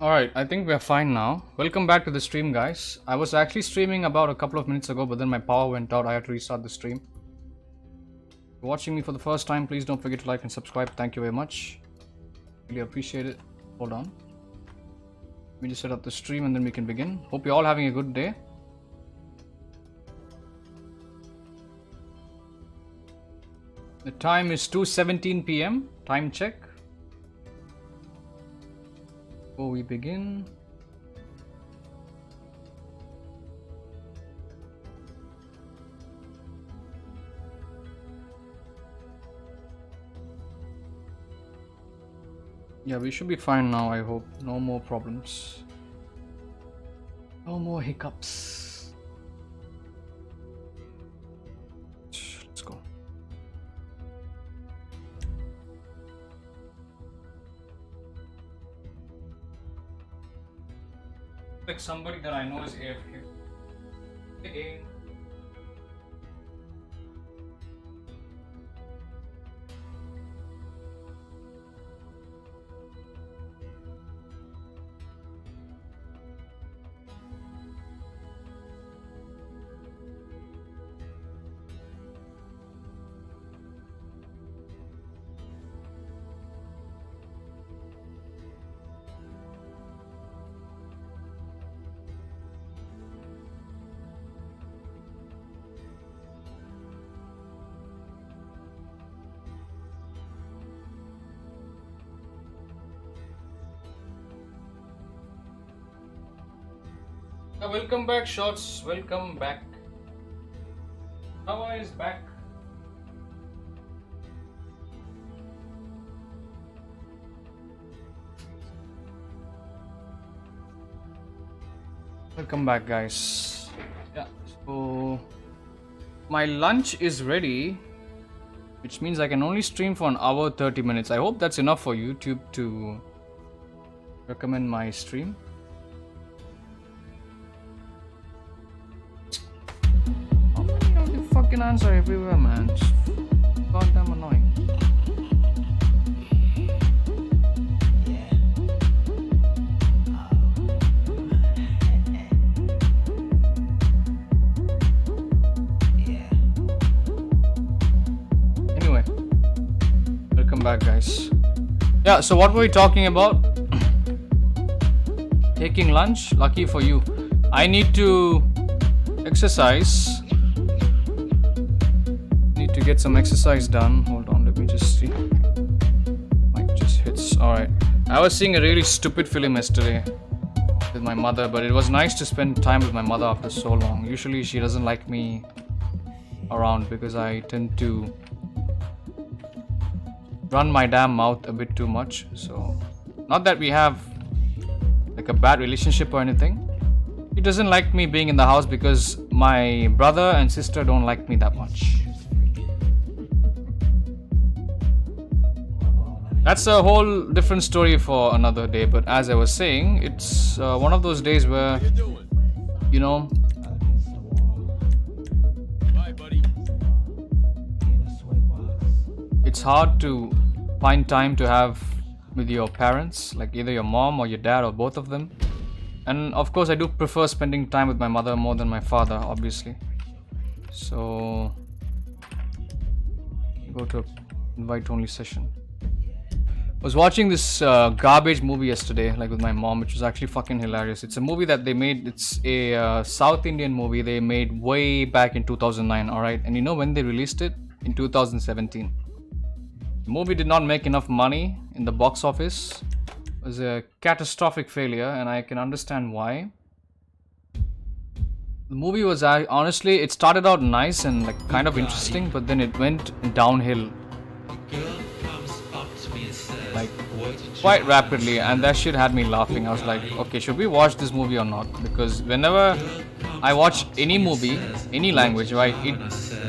Alright, I think we're fine now. Welcome back to the stream, guys. I was actually streaming about a couple of minutes ago, but then my power went out. I had to restart the stream. If you're watching me for the first time, please don't forget to like and subscribe. Thank you very much. Really appreciate it. Hold on. Let me just set up the stream and then we can begin. Hope you're all having a good day. The time is 2:17 p.m. Time check. Before we begin, yeah, we should be fine now. I hope no more problems, no more hiccups. Let's go. Like somebody that I know is AFK. Again. Welcome back, Shots. Welcome back. Power is back. Welcome back, guys. Yeah, so my lunch is ready, which means I can only stream for an hour 30 minutes. I hope that's enough for YouTube to recommend my stream. Fucking answer everywhere, man. It's goddamn annoying. Anyway, welcome back, guys. Yeah, so what were we talking about? Taking lunch? Lucky for you. I need to exercise. To get some exercise done. Hold on, let me just see. Mic just hits. Alright. I was seeing a really stupid film yesterday with my mother, but it was nice to spend time with my mother after so long. Usually she doesn't like me around because I tend to run my damn mouth a bit too much. So, not that we have like a bad relationship or anything. She doesn't like me being in the house because my brother and sister don't like me that much. That's a whole different story for another day, but as I was saying, it's one of those days where, you know, it's hard to find time to have with your parents, like either your mom or your dad or both of them. And of course I do prefer spending time with my mother more than my father, obviously. So go to invite only session. I was watching this garbage movie yesterday, like with my mom, which was actually fucking hilarious. It's a movie that they made. It's a South Indian movie they made way back in 2009, alright? And you know when they released it? In 2017. The movie did not make enough money in the box office. It was a catastrophic failure, and I can understand why. The movie was honestly, it started out nice and like kind of interesting, but then it went downhill. Like quite rapidly, and that shit had me laughing. I was like, okay, should we watch this movie or not? Because whenever I watch any movie, any language, right,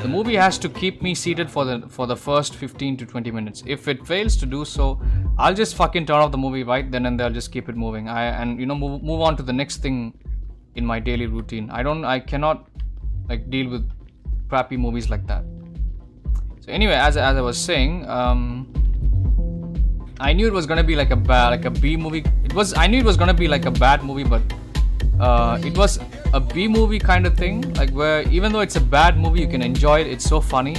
the movie has to keep me seated for the first 15 to 20 minutes. If it fails to do so, I'll just fucking turn off the movie right then and there. I'll just keep it moving. And you know, move on to the next thing in my daily routine. I cannot like deal with crappy movies like that. So anyway, as I was saying, I knew it was gonna be like a B movie. I knew it was gonna be like a bad movie, but it was a B movie kind of thing, like where even though it's a bad movie, you can enjoy it. It's so funny,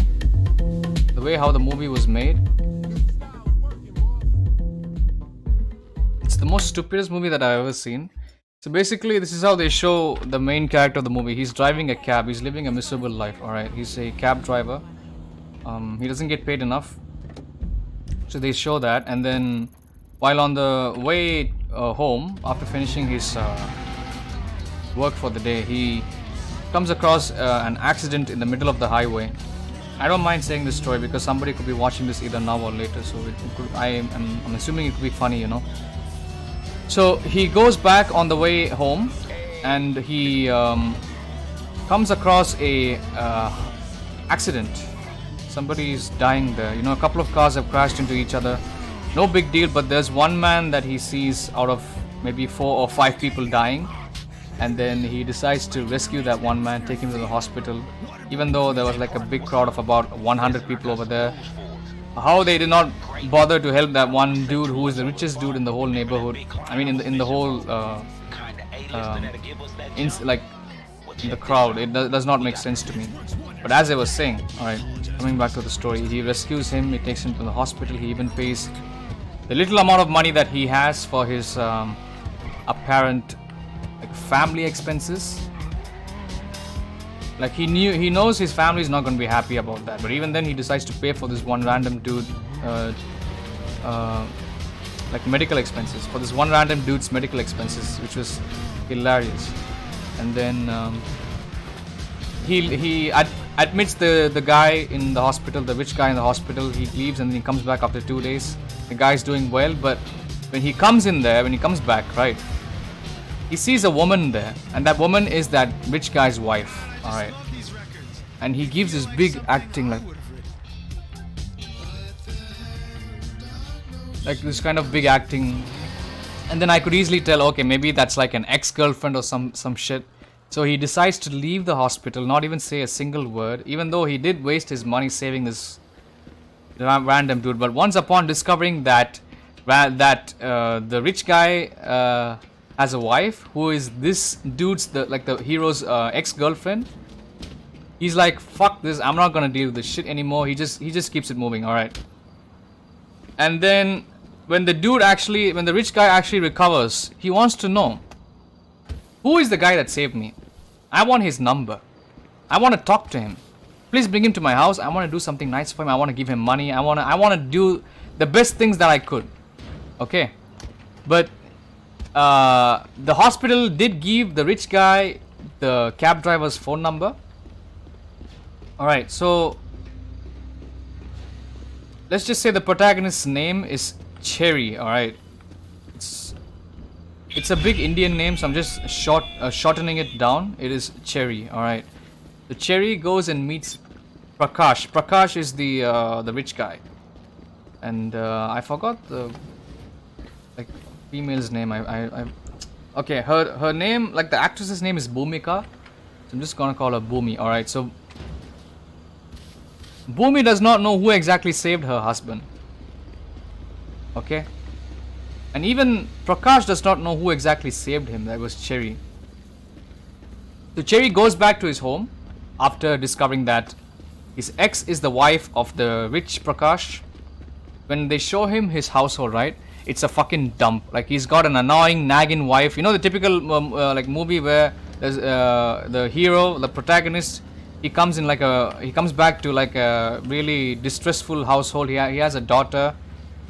the way how the movie was made. It's the most stupidest movie that I've ever seen. So basically, this is how they show the main character of the movie. He's driving a cab. He's living a miserable life. All right, he's a cab driver. He doesn't get paid enough. So they show that, and then while on the way home, after finishing his work for the day, he comes across an accident in the middle of the highway. I don't mind saying this story because somebody could be watching this either now or later, so I'm assuming it could be funny, you know. So he goes back on the way home, and he comes across a accident. Somebody is dying there. You know, a couple of cars have crashed into each other. No big deal, but there's one man that he sees out of maybe 4 or 5 people dying. And then he decides to rescue that one man, take him to the hospital. Even though there was like a big crowd of about 100 people over there. How they did not bother to help that one dude who is the richest dude in the whole neighborhood. I mean, in the whole, in the crowd. It does not make sense to me. But as I was saying, alright, coming back to the story, he rescues him, he takes him to the hospital, he even pays the little amount of money that he has for his apparent family expenses. Like he knows his family is not going to be happy about that, but even then he decides to pay for this one random dude like medical expenses, for this one random dude's medical expenses, which was hilarious. And then he admits the guy in the hospital, the rich guy in the hospital. He leaves and then he comes back after 2 days. The guy's doing well, but when he comes back, right, he sees a woman there, and that woman is that rich guy's wife. Alright, and he gives this big acting, like this kind of big acting, and then I could easily tell, okay, maybe that's like an ex-girlfriend or some shit. So he decides to leave the hospital, not even say a single word, even though he did waste his money saving this random dude. But once upon discovering that the rich guy has a wife who is this dude's the hero's ex-girlfriend, he's like, fuck this, I'm not gonna deal with this shit anymore. He just keeps it moving. All right. And then when the rich guy actually recovers, he wants to know, who is the guy that saved me? I want his number. I want to talk to him. Please bring him to my house. I want to do something nice for him. I want to give him money. I want to do the best things that I could. Okay. But the hospital did give the rich guy the cab driver's phone number. Alright, so let's just say the protagonist's name is Cherry. Alright. It's a big Indian name, so I'm just shortening it down. It is Cherry. Alright. The Cherry goes and meets Prakash. Prakash is the rich guy. And I forgot the female's name. Okay, her name, like the actress's name is Bhumika. So I'm just gonna call her Bhumi. Alright, so Bhumi does not know who exactly saved her husband. Okay? And even Prakash does not know who exactly saved him. That was Cherry. So Cherry goes back to his home after discovering that his ex is the wife of the rich Prakash. When they show him his household, right, it's a fucking dump. Like, he's got an annoying, nagging wife. You know the typical like movie where there's the hero, the protagonist, he comes back to like a really distressful household. He has a daughter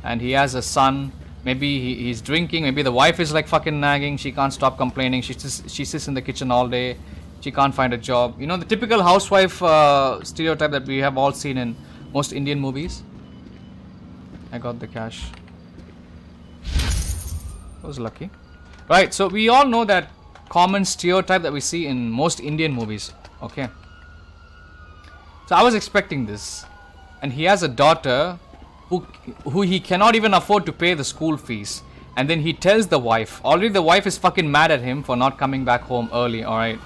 and he has a son. Maybe he's drinking. Maybe the wife is like fucking nagging. She can't stop complaining. She sits in the kitchen all day. She can't find a job. You know, the typical housewife stereotype that we have all seen in most Indian movies. I got the cash. I was lucky. Right, so we all know that common stereotype that we see in most Indian movies. Okay. So I was expecting this. And he has a daughter who he cannot even afford to pay the school fees. And then he tells the wife. Already the wife is fucking mad at him for not coming back home early, alright.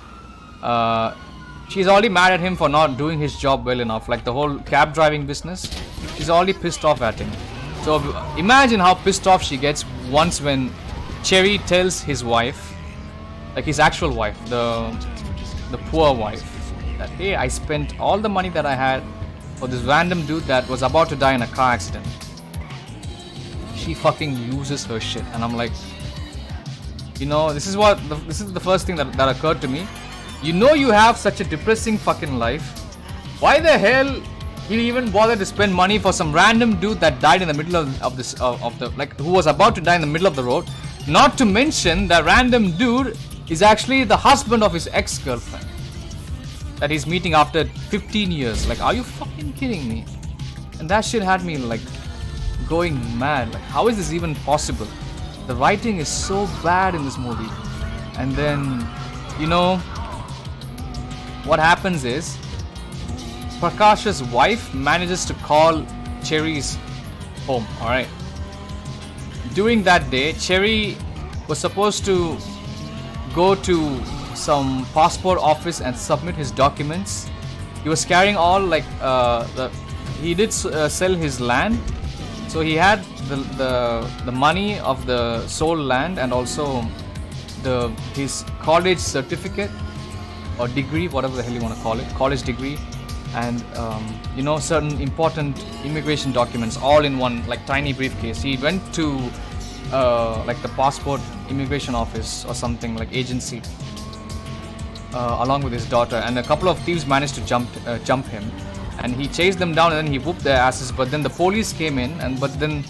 She's already mad at him for not doing his job well enough. Like the whole cab driving business. She's already pissed off at him. So imagine how pissed off she gets once when Cherry tells his wife, like his actual wife, the poor wife, that hey, I spent all the money that I had for this random dude that was about to die in a car accident. She fucking loses her shit, and I'm like, you know, this is the first thing that occurred to me. You know, you have such a depressing fucking life. Why the hell you even bother to spend money for some random dude that died in the middle of the like, who was about to die in the middle of the road? Not to mention the random dude is actually the husband of his ex-girlfriend that he's meeting after 15 years. Like, are you fucking kidding me? And that shit had me like going mad. Like, how is this even possible? The writing is so bad in this movie. And then, you know, what happens is Prakash's wife manages to call Cherry's home. Alright. During that day, Cherry was supposed to go to some passport office and submit his documents. He was carrying all like he did sell his land, so he had the money of the sold land and also his college certificate or degree, whatever the hell you want to call it, college degree, and you know, certain important immigration documents all in one like tiny briefcase. He went to like the passport immigration office or something, like agency, along with his daughter, and a couple of thieves managed to jump him, and he chased them down and then he whooped their asses. But then the police came in, and but then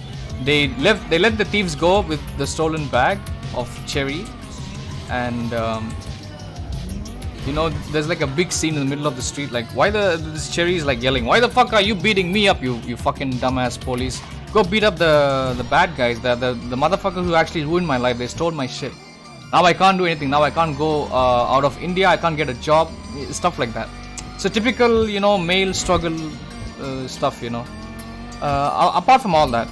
they let the thieves go with the stolen bag of Cherry. And you know, there's like a big scene in the middle of the street, like why this Cherry is like yelling, why the fuck are you beating me up, you fucking dumbass police? Go beat up the bad guys, the motherfucker who actually ruined my life. They stole my shit. Now I can't do anything. Now I can't go out of India. I can't get a job. Stuff like that. So typical, you know, male struggle stuff, you know. Apart from all that.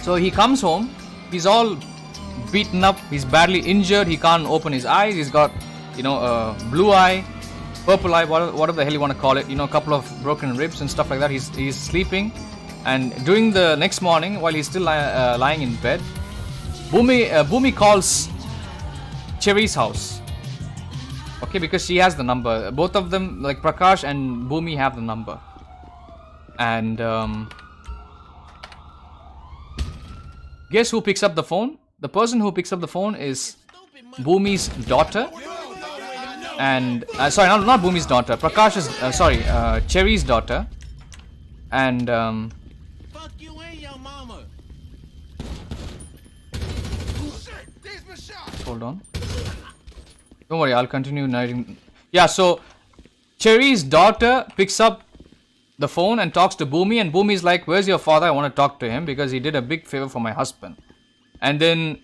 So he comes home. He's all beaten up. He's badly injured. He can't open his eyes. He's got, you know, a blue eye, purple eye, whatever the hell you want to call it. You know, a couple of broken ribs and stuff like that. He's sleeping. And during the next morning, while he's still lying in bed, Bhumi calls Cherry's house. Okay, because she has the number. Both of them, like Prakash and Bhumi, have the number. And guess who picks up the phone? The person who picks up the phone is Bhumi's daughter. And sorry, not Bhumi's daughter. Prakash's Cherry's daughter. And hold on. Don't worry, I'll continue narrating. Yeah, so Cherry's daughter picks up the phone and talks to Bhumi, and Bhumi's like, where's your father? I want to talk to him because he did a big favor for my husband. And then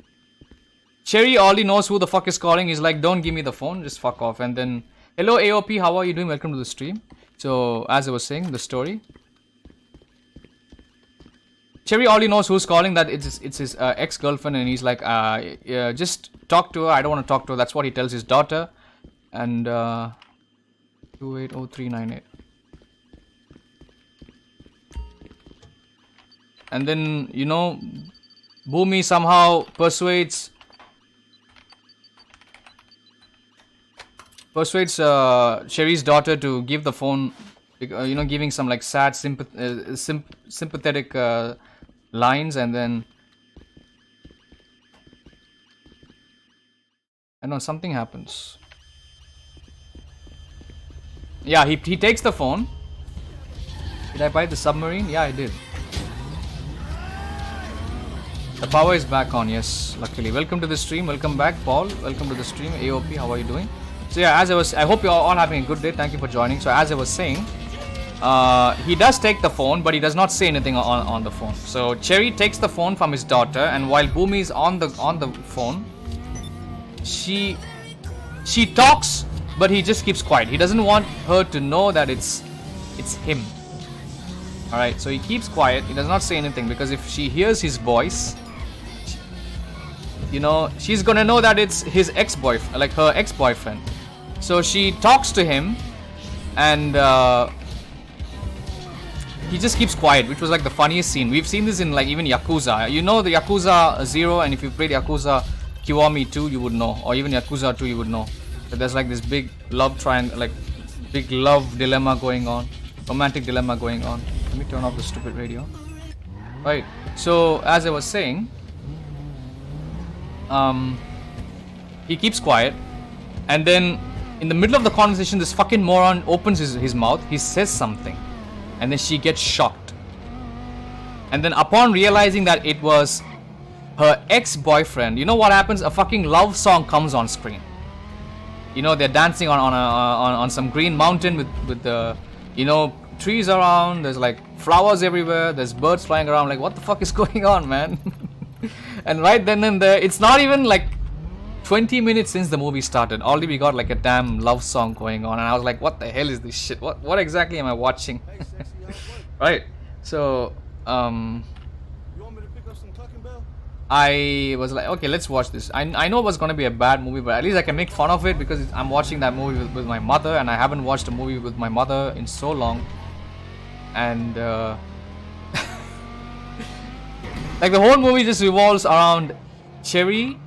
Cherry already knows who the fuck is calling. He's like, don't give me the phone, just fuck off. And then, hello AOP, how are you doing? Welcome to the stream. So, as I was saying, the story. Cherry already knows who's calling, that it's his ex-girlfriend, and he's like, just talk to her. I don't want to talk to her. That's what he tells his daughter. And 280398. And then, you know, Bhumi somehow persuades Cherry's daughter to give the phone, you know, giving some like sad sympathetic lines. And then I know something happens. Yeah, he takes the phone. Did I buy the submarine? Yeah, I did. The power is back on, yes, luckily. Welcome to the stream. Welcome back, Paul. Welcome to the stream. AOP, how are you doing? So yeah, I hope you're all having a good day. Thank you for joining. So as I was saying, he does take the phone, but he does not say anything on the phone. So Cherry takes the phone from his daughter, and while Bhumi is on the phone, she talks, but he just keeps quiet. He doesn't want her to know that it's him. All right, so he keeps quiet. He does not say anything, because if she hears his voice, you know, she's gonna know that it's his ex-boyfriend, like her ex-boyfriend. So she talks to him, and he just keeps quiet, which was like the funniest scene. We've seen this in like even Yakuza. You know the Yakuza 0, and if you played Yakuza Kiwami 2, you would know, or even Yakuza 2, you would know that there's like this big love triangle, like big love dilemma going on, romantic dilemma going on. Let me turn off the stupid radio. Right. So as I was saying, he keeps quiet, and then in the middle of the conversation, this fucking moron opens his mouth. He says something, and then she gets shocked. And then upon realizing that it was her ex-boyfriend, you know what happens? A fucking love song comes on screen. You know, they're dancing on some green mountain with the, you know, trees around. There's like flowers everywhere. There's birds flying around. Like, what the fuck is going on, man? And right then and there, it's not even like 20 minutes since the movie started. Already we got like a damn love song going on, and I was like, what the hell is this shit? What exactly am I watching? Right. So I was like, okay, let's watch this. I know it was going to be a bad movie, but at least I can make fun of it because I'm watching that movie with my mother, and I haven't watched a movie with my mother in so long. And like the whole movie just revolves around Cherry.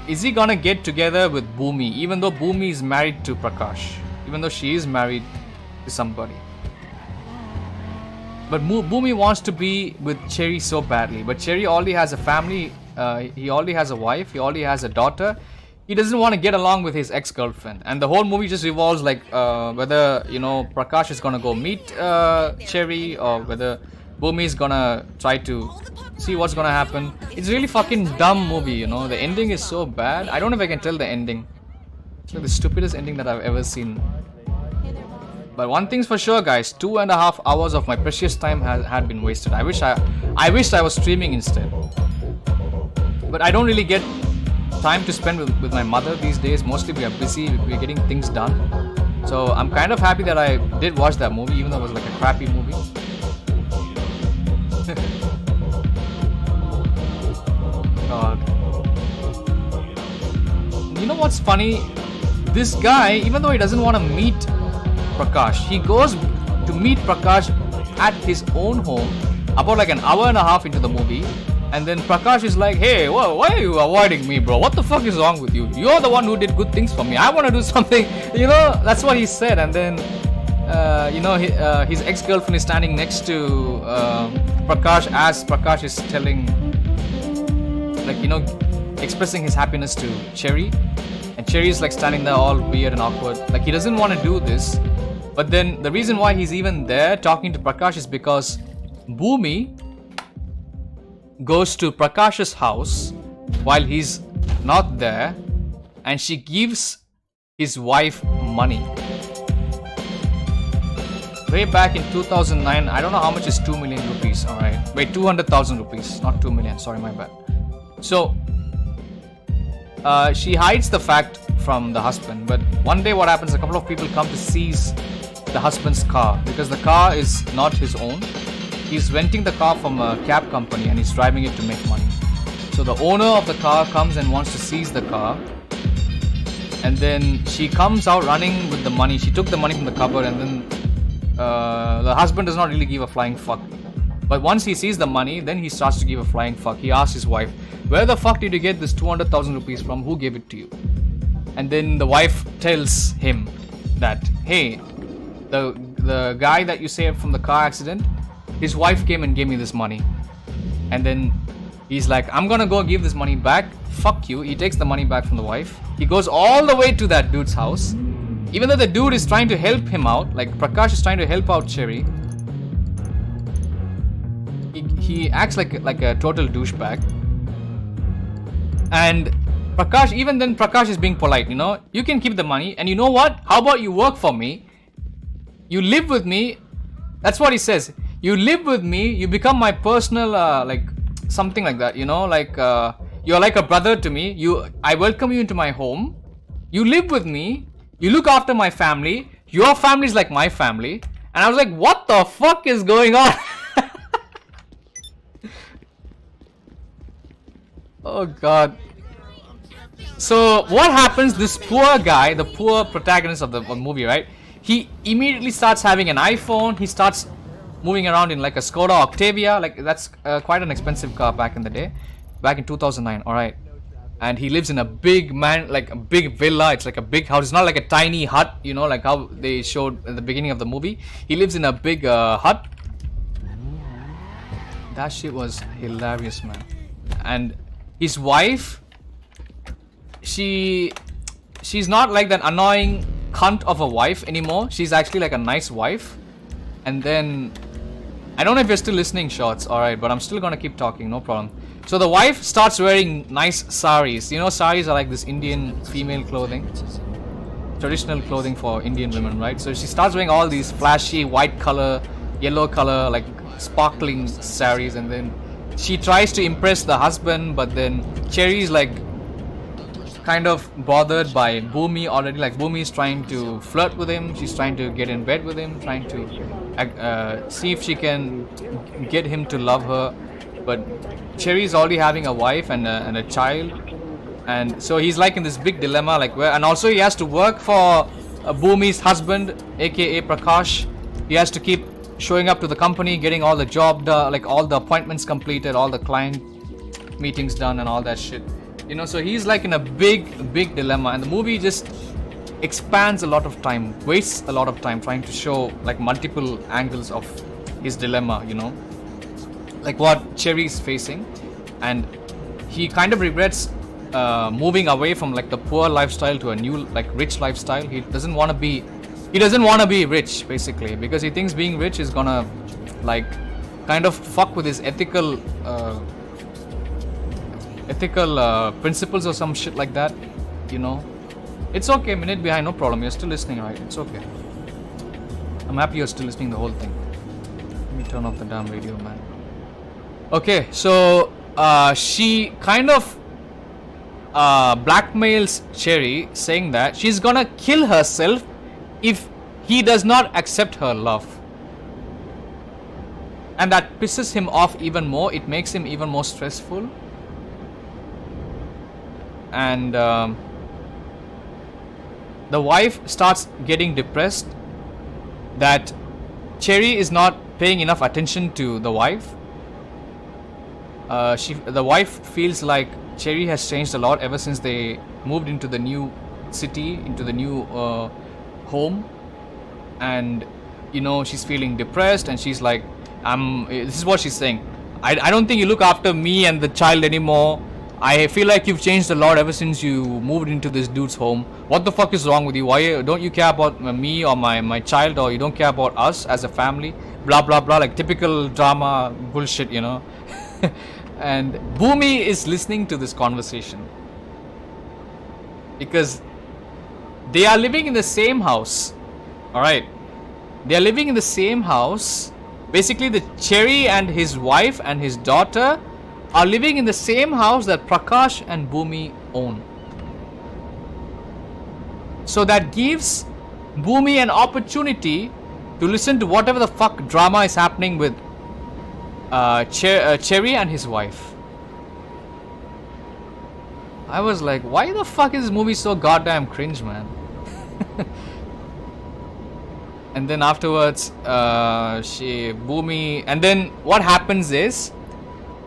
Is he gonna get together with Bhumi, even though Bhumi is married to Prakash, even though she is married to somebody? But Bhumi wants to be with Cherry so badly, but Cherry already has a family, he already has a wife, he already has a daughter. He doesn't want to get along with his ex-girlfriend, and the whole movie just revolves like whether, you know, Prakash is gonna go meet Cherry, or whether Bhumi is gonna try to see what's gonna happen. It's really fucking dumb movie, you know. The ending is so bad. I don't know if I can tell the ending. It's like the stupidest ending that I've ever seen. But one thing's for sure, guys, 2.5 hours of my precious time had been wasted. I wished I was streaming instead. But I don't really get time to spend with my mother these days. Mostly we are busy, we're getting things done. So I'm kind of happy that I did watch that movie, even though it was like a crappy movie. God. You know what's funny? This guy, even though he doesn't want to meet Prakash, he goes to meet Prakash at his own home about like an hour and a half into the movie, and then Prakash is like, hey, why are you avoiding me, bro? What the fuck is wrong with you? You're the one who did good things for me. I want to do something, you know. That's what he said. And then you know, his ex-girlfriend is standing next to Prakash as Prakash is telling, like, you know, expressing his happiness to Cherry, and Cherry is like standing there all weird and awkward, like he doesn't want to do this. But then the reason why he's even there talking to Prakash is because Bhumi goes to Prakash's house while he's not there, and she gives his wife money. Way back in 2009, I don't know how much is 2 million rupees, alright? Wait, 200,000 rupees, not 2 million, sorry, my bad. So, she hides the fact from the husband, but one day what happens, a couple of people come to seize the husband's car, because the car is not his own. He's renting the car from a cab company and he's driving it to make money. So the owner of the car comes and wants to seize the car, and then she comes out running with the money. She took the money from the cupboard, and then the husband does not really give a flying fuck. But once he sees the money, then he starts to give a flying fuck. He asks his wife, where the fuck did you get this 200,000 rupees from? Who gave it to you? And then the wife tells him that, hey, the guy that you saved from the car accident, his wife came and gave me this money. And then he's like, I'm gonna go give this money back. Fuck you. He takes the money back from the wife. He goes all the way to that dude's house. Even though the dude is trying to help him out, like Prakash is trying to help out Cherry, he acts like a total douchebag. And Prakash, even then Prakash is being polite, you know. You can keep the money, and you know what? How about you work for me? You live with me. That's what he says. You live with me, you become my personal, like, something like that, you know, like, you're like a brother to me. I welcome you into my home. You live with me. You look after my family. Your family is like my family. And I was like, what the fuck is going on? Oh God. So what happens, this poor guy, the poor protagonist of the movie, right? he immediately starts having an iPhone. He starts moving around in like a Skoda Octavia. Like that's quite an expensive car back in the day, back in 2009. All right, and he lives in a big like a big villa. It's like a big house. It's not like a tiny hut, you know, like how they showed at the beginning of the movie. He lives in a big hut. That shit was hilarious, man. And his wife, she's not like that annoying cunt of a wife anymore. She's actually like a nice wife. And then I don't know if you're still listening, Shots, alright, but I'm still gonna keep talking, no problem. So the wife starts wearing nice saris. You know, saris are like this Indian female clothing, traditional clothing for Indian women, right? So she starts wearing all these flashy white color, yellow color, like sparkling saris, and then she tries to impress the husband, but then Cherry's like kind of bothered by Bhumi already. Like Bhumi is trying to flirt with him, she's trying to get in bed with him, trying to see if she can get him to love her, but Cherry's already having a wife and a child, and so he's like in this big dilemma, like where, and also he has to work for Bhumi's husband, aka Prakash. He has to keep showing up to the company, getting all the job done, like all the appointments completed, all the client meetings done and all that shit, you know. So he's like in a big dilemma, and the movie just expands a lot of time, wastes a lot of time trying to show like multiple angles of his dilemma, you know, like what Cherry's facing. And he kind of regrets moving away from like the poor lifestyle to a new like rich lifestyle. He doesn't want to be rich, basically, because he thinks being rich is gonna like kind of fuck with his ethical principles or some shit like that, you know. It's okay, minute behind, no problem. You're still listening, right? It's okay. I'm happy you're still listening the whole thing. Let me turn off the damn radio, man. Okay, so she kind of blackmails Cherry, saying that she's gonna kill herself if he does not accept her love. And that pisses him off even more. It makes him even more stressful. And the wife starts getting depressed that Cherry is not paying enough attention to the wife. The wife feels like Cherry has changed a lot ever since they moved into the new city, into the new home, and you know, she's feeling depressed, and she's like, this is what she's saying, I don't think you look after me and the child anymore. I feel like you've changed a lot ever since you moved into this dude's home. What the fuck is wrong with you? Why don't you care about me or my child, or you don't care about us as a family? Blah blah blah, like typical drama bullshit, you know. And Bhumi is listening to this conversation because they are living in the same house. Alright, they are living in the same house. Basically, the Cherry and his wife and his daughter are living in the same house that Prakash and Bhumi own. So that gives Bhumi an opportunity to listen to whatever the fuck drama is happening with Cherry and his wife. I was like, why the fuck is this movie so goddamn cringe, man? And then afterwards, Bhumi, and then what happens is,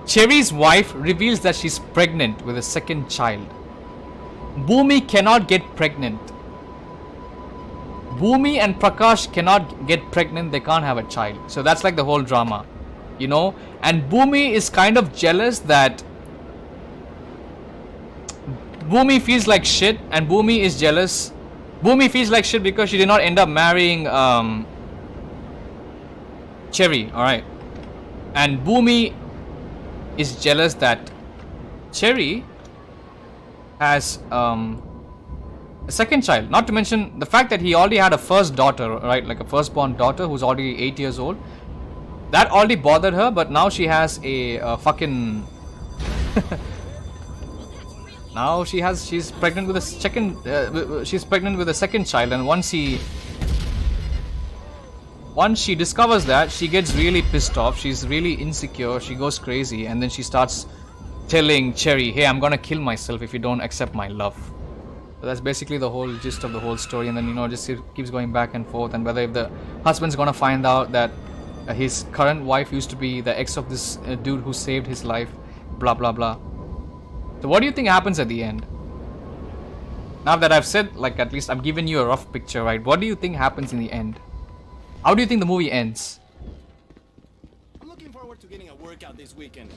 Cherry's wife reveals that she's pregnant with a second child. Bhumi cannot get pregnant. Bhumi and Prakash cannot get pregnant, they can't have a child. So that's like the whole drama, you know. And Bhumi is kind of jealous that Bhumi feels like shit, and Bhumi is jealous. Bhumi feels like shit because she did not end up marrying Cherry, alright. And Bhumi is jealous that Cherry has a second child. Not to mention the fact that he already had a first daughter, right? Like a firstborn daughter who's already 8 years old. That already bothered her, but now she has a fucking now she's pregnant with a second child, and once she discovers that, she gets really pissed off. She's really insecure, she goes crazy, and then she starts telling Cherry, hey, I'm gonna kill myself if you don't accept my love. So that's basically the whole gist of the whole story, and then just it keeps going back and forth, and whether if the husband's gonna find out that his current wife used to be the ex of this dude who saved his life, blah blah blah. So what do you think happens at the end? Now that I've said, like, at least I've given you a rough picture, right? What do you think happens in the end? How do you think the movie ends? I'm looking forward to getting a workout this weekend.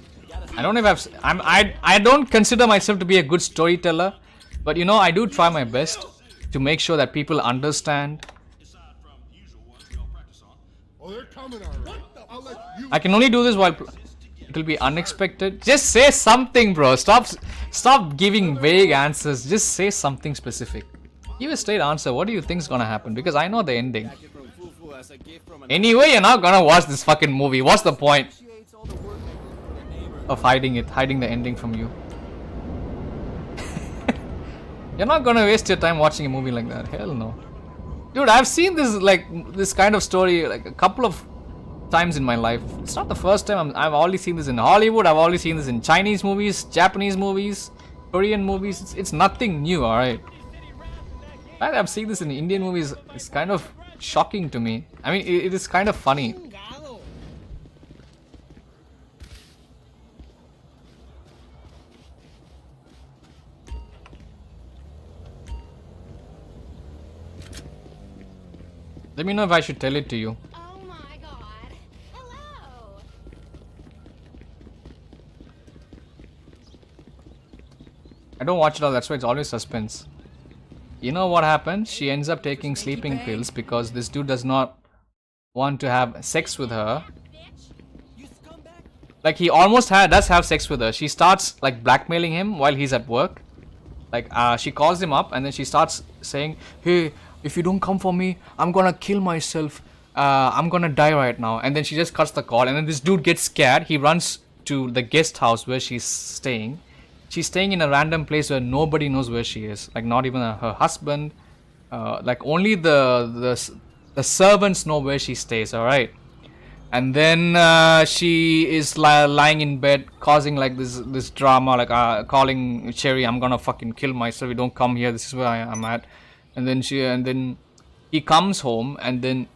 I don't know if I don't consider myself to be a good storyteller, but I do try my best to make sure that people understand. I can only do this while it will be unexpected. Just say something, bro. Stop giving vague answers. Just say something specific. Give a straight answer. What do you think is gonna happen? Because I know the ending. Anyway, you're not gonna watch this fucking movie. What's the point of hiding the ending from you? You're not gonna waste your time watching a movie like that. Hell no. Dude, I've seen this kind of story like a couple of times in my life. It's not the first time. I've already seen this in Hollywood. I've already seen this in Chinese movies, Japanese movies, Korean movies. It's nothing new, alright? The fact that I've seen this in Indian movies is kind of shocking to me. I mean, it is kind of funny. Let me know if I should tell it to you. Oh my god. Hello. I don't watch it all, that's why it's always suspense. You know what happens? She ends up taking sleeping pills because this dude does not want to have sex with her. Like, he almost does have sex with her. She starts like blackmailing him while he's at work. Like, she calls him up and then she starts saying, hey, if you don't come for me, I'm gonna kill myself. I'm gonna die right now. And then she just cuts the call, and then this dude gets scared. He runs to the guest house where she's staying. She's staying in a random place where nobody knows where she is. Like, not even her husband. Like, only the servants know where she stays, alright? And then she is lying in bed, causing like this drama, like calling Cherry, I'm gonna fucking kill myself. You don't come here. This is where I'm at. And then he comes home, and then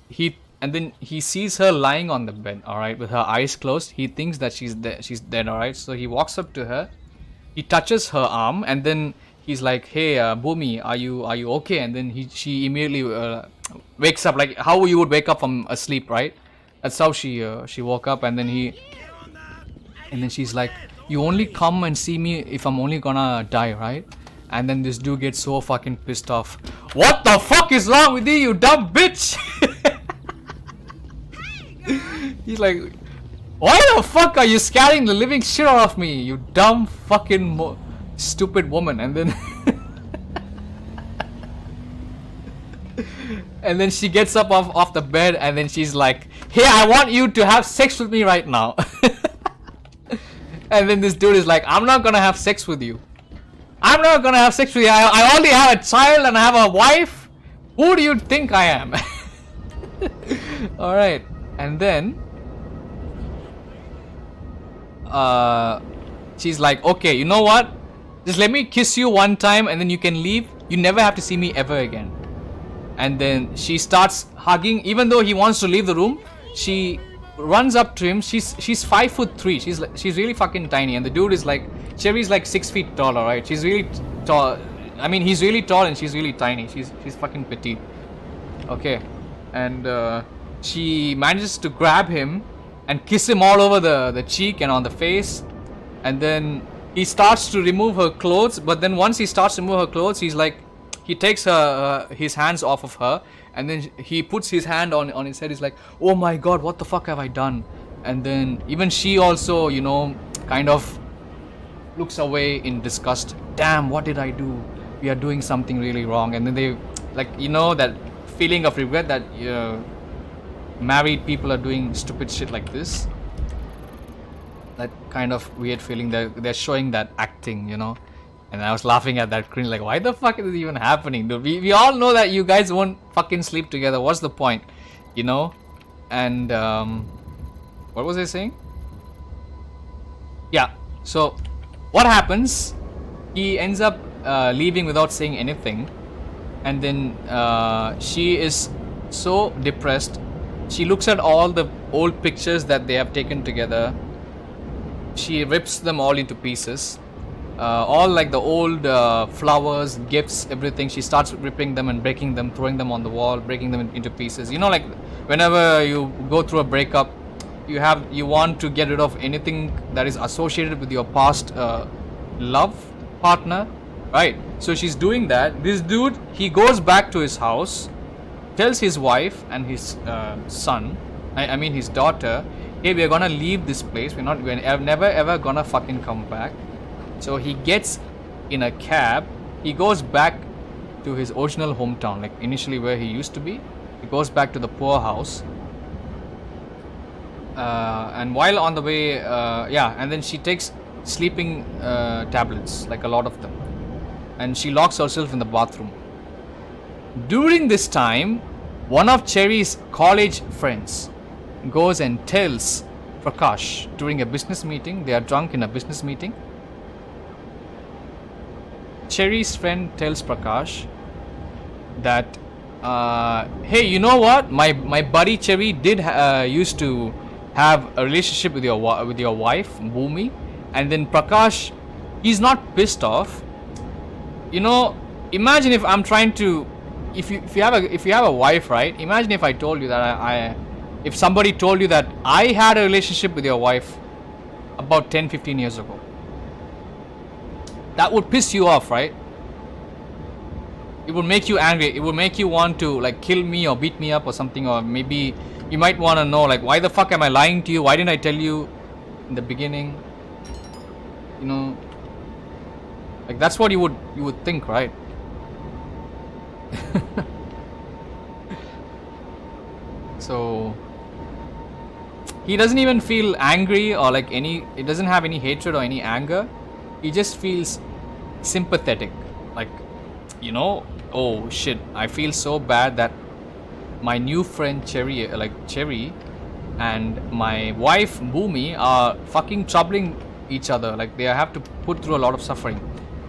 he sees her lying on the bed, all right, with her eyes closed. He thinks that she's dead, all right. So he walks up to her, he touches her arm, and then he's like, hey, Bhumi, are you okay? And then she immediately wakes up, like how you would wake up from a sleep, right? That's how she woke up, and then she's like, you only come and see me if I'm only gonna die, right? And then this dude gets so fucking pissed off. What the fuck is wrong with you dumb bitch? He's like, why the fuck are you scaring the living shit out of me, you dumb fucking stupid woman? And then and then she gets up off the bed, and then she's like, hey, I want you to have sex with me right now. And then this dude is like, I'm not gonna have sex with you. I'm not gonna have sex with you. I already have a child and I have a wife. Who do you think I am? Alright. And then she's like, okay, you know what? Just let me kiss you one time and then you can leave. You never have to see me ever again. And then she starts hugging. Even though he wants to leave the room, she runs up to him. She's 5'3". She's really fucking tiny. And the dude is like, Cherry's like 6 feet tall, alright? She's really tall. I mean, he's really tall and she's really tiny. She's fucking petite. Okay. And she manages to grab him and kiss him all over the cheek and on the face. And then he starts to remove her clothes. But then once he starts to remove her clothes, he's like, he takes his hands off of her. And then he puts his hand on his head. He's like, oh my god, what the fuck have I done? And then even she also, kind of looks away in disgust. Damn, what did I do? We are doing something really wrong. And then they, like, that feeling of regret that married people are doing stupid shit like this. That kind of weird feeling that they're showing that acting, And I was laughing at that cringe, like, why the fuck is this even happening, dude? We all know that you guys won't fucking sleep together. What's the point? And what was I saying? Yeah, so what happens? He ends up leaving without saying anything. And then she is so depressed. She looks at all the old pictures that they have taken together. She rips them all into pieces. All like the old flowers, gifts, everything. She starts ripping them and breaking them, throwing them on the wall, breaking them into pieces. You know, like whenever you go through a breakup, you want to get rid of anything that is associated with your past love partner, right? So she's doing that. This dude, he goes back to his house, tells his wife and his son, I mean his daughter, hey, we're gonna leave this place. We're never ever gonna fucking come back. So he gets in a cab. He goes back to his original hometown, like initially where he used to be. He goes back to the poor house. And while on the way, and then she takes sleeping tablets, like a lot of them. And she locks herself in the bathroom. During this time, one of Cherry's college friends goes and tells Prakash during a business meeting. They are drunk in a business meeting. Cherry's friend tells Prakash that, hey, you know what? My buddy Cherry did used to have a relationship with your wife, Bhumi, and then Prakash, he's not pissed off. You know, imagine if I'm trying to, if you have a wife, right? Imagine if I told you that if somebody told you that I had a relationship with your wife about 10-15 years ago. That would piss you off, right? It would make you angry. It would make you want to like kill me or beat me up or something, or maybe you might want to know like, why the fuck am I lying to you? Why didn't I tell you in the beginning? You know, like that's what you would think, right? So he doesn't even feel angry or like it doesn't have any hatred or any anger. He just feels sympathetic, like, you know, oh shit, I feel so bad that my new friend Cherry and my wife Bhumi are fucking troubling each other, like they have to put through a lot of suffering.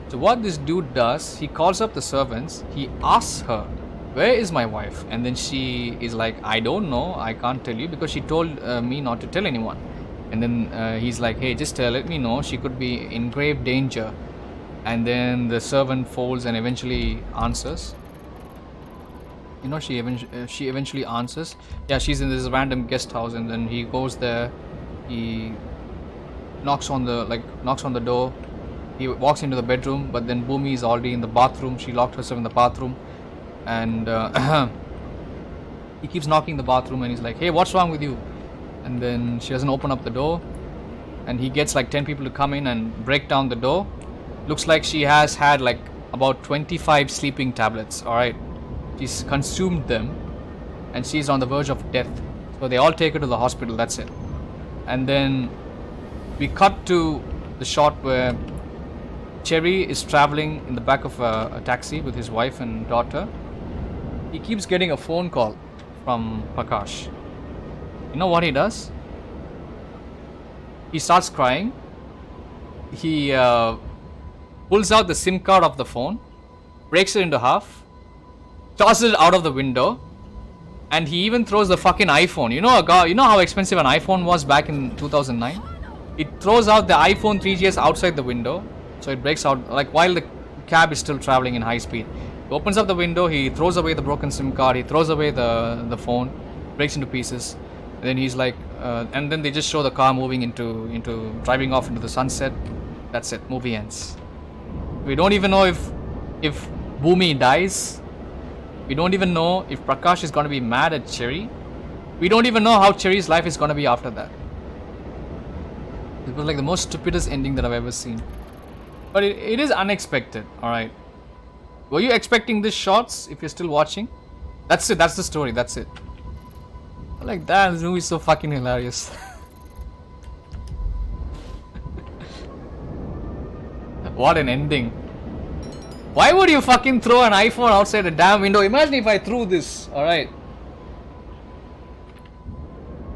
So what this dude does, he calls up the servants, he asks her, where is my wife? And then she is like, I don't know, I can't tell you because she told me not to tell anyone. And then he's like, hey, just let me know, she could be in grave danger. And then the servant folds and eventually answers. You know, she eventually answers. Yeah, she's in this random guest house, and then he goes there. He knocks on the door. He walks into the bedroom, but then Bhumi is already in the bathroom. She locked herself in the bathroom, and he keeps knocking the bathroom, and he's like, hey, what's wrong with you? And then she doesn't open up the door, and he gets like 10 people to come in and break down the door. Looks like she has had like about 25 sleeping tablets. Alright, she's consumed them, and she's on the verge of death. So they all take her to the hospital. That's it. And then we cut to the shot where Cherry is traveling in the back of a taxi with his wife and daughter. He keeps getting a phone call from Prakash. You know what he does? He starts crying. He pulls out the SIM card of the phone, breaks it into half, tosses it out of the window, and he even throws the fucking iPhone. You know how expensive an iPhone was back in 2009? He throws out the iPhone 3GS outside the window, so it breaks out like while the cab is still traveling in high speed. He opens up the window, he throws away the broken SIM card, he throws away the phone, breaks into pieces. And then he's like, and then they just show the car moving into driving off into the sunset. That's it. Movie ends. We don't even know if Bhumi dies. We don't even know if Prakash is going to be mad at Cherry. We don't even know how Cherry's life is going to be after that. It was like the most stupidest ending that I've ever seen. But it is unexpected. Alright. Were you expecting these shots if you're still watching? That's it. That's the story. That's it. Like that, this movie is so fucking hilarious. What an ending. Why would you fucking throw an iPhone outside a damn window? Imagine if I threw this, alright.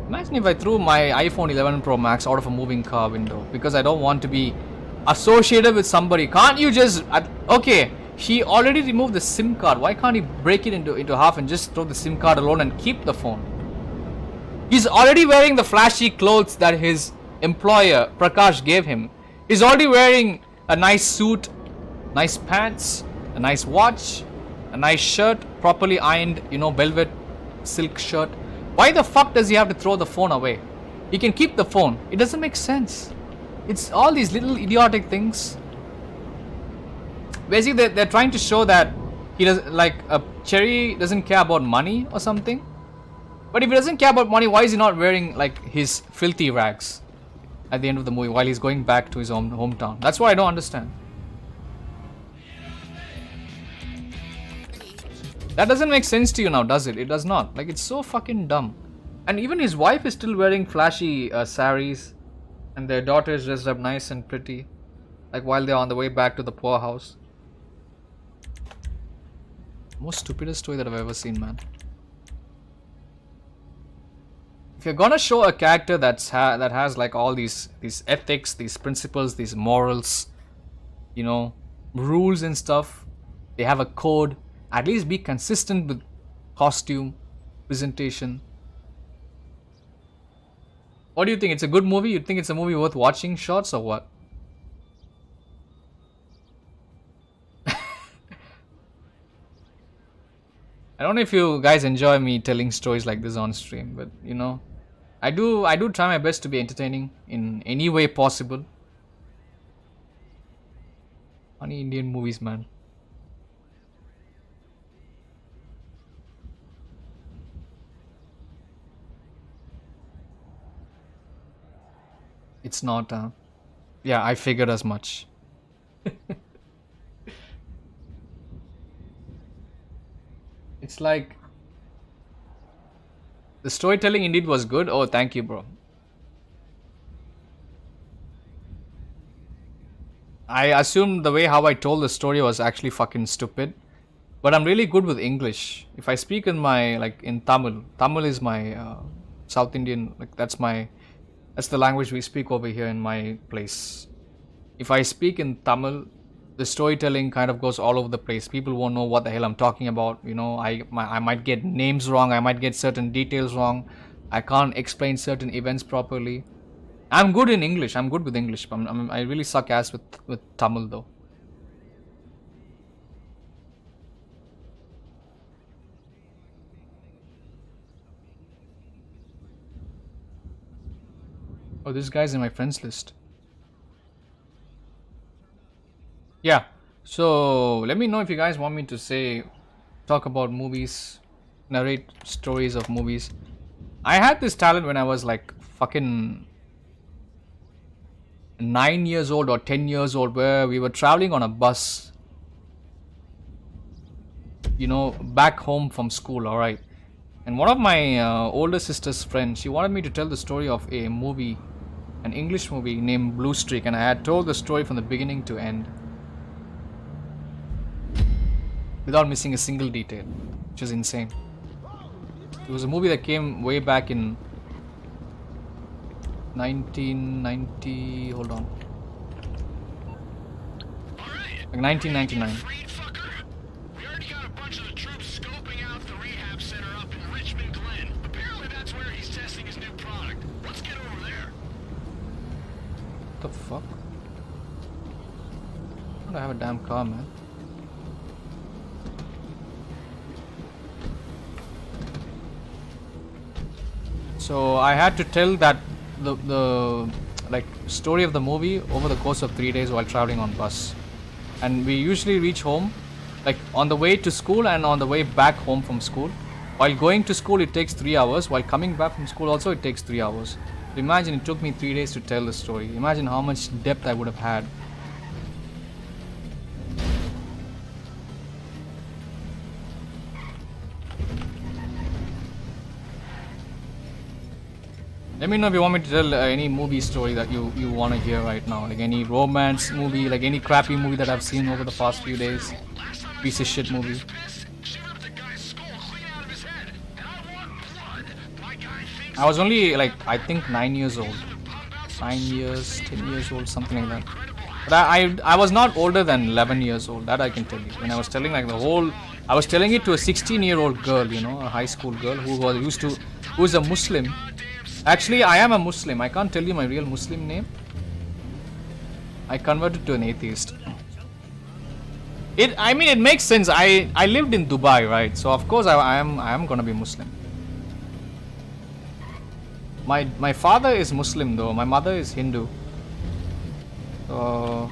Imagine if I threw my iPhone 11 Pro Max out of a moving car window because I don't want to be associated with somebody. Can't you just okay, he already removed the SIM card. Why can't he break it into half and just throw the SIM card alone and keep the phone? He's already wearing the flashy clothes that his employer Prakash gave him. He's already wearing a nice suit, nice pants, a nice watch, a nice shirt, properly ironed, velvet silk shirt. Why the fuck does he have to throw the phone away? He can keep the phone. It doesn't make sense. It's all these little idiotic things. Basically, they're trying to show that he does, like, a Cherry doesn't care about money or something. But if he doesn't care about money, why is he not wearing, like, his filthy rags at the end of the movie while he's going back to his hometown? That's what I don't understand. That doesn't make sense to you now, does it? It does not. Like, it's so fucking dumb. And even his wife is still wearing flashy saris, and their daughter is dressed up nice and pretty, like while they're on the way back to the poorhouse. Most stupidest story that I've ever seen, man. If you're gonna show a character that has like all these ethics, these principles, these morals, rules and stuff, they have a code. At least be consistent with costume, presentation. What do you think? It's a good movie? You think it's a movie worth watching, Shorts, or what? I don't know if you guys enjoy me telling stories like this on stream, but I do try my best to be entertaining in any way possible. Funny Indian movies, man. It's not, yeah, I figured as much. It's like, the storytelling indeed was good. Oh, thank you, bro. I assumed the way how I told the story was actually fucking stupid. But I'm really good with English. If I speak in in Tamil. Tamil is my South Indian, that's the language we speak over here in my place. If I speak in Tamil, the storytelling kind of goes all over the place. People won't know what the hell I'm talking about. I might get names wrong. I might get certain details wrong. I can't explain certain events properly. I'm good in English. I'm good with English. I really suck ass with Tamil though. Oh, this guy's in my friends list. Yeah, so let me know if you guys want me to talk about movies, narrate stories of movies. I had this talent when I was like fucking 9 years old or 10 years old, where we were traveling on a bus, back home from school, alright. And one of my older sister's friends, she wanted me to tell the story of a movie, an English movie named Blue Streak, and I had told the story from the beginning to end without missing a single detail, which is insane. It was a movie that came way back in 1990, hold on, like 1999. We already got a bunch of the troops scoping out the rehab center up in Richmond Glen. Apparently that's where he's testing his new product. Let's get over there. What the fuck? I don't have a damn car, man. So I had to tell that the story of the movie over the course of 3 days while traveling on bus. And we usually reach home on the way to school and on the way back home from school. While going to school it takes 3 hours, while coming back from school also it takes 3 hours. So imagine it took me 3 days to tell the story. Imagine how much depth I would have had. Let me know if you want me to tell any movie story that you want to hear right now. Like any romance movie, like any crappy movie that I've seen over the past few days. Piece of shit movie. I was only I think 9 years old. 9 years, 10 years old, something like that. But I was not older than 11 years old. That I can tell you. When I was telling like the whole, I was telling it to a 16-year-old girl, you know, a high school girl who's a Muslim. Actually, I am a Muslim. I can't tell you my real Muslim name. I converted to an atheist. I mean, it makes sense. I lived in Dubai, right? So of course I am gonna be Muslim. My father is Muslim though. My mother is Hindu. So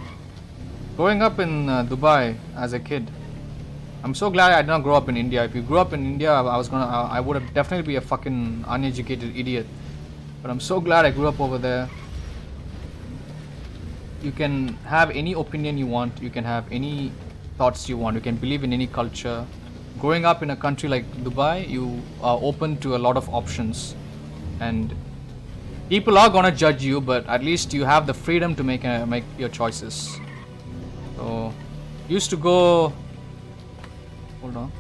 growing up in Dubai as a kid, I'm so glad I did not grow up in India. If you grew up in India, I would have definitely be a fucking uneducated idiot. But I'm so glad I grew up over there. You can have any opinion you want. You can have any thoughts you want. You can believe in any culture. Growing up in a country like Dubai, you are open to a lot of options, and people are gonna judge you, but at least you have the freedom to make your choices. So used to go. Hold on.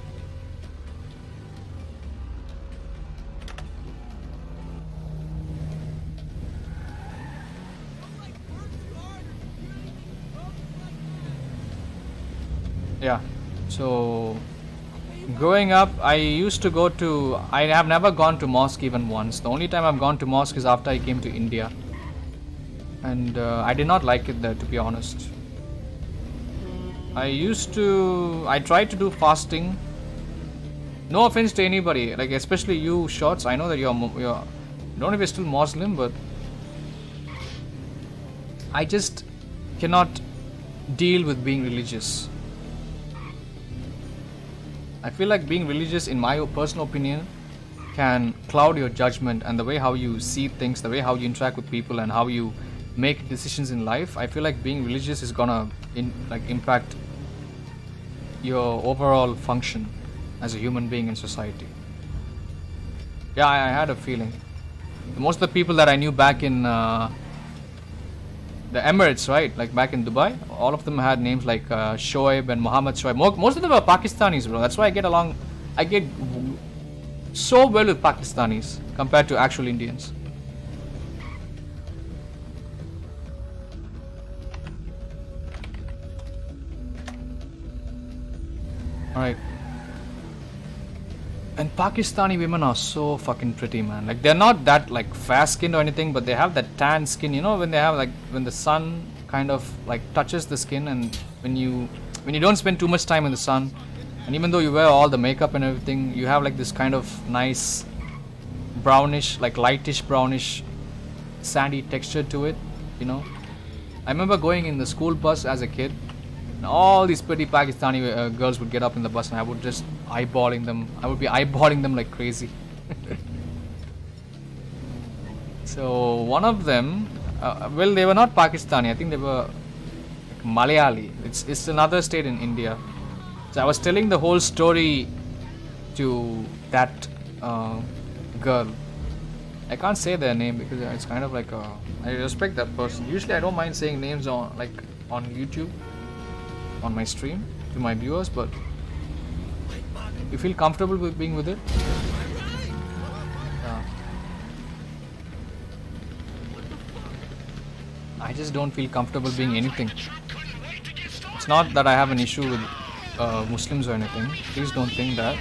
Yeah, so growing up, I used to go to, I have never gone to mosque even once. The only time I've gone to mosque is after I came to India, and I did not like it there, to be honest. I tried to do fasting. No offense to anybody, like especially you Shots, I know that you're I don't know if you're still Muslim, but I just cannot deal with being religious. I feel like being religious, in my personal opinion, can cloud your judgment and the way how you see things, the way how you interact with people, and how you make decisions in life. I feel like being religious is gonna impact your overall function as a human being in society. Yeah, I had a feeling. Most of the people that I knew back in the Emirates, right? Like back in Dubai, all of them had names like Shoaib and Muhammad Shoaib. Most of them are Pakistanis, bro. That's why I get so well with Pakistanis compared to actual Indians. Alright. And Pakistani women are so fucking pretty, man. Like, they're not that like fair skinned or anything, but they have that tan skin, you know, when they have like, when the sun kind of like touches the skin, and when you don't spend too much time in the sun, and even though you wear all the makeup and everything, you have like this kind of nice brownish, like lightish brownish sandy texture to it, you know. I remember going in the school bus as a kid, and all these pretty Pakistani girls would get up in the bus, and I would just eyeballing them. I would be eyeballing them like crazy. So one of them, well, they were not Pakistani. I think they were like Malayali. It's another state in India. So I was telling the whole story to that girl. I can't say their name because it's kind of like I respect that person. Usually I don't mind saying names on YouTube, on my stream to my viewers, but you feel comfortable with being with it? Yeah. I just don't feel comfortable being anything. It's not that I have an issue with Muslims or anything. Please don't think that.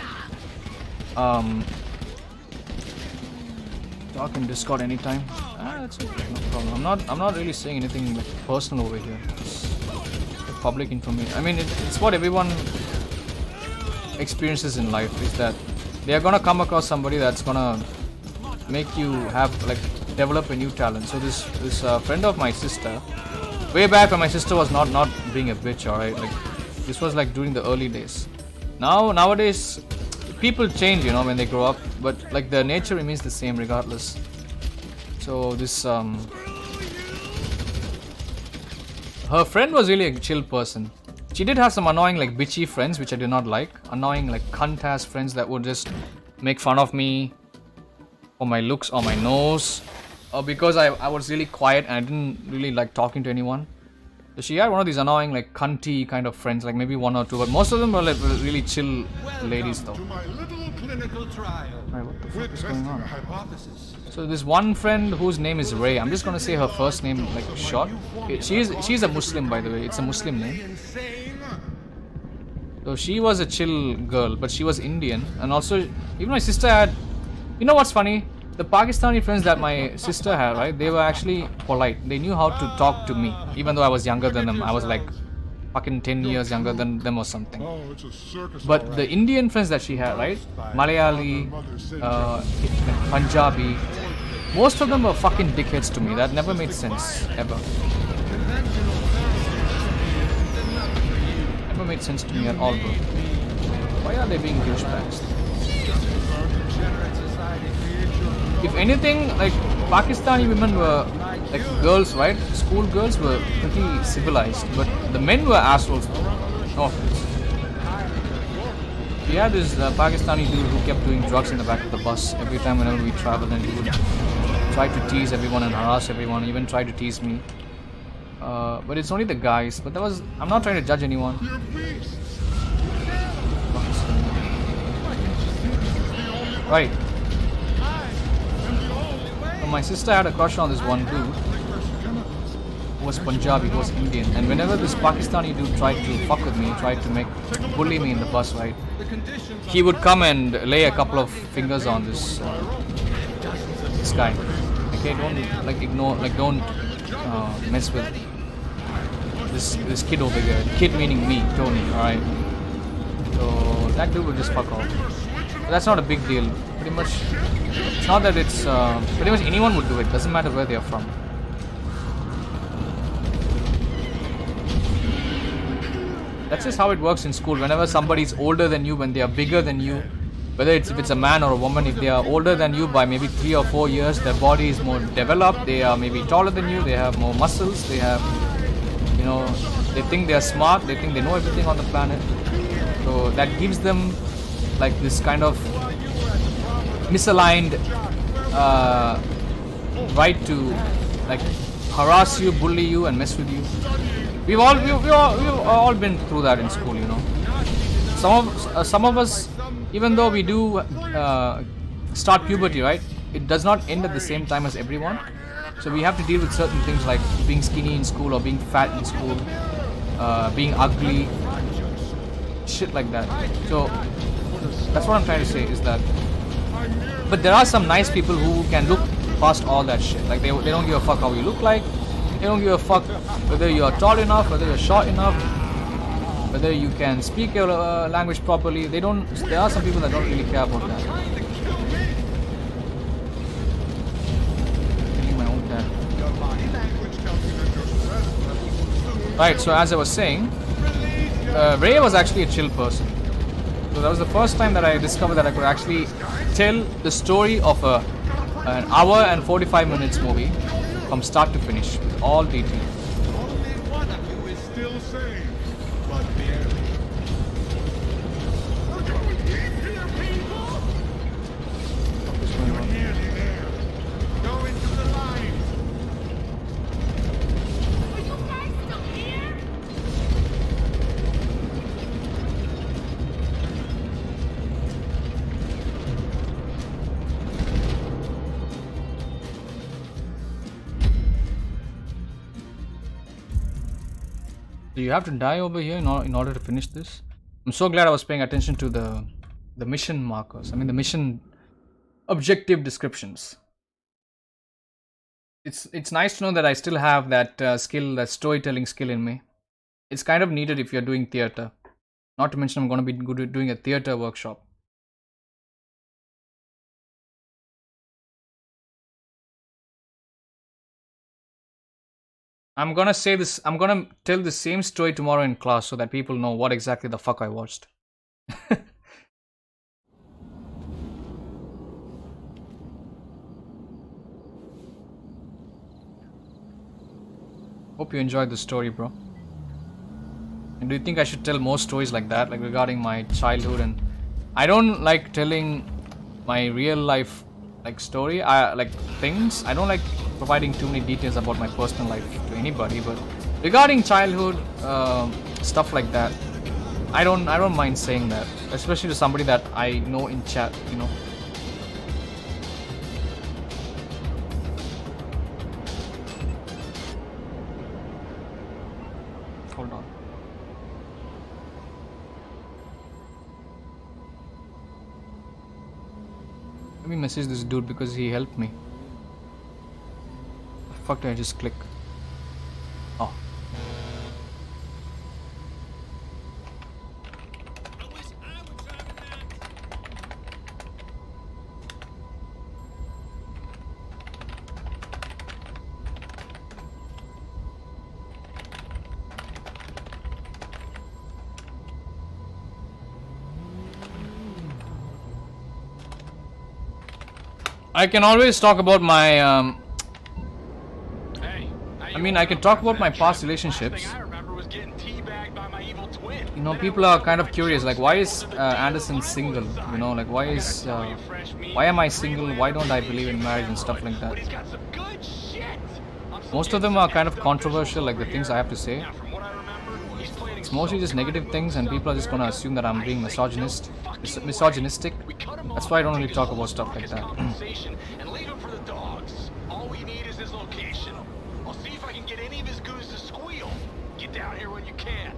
Talk in Discord anytime. That's okay, no problem. I'm not really saying anything personal over here. It's public information. I mean, it's what everyone experiences in life, is that they are gonna come across somebody that's gonna make you have like develop a new talent. So this friend of my sister, way back when my sister was not being a bitch, alright, like this was like during the early days. Nowadays people change, you know, when they grow up, but like the nature remains the same regardless. So this her friend was really a chill person. She did have some annoying like bitchy friends which I did not like. Annoying like cunt-ass friends that would just make fun of me for my looks or my nose, or because I was really quiet and I didn't really like talking to anyone. So she had one of these annoying like cunty kind of friends, like maybe one or two, but most of them were like really chill ladies though. clinical trial. Right, what the fuck With is going on? hypothesis. So this one friend whose name is Ray. I'm just gonna say her first name like short. She's a Muslim, by the way. It's a Muslim name. Insane. So she was a chill girl, but she was Indian, and also even my sister had. You know what's funny? The Pakistani friends that my sister had, right? They were actually polite. They knew how to talk to me, even though I was younger than them. I was like fucking 10 years younger than them or something. Oh, it's a circus. But the Indian friends that she had, right? Malayali, Punjabi, most of them were fucking dickheads to me. That never made sense, ever. Never made sense to me at all, bro. Why are they being douchebags? If anything, like Pakistani women were like girls, right? School girls were pretty civilized, but the men were assholes. No offense. We had this Pakistani dude who kept doing drugs in the back of the bus every time whenever we traveled, and he would try to tease everyone and harass everyone, even try to tease me. But it's only the guys. But I'm not trying to judge anyone. Right. So my sister had a crush on this one dude who was Punjabi, who was Indian, and whenever this Pakistani dude tried to fuck with me, tried to bully me in the bus, right, he would come and lay a couple of fingers on this guy. Okay, don't mess with this kid over here. Kid meaning me, Tony. All right. So that dude would just fuck off. But that's not a big deal. Pretty much, it's not that it's pretty much anyone would do it. Doesn't matter where they are from. That's just how it works in school. Whenever somebody's older than you, when they are bigger than you, whether if it's a man or a woman, if they are older than you by maybe 3 or 4 years, their body is more developed. They are maybe taller than you. They have more muscles. They have, they think they are smart. They think they know everything on the planet. So that gives them like this kind of misaligned right to like harass you, bully you, and mess with you. We've all been through that in school, Some of us, even though we do start puberty, right? It does not end at the same time as everyone. So we have to deal with certain things like being skinny in school or being fat in school, being ugly, shit like that. So that's what I'm trying to say is that. But there are some nice people who can look past all that shit. Like they don't give a fuck how you look like. They don't give a fuck whether you're tall enough, whether you're short enough, whether you can speak your language properly. There are some people that don't really care about that. My own dad. Right. So as I was saying, Ray was actually a chill person. So that was the first time that I discovered that I could actually tell the story of an hour and 45 minutes movie from start to finish with all detail. Only one of you is still sane, but barely. We're going deep here, people! You're nearly there. Go into the lines. Are you guys still here? Do you have to die over here in order to finish this? I'm so glad I was paying attention to the mission markers. I mean the mission objective descriptions. It's nice to know that I still have that skill, that storytelling skill in me. It's kind of needed if you're doing theater. Not to mention I'm going to be doing a theater workshop. I'm gonna tell the same story tomorrow in class so that people know what exactly the fuck I watched. Hope you enjoyed the story, bro. And do you think I should tell more stories like that, like regarding my childhood? And I don't like telling my real life like story, like things. I don't like providing too many details about my personal life to anybody, but regarding childhood stuff like that, I don't mind saying that, especially to somebody that I know in chat, you know. Hold on. Let me message this dude because he helped me. The fuck did I just click? Oh. I can always talk about my I mean, I can talk about my past relationships. You know, people are kind of curious, like, why is Anderson single? You know, like, why am I single? Why don't I believe in marriage and stuff like that? Most of them are kind of controversial, like the things I have to say. It's mostly just negative things, and people are just gonna assume that I'm being misogynistic. That's why I don't really talk about stuff like that. And leave him for the dogs. All we need is his location. I'll see if I can get any of his goons to squeal. Get down here when you can.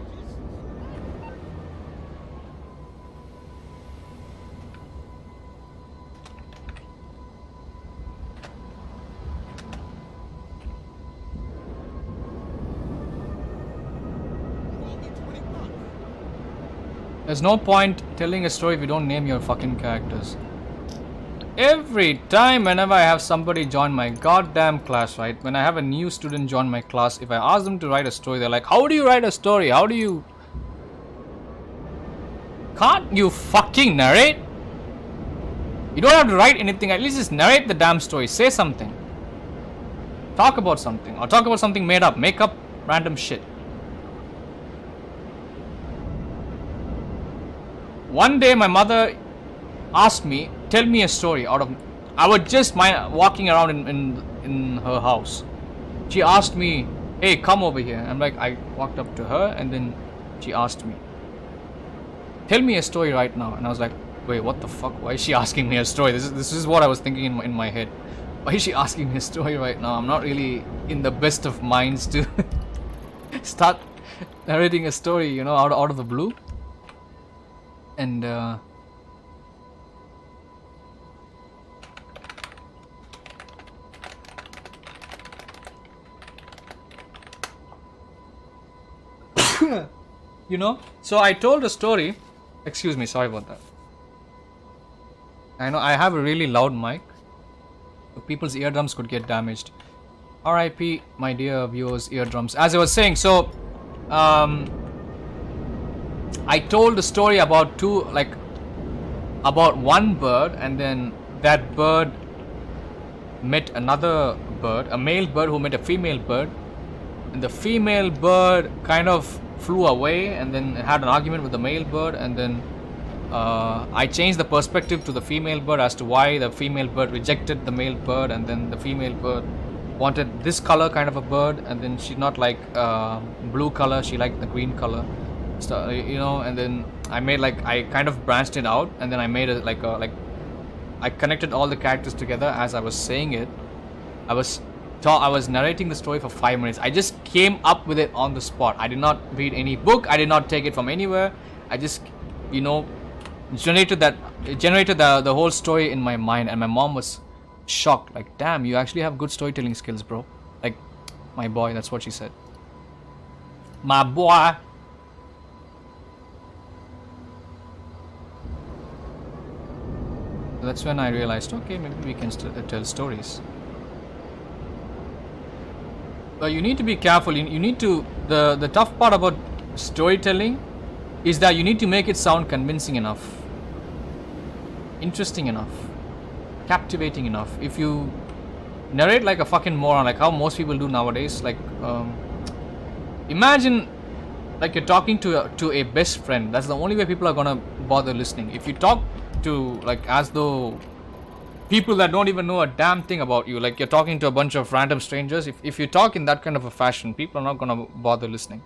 There's no point telling a story if you don't name your fucking characters. Every time whenever I have somebody join my goddamn class, right? When I have a new student join my class, if I ask them to write a story, they're like, how do you write a story? How do you... Can't you fucking narrate? You don't have to write anything, at least just narrate the damn story. Say something. Talk about something. Or talk about something made up. Make up random shit. One day my mother asked me, tell me a story out of... I was just walking around in her house. She asked me, hey, come over here. I'm like, I walked up to her and then she asked me, tell me a story right now. And I was like, wait, what the fuck? Why is she asking me a story? This is what I was thinking in my head. Why is she asking me a story right now? I'm not really in the best of minds to start narrating a story, you know, out of the blue. And you know, so I told a story. Excuse me, sorry about that. I know I have a really loud mic, so people's eardrums could get damaged. RIP, my dear viewers' eardrums. As I was saying, so I told a story about one bird, and then that bird met another bird, a male bird who met a female bird, and the female bird kind of flew away and then had an argument with the male bird, and then I changed the perspective to the female bird as to why the female bird rejected the male bird, and then the female bird wanted this color kind of a bird, and then she not like blue color, she liked the green color. So, you know, and then I made I kind of branched it out, and then I made it I connected all the characters together as I was saying it. I was narrating the story for 5 minutes. I just came up with it on the spot. I did not read any book. I did not take it from anywhere. I just, you know, generated the whole story in my mind, and my mom was shocked. Like, damn, you actually have good storytelling skills, bro. Like, my boy, that's what she said. My boy. That's when I realized, okay, maybe we can tell stories. But you need to be careful. You need to... The tough part about storytelling is that you need to make it sound convincing enough, interesting enough, captivating enough. If you narrate like a fucking moron, like how most people do nowadays, like imagine like you're talking to a best friend. That's the only way people are gonna bother listening. If you talk to like as though people that don't even know a damn thing about you, like you're talking to a bunch of random strangers, if you talk in that kind of a fashion, people are not gonna bother listening.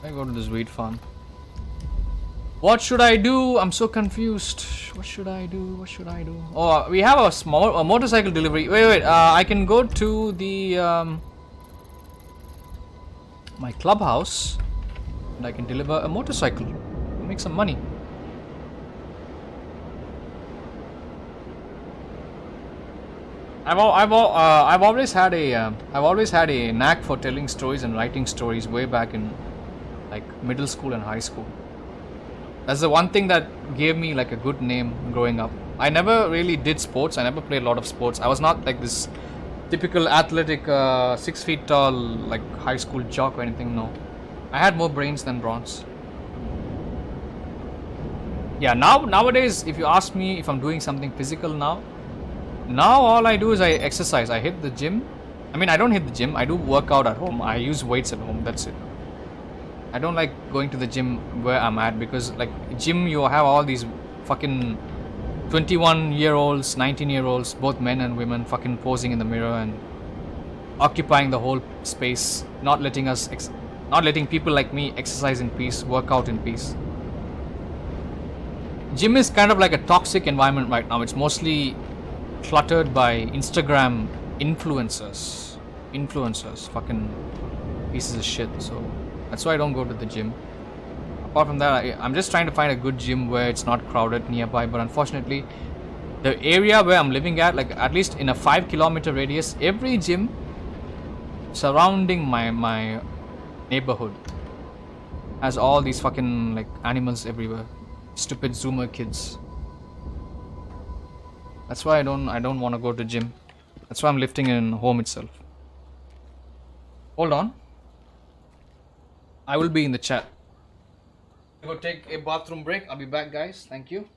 I go to this wheat farm. What should I do? I'm so confused. What should I do? What should I do? Oh, we have a motorcycle delivery. Wait. I can go to the my clubhouse, and I can deliver a motorcycle. Make some money. I've always had a knack for telling stories and writing stories way back in like middle school and high school. That's the one thing that gave me like a good name growing up. I never really did sports. I never played a lot of sports. I was not like this typical athletic 6 feet tall like high school jock or anything. No, I had more brains than bronze. Yeah, nowadays if you ask me if I'm doing something physical now all I do is I exercise. I hit the gym. I mean, I don't hit the gym. I do work out at home. I use weights at home. That's it. I don't like going to the gym where I'm at because like gym you have all these fucking 21-year-olds, 19-year-olds, both men and women fucking posing in the mirror and occupying the whole space, not letting people like me exercise in peace, work out in peace. Gym is kind of like a toxic environment right now. It's mostly cluttered by Instagram influencers, fucking pieces of shit. So that's why I don't go to the gym. Apart from that, I'm just trying to find a good gym where it's not crowded nearby. But unfortunately, the area where I'm living at least in a 5-kilometer radius, every gym surrounding my neighborhood has all these fucking like animals everywhere. Stupid Zoomer kids. That's why I don't want to go to gym. That's why I'm lifting in home itself. Hold on. I will be in the chat. Go take a bathroom break. I'll be back, guys. Thank you.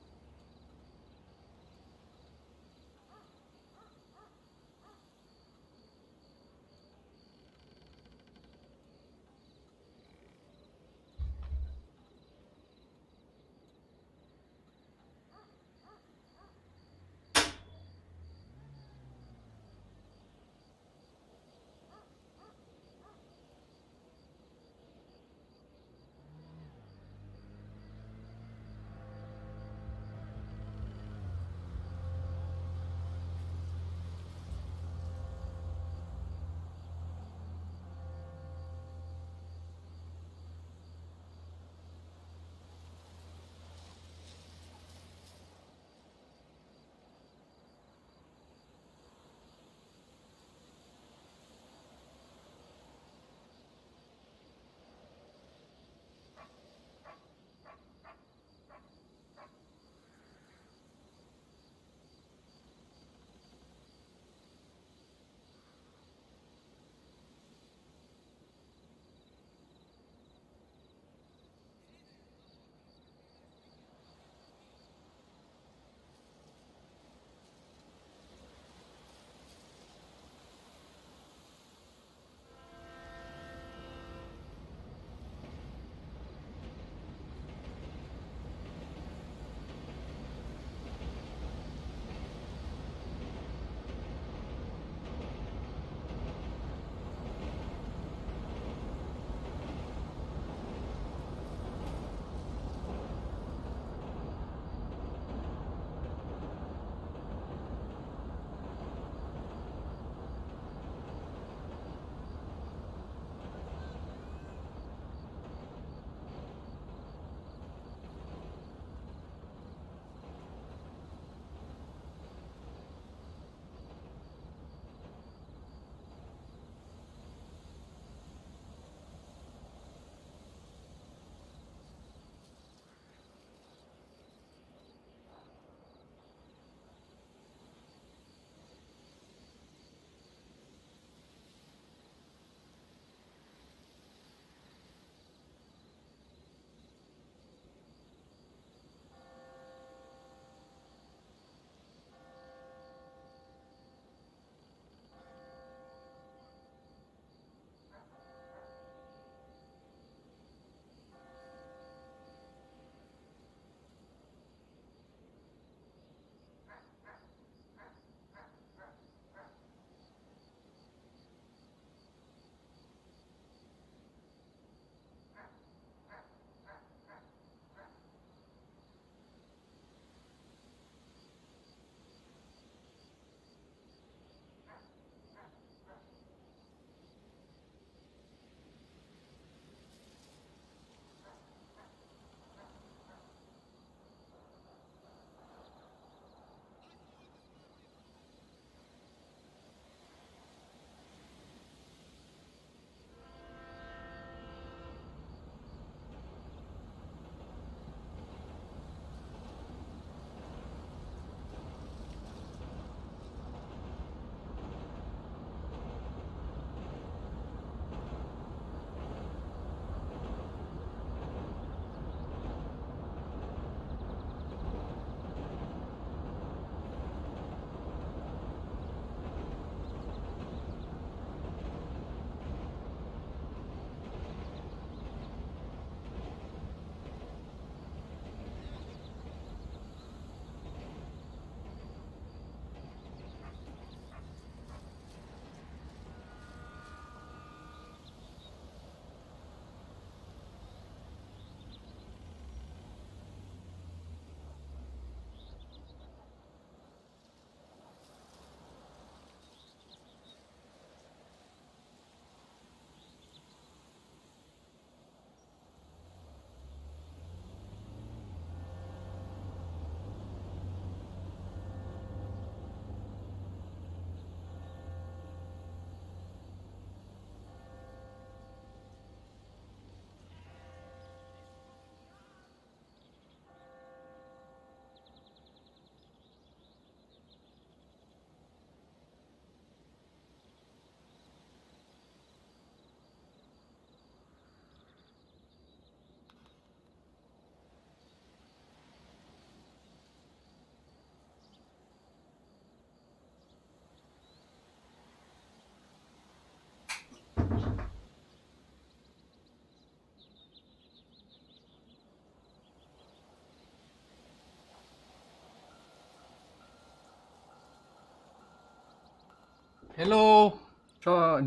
Hello,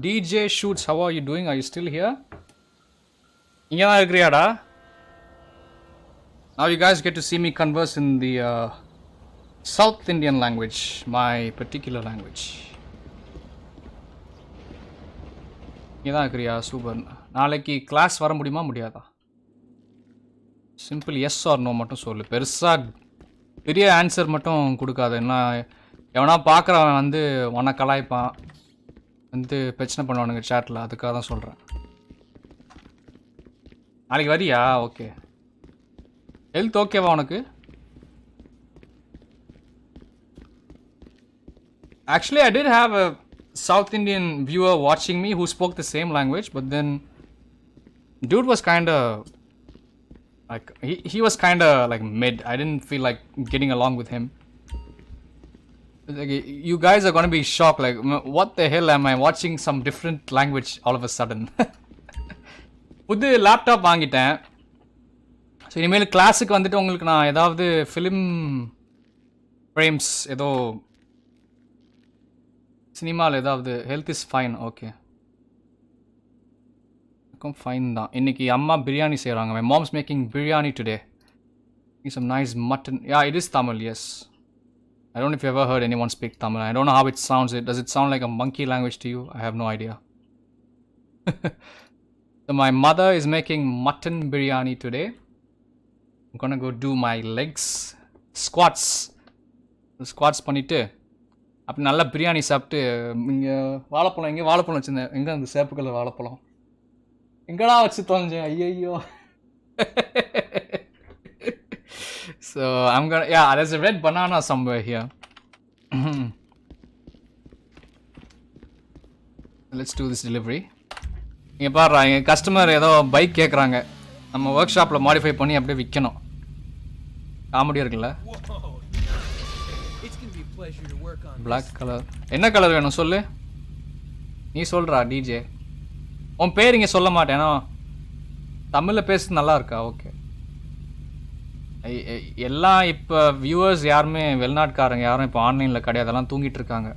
DJ Shoots. How are you doing? Are you still here? Now you guys get to see me converse in the South Indian language, my particular language. Super. நாளைக்கு class வர முடியுமா முடியாதா? Simple S R no மட்டும் சொல்லு. பெருசா பெரிய answer மட்டும் கொடுக்காத. என்ன எவனா பார்க்குறவன் வந்து உன்னை கலாய்ப்பான், வந்து பிரச்சனை பண்ணுவானுங்க சேட்டில். அதுக்காக தான் சொல்கிறேன். நாளைக்கு வரியா? ஓகே. ஹெல்த் ஓகேவா உனக்கு? Actually, I did have a South Indian viewer watching me who spoke the same language, but then dude was kind of like he was kind of like mid. I didn't feel like getting along with him. Like, you guys are going to be shocked, like what the hell am I watching some different language all of a sudden. புது laptop வாங்கிட்டேன். So இனிமேல் கிளாஸுக்கு வந்துட்டு உங்களுக்கு நான் ஏதாவது film frames ஏதோ சினிமாவில் ஏதாவது health is fine. Okay, fine தான். இன்றைக்கி அம்மா பிரியாணி செய்கிறாங்க. My mom's making biryani today. Some nice mutton. Yeah, it is Tamil. Yes, I don't know if you ever heard anyone speak Tamil. I don't know how it sounds. Does it sound like a monkey language to you? I have no idea. So my mother is making mutton biryani today. I'm gonna go do my legs squats பண்ணிட்டு அப்படி நல்லா பிரியாணி சாப்பிட்டு இங்கே வாழைப்பழம் எங்கே வாழைப்பழம் வச்சுருந்தேன். எங்கே அந்த சேப்பு கலர் வாழைப்பழம் எங்கடா வச்சு தொலைஞ்சேன்? ஐயோ. So I'm gonna, yeah, there's a red banana somewhere here. Let's do this delivery. இங்கே பாருறா, எங்கள் கஸ்டமர் ஏதோ பைக் கேட்குறாங்க. நம்ம ஒர்க் ஷாப்பில் மாடிஃபை பண்ணி அப்படியே விற்கணும். காமெடியாக இருக்குல்ல? Black colour. என்ன கலர் வேணும் சொல்லு. நீ சொல்கிறா டிஜே. உன் பேர் இங்கே சொல்ல மாட்டேன், ஏன்னா தமிழில் பேசுறது நல்லா இருக்கா? ஓகே. எல்லாம் இப்போ வியூவர்ஸ் யாருமே வெளிநாட்டுக்காரங்க யாரும் இப்போ ஆன்லைனில் கிடையாது, அதெல்லாம் தூங்கிட்டு இருக்காங்க.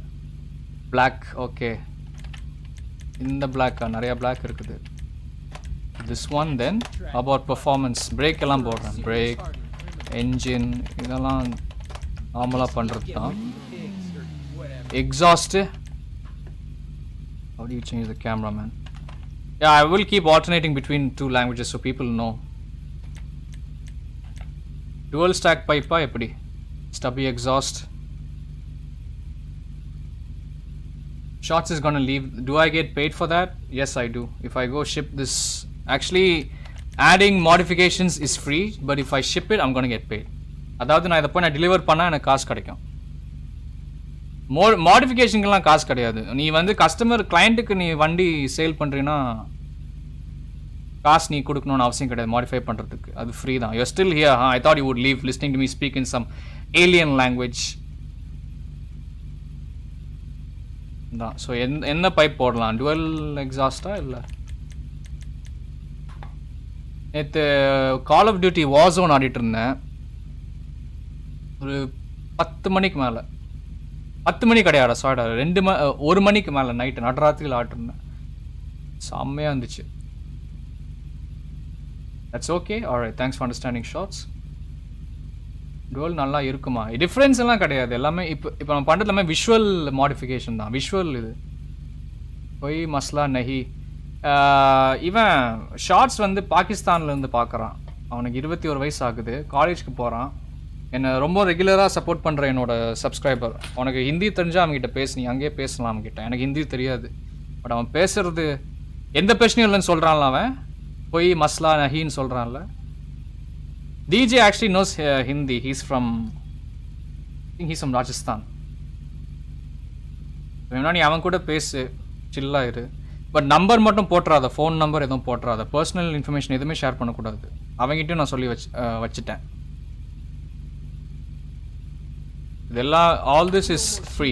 பிளாக். ஓகே, இந்த பிளாக்கா? நிறையா பிளாக் இருக்குது. This one. Then about performance. Break எல்லாம் போடுறேன். பிரேக், என்ஜின், இதெல்லாம் நார்மலாக பண்ணுறது தான். Exhaust. How do you change the camera, man? Yeah, I will keep alternating between two languages so people know. Dual stack pipe எப்படி? Stubby exhaust. Shots is gonna leave. Do I get paid for that? Yes, I do. If I go ship this, actually adding modifications is free, but if I ship it, I'm gonna get paid. அதாவது நான் இதை போய் நான் deliver பண்ணால் எனக்கு காசு கிடைக்கும். மாடிஃபிகேஷனுக்கெல்லாம் காசு கிடையாது. நீ வந்து கஸ்டமர் கிளைண்ட்டுக்கு நீ வண்டி சேல் பண்ணுறீன்னா காசு நீ கொடுக்கணும்னு அவசியம் கிடையாது மாடிஃபை பண்ணுறதுக்கு. அது ஃப்ரீ தான். You still here. I thought you would leave listening to me speak in some alien language தான். ஸோ என்ன பைப் போடலாம்? டுவல் எக்ஸாஸ்டா இல்லை? நேற்று call of duty war zone ஆடிட்டு இருந்தேன். ஒரு 10 மணிக்கு மேலே. 10 மணி கிடையாது, சாரி, 1 மணிக்கு மேலே நைட்டு நடுராத்திரியில் ஆட்டிருந்தேன். செம்மையாக இருந்துச்சு. That's okay. Alright, thanks for understanding shorts. Dual நல்லா இருக்குமா? டிஃப்ரென்ஸ் எல்லாம் கிடையாது. எல்லாமே இப்போ நம்ம பண்ணுறது எல்லாமே விஷுவல் மாடிஃபிகேஷன் தான். விஷுவல் இது போய் மஸ்லா நஹி. இவன் ஷார்ட்ஸ் வந்து பாகிஸ்தான்லேருந்து பார்க்குறான். அவனுக்கு 21 வயசு ஆகுது. காலேஜ்க்கு போகிறான். என்னை ரொம்ப ரெகுலராக சப்போர்ட் பண்ணுற என்னோட சப்ஸ்கிரைபர். அவனுக்கு ஹிந்தி தெரிஞ்சால் அவங்ககிட்ட பேசு, நீ அங்கேயே பேசலாம் அவங்ககிட்ட. எனக்கு ஹிந்தி தெரியாது, பட் அவன் பேசுறது எந்த பிரச்சனையும் இல்லைன்னு சொல்கிறான்ல. அவன் போய் மஸ்லா நஹின்னு சொல்கிறான்ல. DJ actually knows Hindi. He's from Rajasthan. வேணா நீ அவன் கூட பேசு, சில்லாக இரு. பட் நம்பர் மட்டும் போட்டுறாத, ஃபோன் நம்பர் எதுவும் போட்டுறாத. பர்சனல் இன்ஃபர்மேஷன் எதுவுமே ஷேர் பண்ணக்கூடாது. அவங்ககிட்டயும் நான் சொல்லி வச்சுட்டேன். இதெல்லாம் all this is free.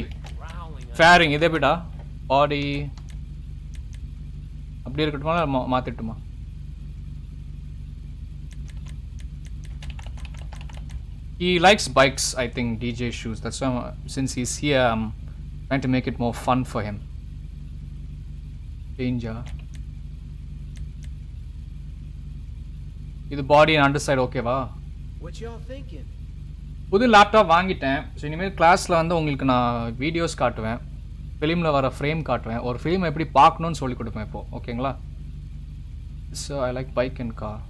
Fairing இதே எப்படிடா? பாடி அப்படி இருக்கட்டுமா இல்லை மாற்றிட்டுமா? He likes bikes, I think, DJ Shoes. That's why since he's here, I'm trying to make it more fun for him. சேஞ்சா இது பாடி அண்ட் அண்டர் சைடு ஓகேவா? What y'all thinking? புது laptop வாங்கிட்டேன். So இனிமேல் கிளாஸில் வந்து உங்களுக்கு நான் வீடியோஸ் காட்டுவேன், ஃபிலிமில் வர ஃப்ரேம் காட்டுவேன், ஒரு ஃபிலிம் எப்படி பார்க்கணுன்னு சொல்லி கொடுப்பேன் இப்போது. ஓகேங்களா? So I like bike and car.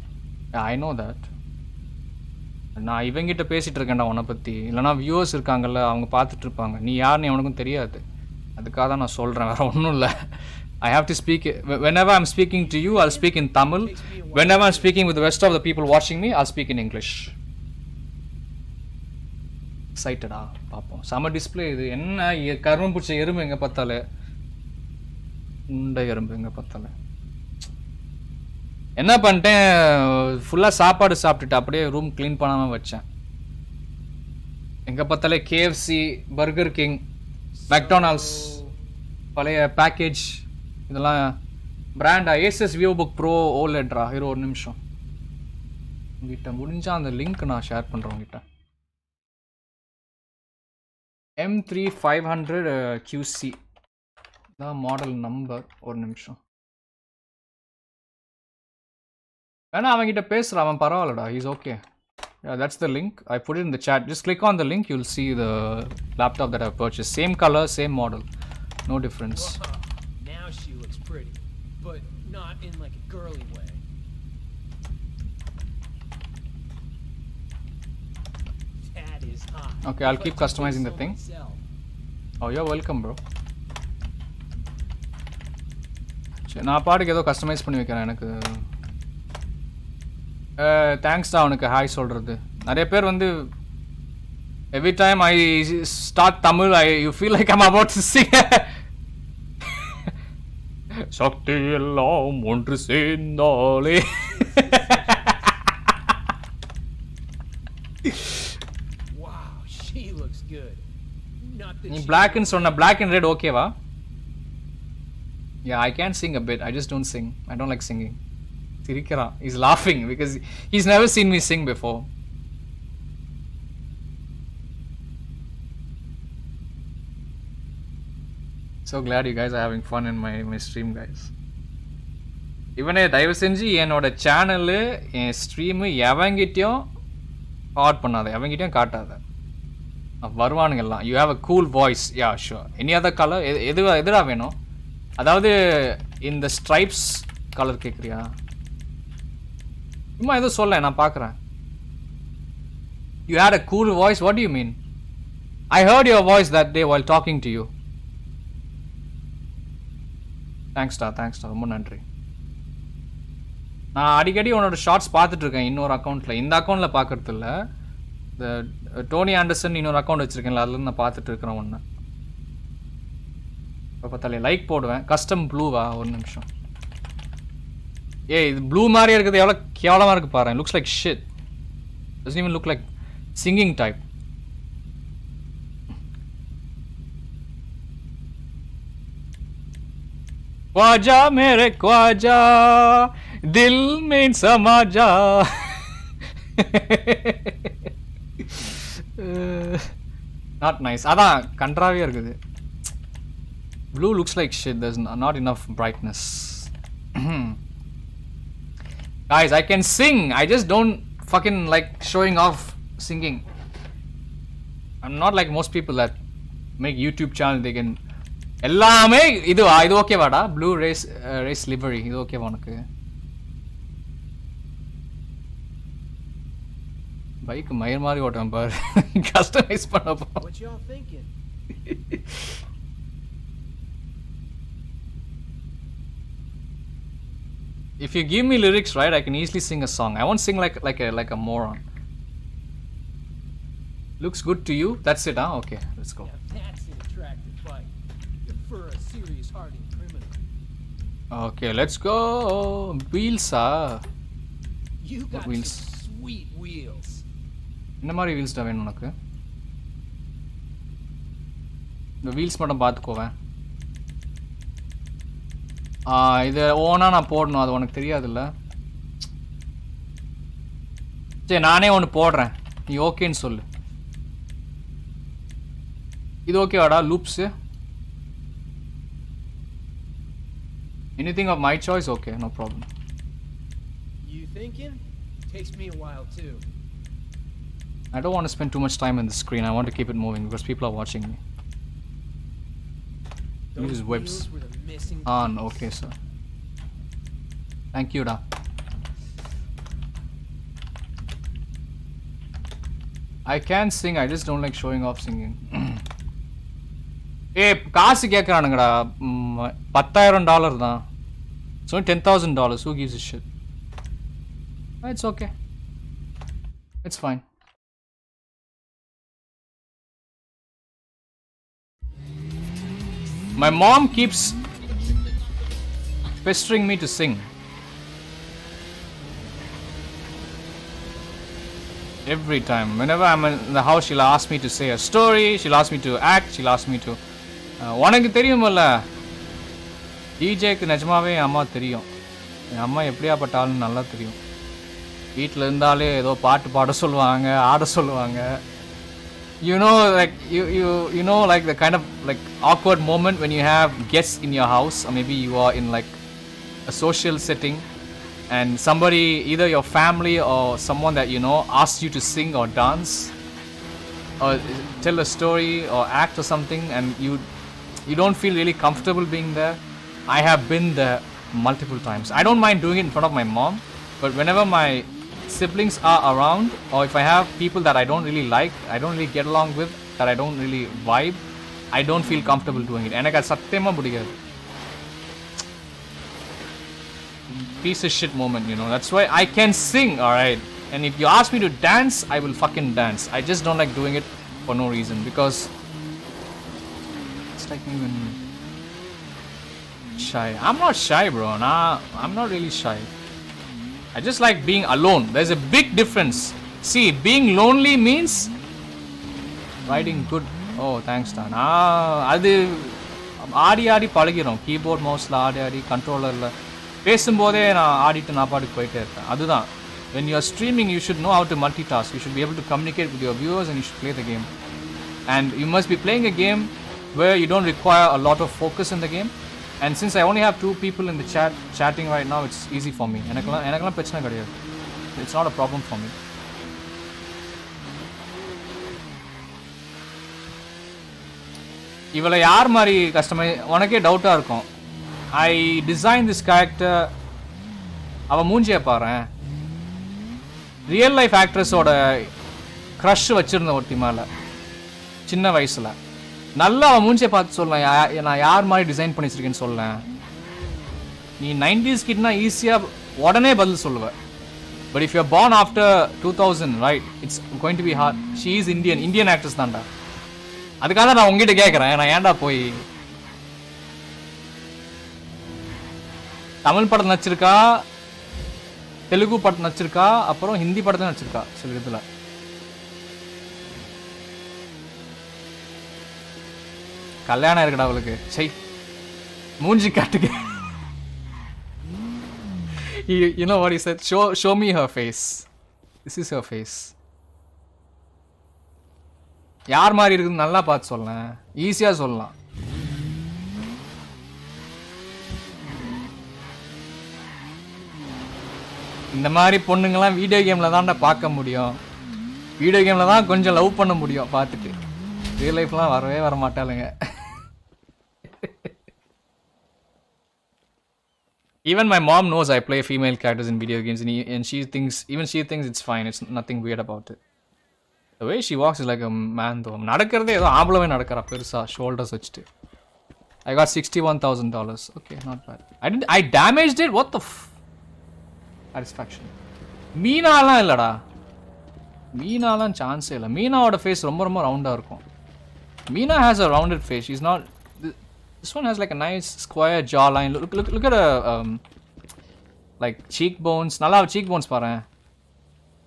I know that. நான் இவங்கிட்ட பேசிகிட்டு இருக்கேன்டா உன்னை பற்றி. இல்லைனா வியூவர்ஸ் இருக்காங்கல்ல, அவங்க பார்த்துட்ருப்பாங்க. நீ யாருன்னு அவனுக்கும் தெரியாது. அதுக்காக தான் நான் சொல்கிறேன், வேறு ஒன்றும் இல்லை. I have to speak. Whenever I'm speaking to you, I'll speak in Tamil. Whenever I'm speaking with the rest of the people watching me, I'll speak in English. Excited ah பாப்போம். சம டிஸ்ப்ளே இது. என்ன கரும்பு பிடிச்ச எறும்பு எங்கே பார்த்தாலே, உண்டை எறும்பு எங்கே பார்த்தாலே. என்ன பண்ணிட்டேன், ஃபுல்லாக சாப்பாடு சாப்பிட்டுட்டு அப்படியே ரூம் க்ளீன் பண்ணாமல் வச்சேன். எங்கே பார்த்தாலே KFC, பர்கர் கிங், மெக்டானல்ட்ஸ், பழைய பேக்கேஜ், இதெல்லாம் பிராண்டா. ஏசஸ் விவோ புக் ப்ரோ ஓலெட்ரா. இரு ஒரு நிமிஷம், உங்ககிட்ட முடிஞ்சால் அந்த லிங்க் நான் ஷேர் பண்ணுறேன் உங்ககிட்ட. M3500 QC தான் மாடல் நம்பர். ஒரு நிமிஷம் வேணா அவன்கிட்ட பேசுகிறான், அவன் பரவாயில்லடா, is okay. Yeah, that's the link. I put it in the chat. Just click on the link, you'll see the laptop that I've purchased. Same color, same model. No difference. Whoa, now she looks pretty, but not in like a girly way. That is hot. Okay, I'll keep customizing the thing. Oh, you're welcome, bro. சரி, நான் பாட்டுக்கு ஏதோ customise பண்ணி வைக்கிறேன். எனக்கு thanks தான் அவனுக்கு hi சொல்கிறது. நிறைய பேர் வந்து every time I start Tamil, you feel like I'm about to sing. சக்தி எல்லாம் ஒன்று சேர்ந்தாலே. Wow, she looks good. Not that நீ she பிளாக்னு சொன்ன, பிளாக் அண்ட் ரெட் ஓகேவா? Yeah, I can sing a bit. I just don't sing. I don't like singing. சிரிக்கிறான். He's laughing because he's never seen me sing before. So glad you guys are having fun in my stream, guys. இவனே தயவு செஞ்சு என்னோட channel, என் stream எவங்கிட்டையும் forward பண்ணாத, எவங்கிட்டையும் காட்டாத. வருவானுங்கெல்லாம். You have a cool voice. Yeah sure. Any other colour எதுடா வேணும்? அதாவது இந்த ஸ்ட்ரைப்ஸ் கலர் கேட்குறியா? சும்மா எதுவும் சொல்ல, நான் பார்க்குறேன். You had a cool voice. What do you mean? I heard your voice that day while talking to you. தேங்க்ஸ்டா. ரொம்ப நன்றி. நான் அடிக்கடி உன்னோட ஷார்ட்ஸ் பார்த்துட்ருக்கேன் இன்னொரு அக்கௌண்ட்டில். இந்த அக்கௌண்ட்டில் பார்க்குறது இல்லை. இந்த டோனி ஆண்டர்சன் இன்னொரு அக்கௌண்ட் வச்சுருக்கேன்ல, அதுலேருந்து நான் பார்த்துட்டு இருக்கிறேன் ஒன்று. இப்போ பார்த்தாலே லைக் போடுவேன். கஸ்டம் ப்ளூவா? ஒரு நிமிஷம். இது ப்ளூ மாதிரியே இருக்குது. எவ்வளோ கேவலமாக இருக்குது பாரு. Looks like shit. Doesn't even look like singing type. Khwaja मेरे ख्वाजा दिल में समा जा. Not nice. அதான் கன்றாவியாக இருக்குது. Blue looks like shit. There's not enough brightness. Guys, I can sing. I just don't fucking like showing off singing. I'm not like most people that make YouTube channel. They can எல்லாமே இது ஓகேவாடா? Blue rays livery இது ஓகேவா உனக்கு? Bike மயிர் மாதிரி ஓட்டுவேன் பாரு. Customise பண்ணப்போ. What y'all thinking? If you give me lyrics right, I can easily sing a song. I won't sing like a moron. Looks good to you? That's it, huh? Okay, let's go. Now that's an attractive fight for a serious hardened criminal. Okay, let's go. Wheels You got wheels? some sweet wheels. என்ன மாதிரி wheels டா வேணும் உனக்கு? இந்த wheels மட்டும் பார்த்துக்கோவேன். இது ஓனா நான் போடணும், அது உனக்கு தெரியாதுல்ல. சரி, நானே ஒன்று போடுறேன், நீ ஓகேன்னு சொல்லு. இது ஓகேவாடா? Loops Anything of my choice, okay, no problem. You thinking? Takes me a while too. I don't want to spend too much time on the screen. I want to keep it moving because people are watching me. Use whips were the missing on. piece. Okay, sir. Thank you, da. I can sing. I just don't like showing off singing. Hey, காசு கேக்குறானுங்கடா. $10,000 தான். It's only $10,000. Who gives a shit? It's okay. It's fine. My mom keeps pestering me to sing. Every time. Whenever I'm in the house, she'll ask me to say a story, she'll ask me to act, she'll ask me to... உனக்கு தெரியுமல்ல டிஜேக்கு நிஜமாவே என் அம்மா தெரியும். என் அம்மா எப்படியாப்பட்ட ஆளுன்னு நல்லா தெரியும். வீட்டில் இருந்தாலே ஏதோ பாட்டு பாட சொல்லுவாங்க, ஆட சொல்லுவாங்க. You know, like you know, like the kind of like awkward moment when you have guests in your house, or maybe you are in like a social setting, and somebody, either your family or someone that you know, asks you to sing or dance, or tell a story or act or something, and you don't feel really comfortable being there. I have been there multiple times. I don't mind doing it in front of my mom, but whenever my siblings are around, or if I have people that I don't really like, I don't really get along with, that I don't really vibe, I don't feel comfortable doing it. எனக்கு சத்தியமா பிடிக்காது. Piece of shit moment, you know. That's why I can sing, alright. And if you ask me to dance, I will fucking dance. I just don't like doing it for no reason, because it's like me when shy. I'm not shy, bro. Nah, I'm not really shy. I just like being alone. There's a big difference. See, being lonely means writing good. Oh, thanks, Dan. அது ஆடி ஆடி பழகிறோம். Keyboard மவுஸ்ல ஆடி ஆடி கண்ட்ரோலர்ல பேசும்போதே நான் ஆடிட்டு நான் பாட்டுக்கு போயிட்டே இருப்பேன். அதுதான். When you are streaming, you should know how to multitask. You should be able to communicate with your viewers, and you should play the game. And you must be playing a game where you don't require a lot of focus in the game. And since I only have 2 people in the chatting right now, it's easy for me. எனக்கெல்லாம் பிரச்சனை கிடையாது. It's not a problem for me. இவளை யார் மாதிரி உனக்கே டவுட்டா இருக்கும். I designed this character. அவ மூஞ்சியை பாறேன். ரியல் லைஃப் ஆக்ட்ரஸோட க்ரஷ் வச்சிருந்த ஒருத்தி மேல சின்ன வயசுல. நல்லா அவன் மூஞ்சியை பார்த்து சொல்லலாம் நான் யார் மாதிரி டிசைன் பண்ணி வச்சிருக்கேன்னு சொல்லலாம். நீ 90s கிட்னா ஈஸியாக உடனே பதில் சொல்லுவேன். But if you R born after 2000, right, it's going to be hard. She is Indian actress தான்டா. அதுக்காக தான் நான் உங்ககிட்ட கேட்குறேன். நான் ஏன்டா போய் தமிழ் படத்தில் நடிச்சிருக்கா, தெலுங்கு படத்தில் நடிச்சிருக்கா, அப்புறம் ஹிந்தி படத்தில் நடிச்சிருக்கா சில இதில். கல்யாணம் இருக்குடா அவளுக்கு. சை மூஞ்சி காட்டுக்கு. You know what he said? Show me her face. This is her face. யார் மாதிரி இருக்குன்னு நல்லா பார்த்து சொல்லலாம். ஈஸியாக சொல்லலாம். இந்த மாதிரி பொண்ணுங்கெல்லாம் வீடியோ கேமில் தான்டா பார்க்க முடியும். வீடியோ கேமில் தான் கொஞ்சம் லவ் பண்ண முடியும் பார்த்துட்டு. ரியல் லைஃப்லாம் வரவே வர மாட்டாளுங்க. Even my mom knows I play female characters in video games, and she thinks it's fine. It's nothing weird about it. The way she walks is like a man though. நடக்கிறதே ஏதோ ஆம்பளவே நடக்கிறா பெருசா shoulders வச்சுட்டு. I got $61,000. Okay, not bad. I damaged it. What the satisfaction. மீனாலாம் இல்லடா. மீனாலாம் சான்ஸே இல்லை. மீனாவோட face ரொம்ப ரொம்ப ரவுண்டாக இருக்கும். Meena has a rounded face. She's not. This one has like a nice square jawline. Look at her like cheekbones. Nalla cheekbones பாரு.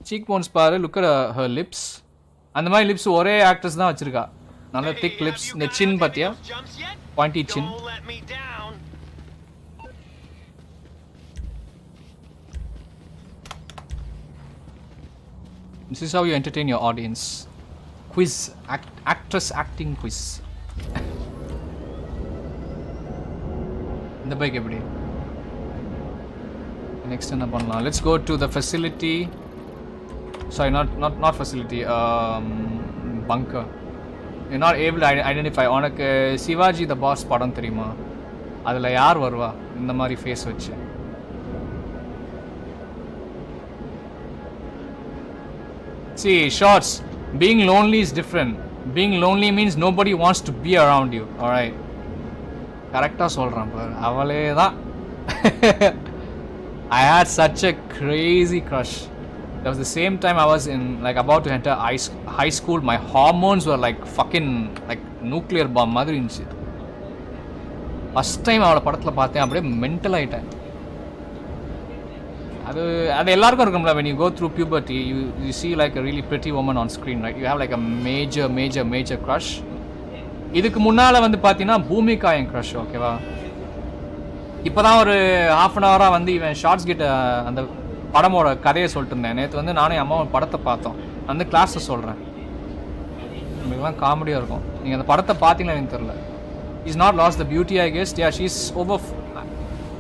Cheekbones பாரு. Look at her lips. அந்த மாதிரி lips ஒரே actress தான் வச்சிருக்கா. நல்ல thick lips. இந்த chin பாத்தியா? Pointy chin. This is how you entertain your audience. Quiz. Actress acting quiz. இந்த பைக் எப்படி? next என்ன பண்ணலாம்? Let's go to the facility. Sorry, not facility. Bunker. You're not able to identify. உனக்கு Sivaji the boss படம் தெரியுமா? அதுல யார் வருவா இந்த மாதிரி ஃபேஸ் வச்சு? See, shots. Being lonely is different. Being lonely means nobody wants to be around you. Alright. கரெக்டாக சொல்கிறேன் பாரு, அவளே தான். I had such a crazy crush. That was the same time I was in like about to enter high school. My hormones were like fucking like nuclear bomb மாதிரி இருந்துச்சு. First time அவளை படத்தில் பார்த்தேன், அப்படியே மென்டல் ஆகிட்டேன். அது எல்லாருக்கும் இருக்கும்ல. when you go through puberty you see like a really pretty woman on screen, right? You have like a major crush. இதுக்கு முன்னால் வந்து பார்த்தீங்கன்னா பூமிகா என் க்ரஷ், ஓகேவா? இப்போ தான் ஒரு half an hour வந்து இவன் ஷார்ட்ஸ் கிட்ட அந்த படமோட கதையை சொல்லிட்டு இருந்தேன். நேற்று வந்து நானும் என் அம்மாவும் படத்தை பார்த்தோம். அந்த கிளாஸில் சொல்கிறேன், உங்களுக்குலாம் காமெடியாக இருக்கும். நீங்கள் அந்த படத்தை பார்த்தீங்கன்னா எனக்கு தெரில. Is not lost the beauty I guess. Yeah, she is over.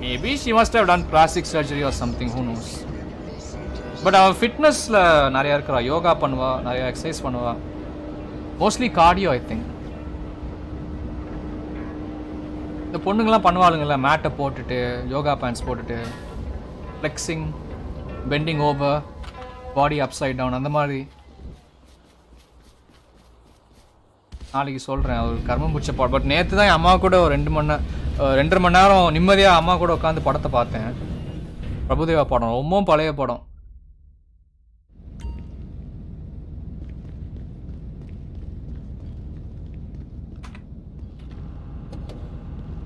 Maybe she must have done plastic surgery or something, who knows. But அவள் ஃபிட்னஸில் நிறையா இருக்கிறா. யோகா பண்ணுவா, நிறையா எக்ஸசைஸ் பண்ணுவா. Mostly cardio I think. இந்த பொண்ணுங்கள்லாம் பண்ணுவாளுங்கள்ல, மேட்டை போட்டுட்டு யோகா பேண்ட்ஸ் போட்டுட்டு flexing, bending over, body upside down, அந்த மாதிரி. நாளைக்கு சொல்கிறேன் ஒரு கர்மம் பிடிச்ச பாடம். பட் நேற்று தான் என் அம்மா கூட ஒரு 2.5 மணி நேரம் நிம்மதியாக அம்மா கூட உட்காந்து படத்தை பார்த்தேன். பிரபுதேவா படம், ரொம்பவும் பழைய படம்.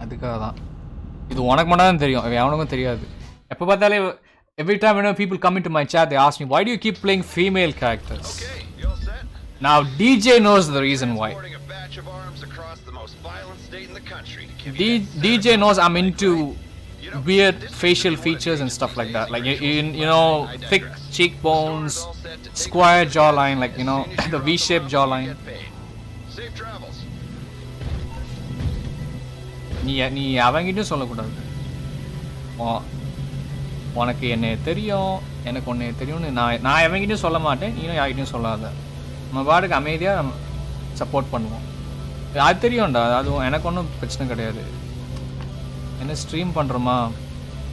அதுக்காக தான். இது உனக்கு மட்டும் தான் தெரியும், எவனுக்கும் தெரியாது. எப்போ பார்த்தாலே every time whenever people come into my chat they ask me, why do you keep playing female characters? Okay, you all set? Now DJ knows the reason why. Supporting a batch of arms across the most violent state in the country. DJ knows I'm into weird facial features and stuff like that. Like you know, thick cheekbones, square jawline, like you know, the V-shaped jawline. Safe travels. நீ அவங்கிட்டும் சொல்லக்கூடாது. உனக்கு என்ன தெரியும், எனக்கு ஒன்று தெரியும்னு நான் எவங்கிட்டையும் சொல்ல மாட்டேன், நீனும் யார்கிட்டையும் சொல்லாத. நம்ம பாட்டுக்கு அமைதியாக நம்ம சப்போர்ட் பண்ணுவோம். அது தெரியும்டா, அதுவும் எனக்கு ஒன்றும் பிரச்சனை கிடையாது. என்ன ஸ்ட்ரீம் பண்ணுறோமா,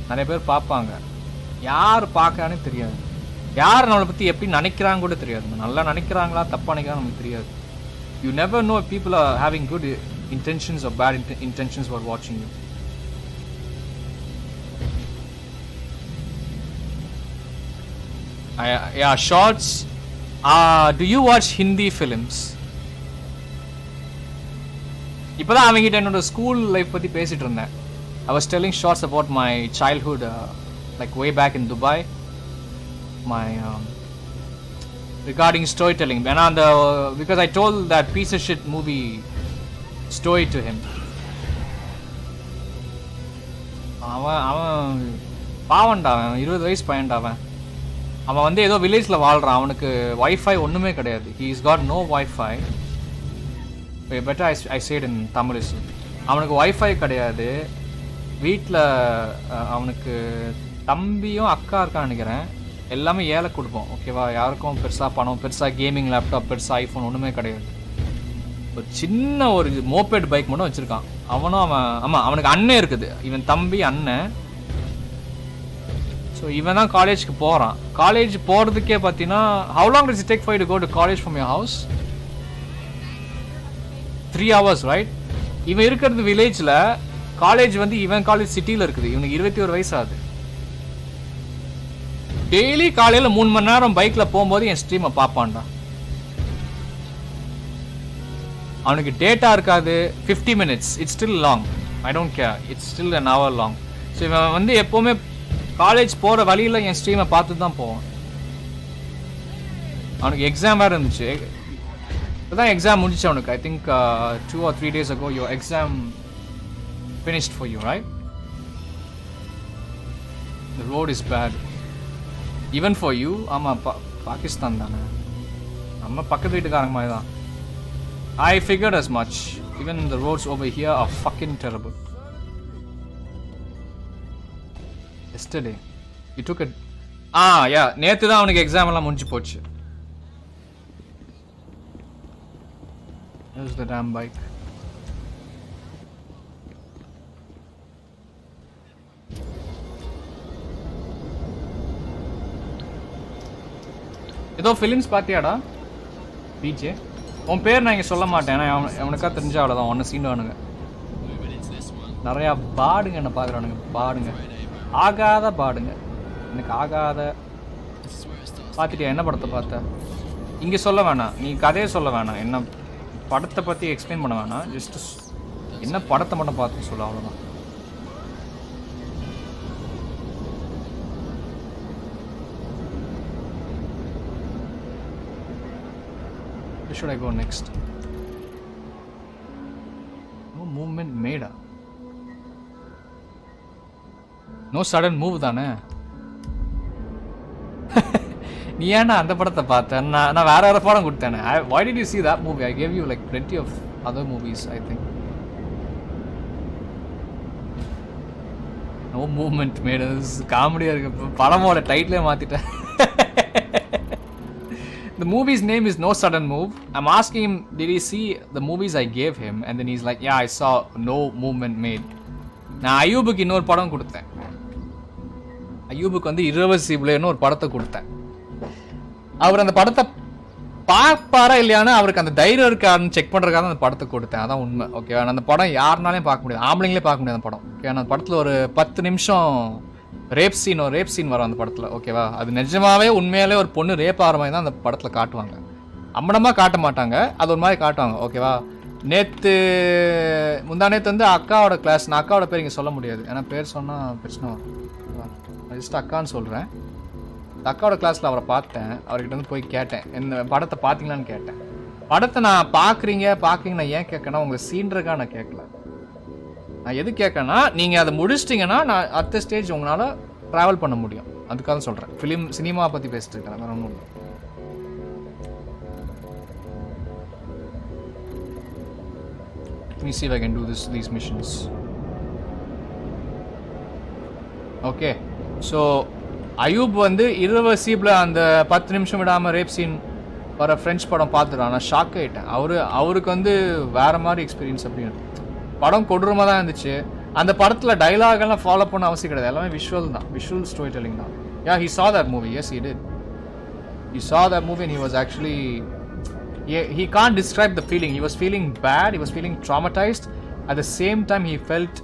நிறைய பேர் பார்ப்பாங்க. யார் பார்க்கறானே தெரியாது, யார் நம்மளை பற்றி எப்படி நினைக்கிறாங்க கூட தெரியாது. நல்லா நினைக்கிறாங்களா தப்பாக நினைக்கிறாங்க நமக்கு தெரியாது. You never know people are having good intentions or bad intentions while watching you. Yeah, shorts. Do you watch Hindi films? இப்போதான் அவங்கிட்ட என்னோட ஸ்கூல் லைஃப் பற்றி பேசிகிட்டு இருந்தேன். I was telling shorts about my childhood, like way back in Dubai. My regarding storytelling. Because I told that piece of shit movie story to him. அவன் பாவன்டா, அவன் 20 வயசு பையன்டா. அவன் வந்து ஏதோ வில்லேஜில் வாழ்கிறான். அவனுக்கு வைஃபை ஒன்றுமே கிடையாது. he has got no Wi-Fi. better I say it in Tamil. அவனுக்கு வைஃபை கிடையாது. வீட்டில் அவனுக்கு தம்பியும் அக்கா இருக்கான்னு நினைக்கிறேன். எல்லாமே ஏழை கொடுப்போம், ஓகேவா? யாருக்கும் பெருசாக பணம், பெருசாக கேமிங் லேப்டாப், பெருசாக ஐஃபோன் ஒன்றுமே கிடையாது. ஒரு சின்ன ஒரு மோபேட் பைக் மட்டும் வச்சுருக்கான். அவனுக்கு அண்ணன் இருக்குது, இவன் தம்பி அண்ணன். ஸோ இவன் தான் காலேஜுக்கு போகிறான். காலேஜ் போகிறதுக்கே பார்த்தீங்கன்னா how long does it take for you to go to college from your house? 3 hours, right? இவன் இருக்கிறது வில்லேஜில், காலேஜ் வந்து இவன் காலேஜ் சிட்டியில் இருக்குது. இவனுக்கு 21 வயசு ஆகுது. டெய்லி காலையில் 3 மணி நேரம் பைக்கில் போகும்போது என் ஸ்ட்ரீமை பார்ப்பான்டா. அவனுக்கு டேட்டா இருக்காது. 50 minutes, it's still long. I don't care, it's still an hour long. So இவன் வந்து எப்போவுமே காலேஜ் போகிற வழியில் என் ஸ்ட்ரீமை பார்த்து தான் போவான். அவனுக்கு எக்ஸாம் வேறு இருந்துச்சு. இப்போ தான் எக்ஸாம் முடிச்சு அவனுக்கு. I think 2 or 3 days ago your exam finished for you, right? The road is bad. Even for you. ஆமாம், பாகிஸ்தான் தானே, நம்ம பக்கத்து வீட்டுக்காரங்க மாதிரி தான். I figured as much. Even the roads over here are fucking terrible. Yesterday You took it. Yeah. நேத்து தான் அவனுக்கு எக்ஸாம் எல்லாம் முடிஞ்சு போச்சு. There's the damn bike. ஏதோ ஃபிலிம்ஸ் பார்த்தியாடா பிஜே? உன் பேர் நான் இங்கே சொல்ல மாட்டேன், ஏன்னா அவனுக்கா தெரிஞ்சா அவ்வளோதான் ஒன்று சீண்டுவானுங்க. நிறையா பாடுங்க என்ன பார்க்குறானுங்க, பாடுங்க ஆகாத பாடுங்க. எனக்கு ஆகாத பார்த்துட்டியா? என்ன படத்தை பார்த்த? இங்கே சொல்ல வேணாம், நீ கதையை சொல்ல வேணாம், என்ன படத்தை பற்றி எக்ஸ்பிளைன் பண்ண வேணாம், ஜஸ்ட் என்ன படத்தை மட்டும் பார்த்து சொல்ல, அவ்வளோதான். Where should I go next? No movement made. No sudden move தானே. நீ ஏன்னா அந்த படத்தை பார்த்த? நான் வேற வேற படம் கொடுத்தேனே. Why did you see that movie? I gave you like plenty of other movies, I think. No movement made. காமெடியா இருக்கு. படமோட டைட்டிலே மாத்திட்டேன். The movie's name is No Sudden Move. I'm asking him, did he see the movies I gave him? And then he's like, yeah, I saw No Movement Made. நான் அயூபுக்கு இன்னொரு படம் கொடுத்தேன். அயூபுக்கு வந்து irreversibleன்னு ஒரு படத்தை கொடுத்தேன். அவர் அந்த படத்தை பார்ப்பாரா இல்லையானு அவருக்கு அந்த தைரியம் இருக்கான்னு செக் பண்ணுறதுக்காக அந்த படத்தை கொடுத்தேன். அதான் உண்மை. ஓகே, அந்த படம் யாருனாலையும் பார்க்க முடியாது, ஆம்பளைங்களே பார்க்க முடியாது அந்த படம். ஓகே, அந்த படத்தில் ஒரு 10 நிமிஷம் ரேப் சீன் வரும் அந்த படத்தில். ஓகேவா? அது நிஜமாவே உண்மையாலே ஒரு பொண்ணு ரேப் ஆகிற மாதிரி தான் அந்த படத்தில் காட்டுவாங்க. அம்மனமாக காட்ட மாட்டாங்க, அது ஒரு மாதிரி காட்டுவாங்க. ஓகேவா? முந்தா நேற்று வந்து அக்காவோட கிளாஸ், நான் அக்காவோட பேர் இங்கே சொல்ல முடியாது, ஏன்னா பேர் சொன்னால் பிரச்சனை வரும். ஜஸ்ட் அக்கான்னு சொல்கிறேன். அக்காவோட கிளாஸில் அவரை பார்த்தேன். அவர்கிட்ட வந்து போய் கேட்டேன், என்ன படத்தை பார்த்தீங்களான்னு கேட்டேன். படத்தை நான் பார்க்குறீங்க நான் ஏன் கேட்கேன்னா உங்களை சீன்றதுக்காக நான் கேட்கல. நான் எது கேட்கேன்னா, நீங்கள் அதை முடிச்சிட்டிங்கன்னா நான் அடுத்த ஸ்டேஜ் உங்களால் ட்ராவல் பண்ண முடியும், அதுக்காக சொல்கிறேன். சினிமா பற்றி பேசிட்டு இருக்கேன், வேறு ஒன்றும் இல்லை. Let me see if I can do these missions. Okay, so Ayub வந்து irreversible அந்த 10 நிமிஷம் விடாமல் ரேப் சீன் வர ஃப்ரெஞ்ச் படம் பார்த்துட்டான். நான் ஷாக் ஆகிட்டேன். அவருக்கு வந்து வேறு மாதிரி எக்ஸ்பீரியன்ஸ் அப்படின்னு. படம் கொடூரமாக தான் இருந்துச்சு. அந்த படத்தில் டைலாகெல்லாம் ஃபாலோ பண்ண அவசியம் கிடையாது, எல்லாமே விஷுவல் ஸ்டோரி டெல்லிங் தான். Yeah, he saw that movie. Yes, he did. He saw that movie and he was actually... he can't describe the feeling. He was feeling bad, he was feeling traumatized. At the same time, he felt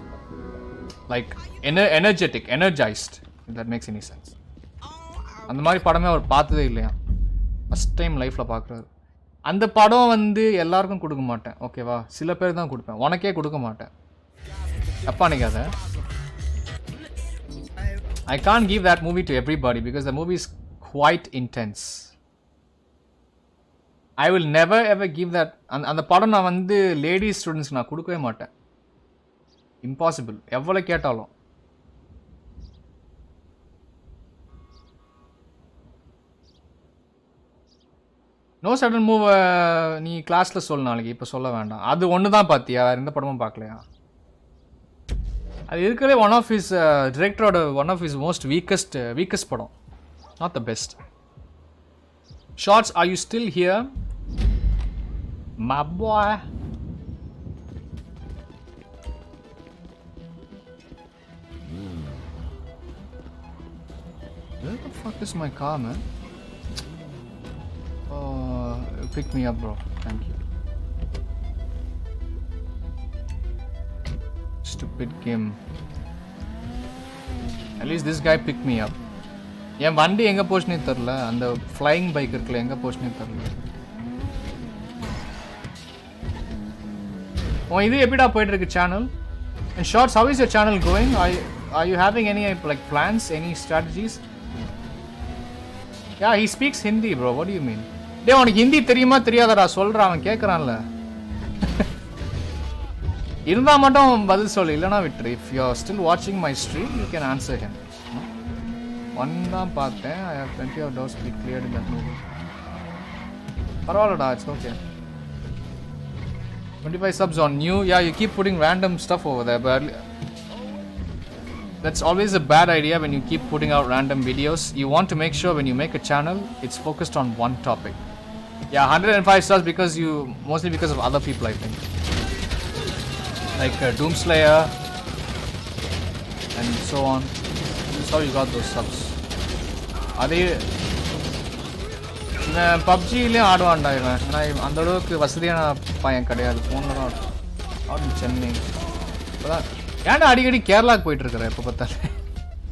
like energized, if that makes any sense. அந்த மாதிரி படமே அவர் பார்த்ததே இல்லையா, first time லைஃப்பில் பார்க்குறாரு. அந்த படம் வந்து எல்லாருக்கும் கொடுக்க மாட்டேன், ஓகேவா? சில பேர் தான் கொடுப்பேன், உனக்கே கொடுக்க மாட்டேன். தப்பா நினைக்காத. I can't give that movie to everybody because the movie is quite intense. I will never ever give that. அந்த படம் நான் வந்து லேடிஸ் ஸ்டூடெண்ட்ஸ்க்கு நான் கொடுக்கவே மாட்டேன். இம்பாசிபிள், எவ்வளோ கேட்டாலும். நோ சடன் மூவ் நீ கிளாஸில் சொல்ல, நாளைக்கு இப்போ சொல்ல வேண்டாம். அது ஒன்று தான் பார்த்தியா, வேறு எந்த படமும் பார்க்கலையா? அது இருக்கிறதே one of his most weakest படம், not the best. Shorts, are you still here my boy? Where the fuck is my car, man? Pick me up, bro. Thank you. Stupid game. At least this guy picked me up. என் வண்டி எங்கே போச்சுனே தெரில, அந்த flying bike இருக்குல்ல எங்கே போச்சுனே தெரில. இது எப்படிடா போயிட்டு இருக்கு channel? And Shorts, how is your channel going? Are you having any like plans, any strategies? Yeah, he speaks Hindi, bro. What do you mean? டேய், உனக்கு ஹிந்தி தெரியுமா தெரியாதடா? சொல்கிறான், அவன் கேட்குறான்ல. இருந்தால் மட்டும் பதில் சொல்லு, இல்லைனா விட்டுரு. இஃப் யூ ஆர் ஸ்டில் வாட்சிங் my stream you can answer him. One தான் பார்த்தேன். I have plenty of doubts be cleared in that movie. பரவாயில்லடா, it's okay. 25 subs on new. Yeah, you keep putting random stuff over there, but That's always a bad idea when you keep putting out random videos. You want to make sure when you make a channel, it's focused on one topic. Yeah, 105 stars mostly because of other people, I think. Like Doomslayer and so on. This is how you got those subs. அதே இவன் பப்ஜிலேயும் ஆடுவான்டா இவன். ஆனால் அந்த அளவுக்கு வசதியான பையன் கிடையாது. ஃபோனில் தான் ஆடும். சென்னை இப்போதான் ஏன்டா அடிக்கடி கேரளாவுக்கு போயிட்டு இருக்கிற எப்போ பார்த்தாலே?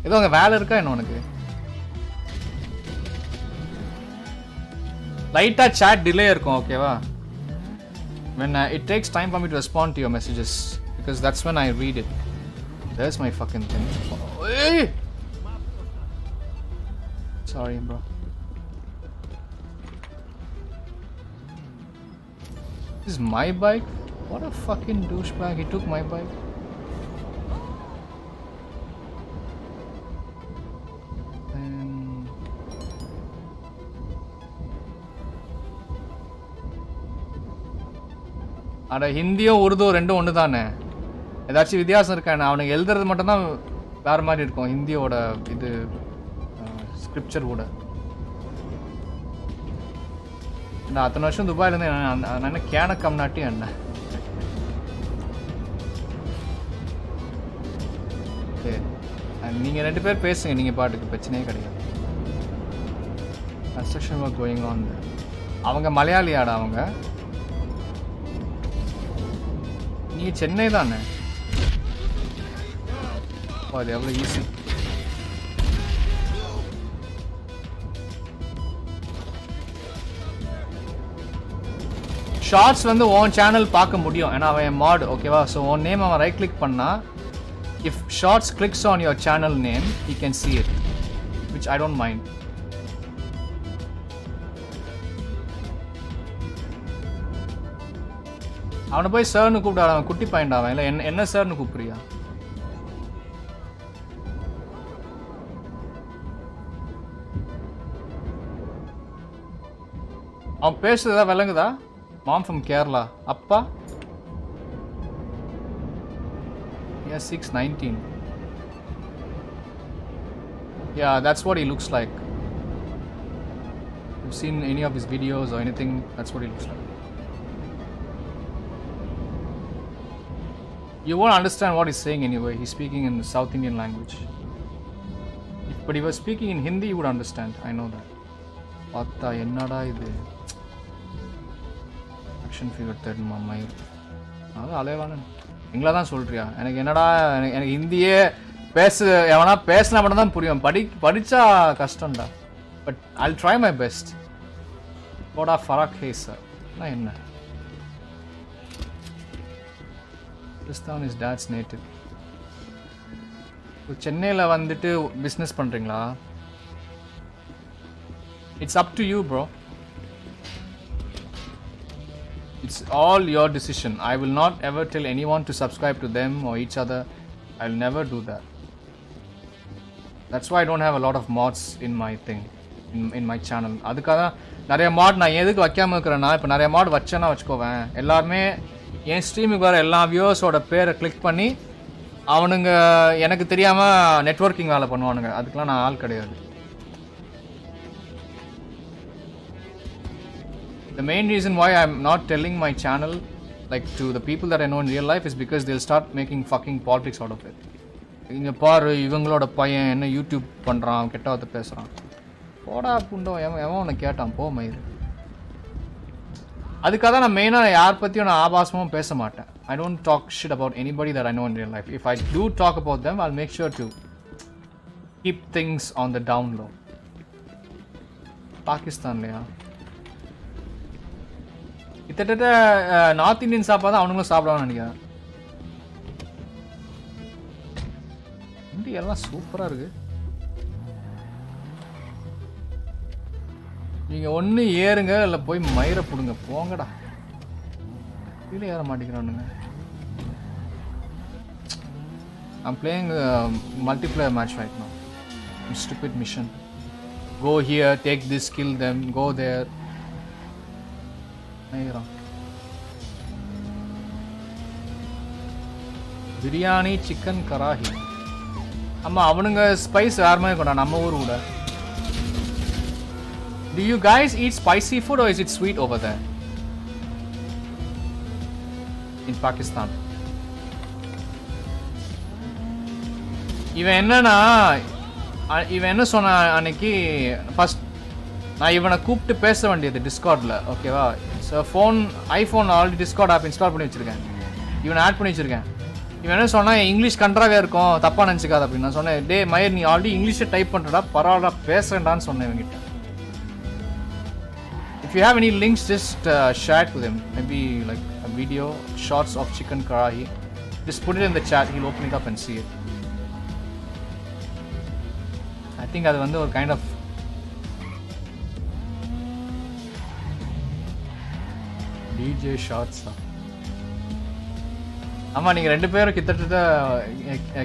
ஏதோ அங்கே வேலை இருக்கா என்ன உனக்கு? லைட்டாக chat டிலே இருக்கும், ஓகேவா? When it takes time for me to respond to your messages because that's when I read it. There's my fucking thing. Hey! Sorry, bro. This is my bike? What a fucking douchebag. He took my bike. அட ஹிந்தியும் உருது ரெண்டும் ஒன்று தானே? ஏதாச்சும் வித்தியாசம் இருக்கானே? அவனுக்கு எழுதுறது மட்டும்தான் வேறு மாதிரி இருக்கும் ஹிந்தியோட இது ஸ்கிரிப்சர் கூட. நான் அத்தனை வருஷம் துபாயில் இருந்து என்ன கேன கம்நாட்டி என்ன? சரி, நீங்கள் 2 பேர் பேசுங்க, நீங்கள் பாட்டுக்கு பிரச்சனையே கிடையாது. Construction work going on. அவங்க மலையாளியாடா அவங்க? நீ சென்னை தானே? அது எவ்வளோ ஈஸி. ஷார்ட்ஸ் வந்து உன் சேனல் பார்க்க முடியும், ஏன்னா அவன் மாட், ஓகேவா? ஸோ உன் நேம் அவன் ரைட் கிளிக் பண்ணா, if shorts clicks on your channel name you can see it, which I don't mind. அவனை போய் சார்னு கூப்பிடாத, அவன் குட்டி பையன்டா அவன். இல்லை என்ன சார்னு கூப்பிடுறியா? அவன் பேசுறதா விளங்குதா? மாம் ஃப்ரம் கேரளா. அப்பா? Yeah, 6'19". Yeah, that's what he looks like. You've seen any of his videos or anything? That's what he looks like. You won't understand what he's saying anyway. He's speaking in the South Indian language. But he was speaking in Hindi, you would understand. I know that. Patta ennada idu. Action figure third mama. Adu alaivanan. Ingla dhaan solriya. எனக்கு என்னடா எனக்கு ஹிந்தியே எவனா பேசினா மட்டும் தான் புரியும். படிச்சா கஷ்டம்டா. But I'll try my best. போடா ஃபராக் ஹேஸ் நான் என்ன? Pakistan is dad's native. So சென்னையில் வந்துட்டு பிஸ்னஸ் பண்ணுறீங்களா? It's up to you, bro. It's all your decision. I will not ever tell anyone to subscribe to them or each other. I'll never do that. That's why I don't have a lot of mods in my thing, in my channel. அதுக்காக நிறைய மாட் நான் எதுக்கு வைக்காமல் இருக்கிறேன்னா, இப்போ நிறைய மாட் வச்சேன்னா வச்சுக்கோவேன், எல்லாருமே என் ஸ்ட்ரீமுக்கு வர எல்லா வியூவர்ஸோட பேரை கிளிக் பண்ணி அவனுங்க எனக்கு தெரியாமல் நெட்வொர்க்கிங் வேலை பண்ணுவானுங்க. அதுக்கெலாம் நான் ஆள் கிடையாது. The main reason why I'm not telling my channel like to the people that I know in real life is because they'll start making fucking politics out of it. இங்கே பாரு இவங்களோட பையன் என்ன யூடியூப் பண்ணுறான், கெட்டவத்தை பேசுகிறான். போடா புண்டோ, எவன் உன்னை கேட்டான், போ மயிறு. அதுக்காக தான் நான் மெயினாக யார் பற்றியும் நான் ஆபாசமும் பேச மாட்டேன். I don't talk shit about anybody that I know in real life. If I do talk about them, I'll make sure to keep things on the down low. பாகிஸ்தான்லையா? கிட்டத்தட்ட நார்த் இந்தியன் சாப்பாடு தான் அவனுங்களும் சாப்பிடுவான்னு நினைக்கிறேன். எல்லாம் சூப்பராக இருக்குது. நீங்கள் ஒன்று ஏறுங்க இல்லை போய் மயிரை பிடுங்க, போங்கடா. கீழே ஏற மாட்டேங்கிறானுங்க. I'm playing a multiplayer match right now. Stupid mission. Go here, take this, kill them, go there. Biryani chicken karahi. ஆமா அவனுங்க ஸ்பைஸ் வேற மாதிரி கொண்டா நம்ம ஊர் கூட. Do you guys eat spicy food or is it sweet over there? In Pakistan. இவன் என்ன சொன்ன அன்னைக்கு ஃபர்ஸ்ட் நான் இவனை கூப்பிட்டு பேச வேண்டியது டிஸ்கார்டில் ஓகேவா. So iPhone already discord app install பண்ணி வச்சுருக்கேன், இவனை ஆட் பண்ணி வச்சுருக்கேன். இவன் என்ன சொன்னால் இங்கிலீஷ் கன்றாவே இருக்கும் தப்பாக நினச்சிக்காது அப்படின்னு நான் சொன்னேன். டே மயர் நீ ஆல்ரெடி இங்கிலீஷை டைப் பண்ணுறடா பரவாயில்ல பேசுகிறேன்டான்னு சொன்னேன் இவங்கிட்ட. If you have any links just share it with him, maybe like a video shots of chicken karahi, just put it in the chat, he'll open it up and see it. I think அது வந்து ஒரு kind of DJ shots. ஆமா நீங்க ரெண்டு பேரும்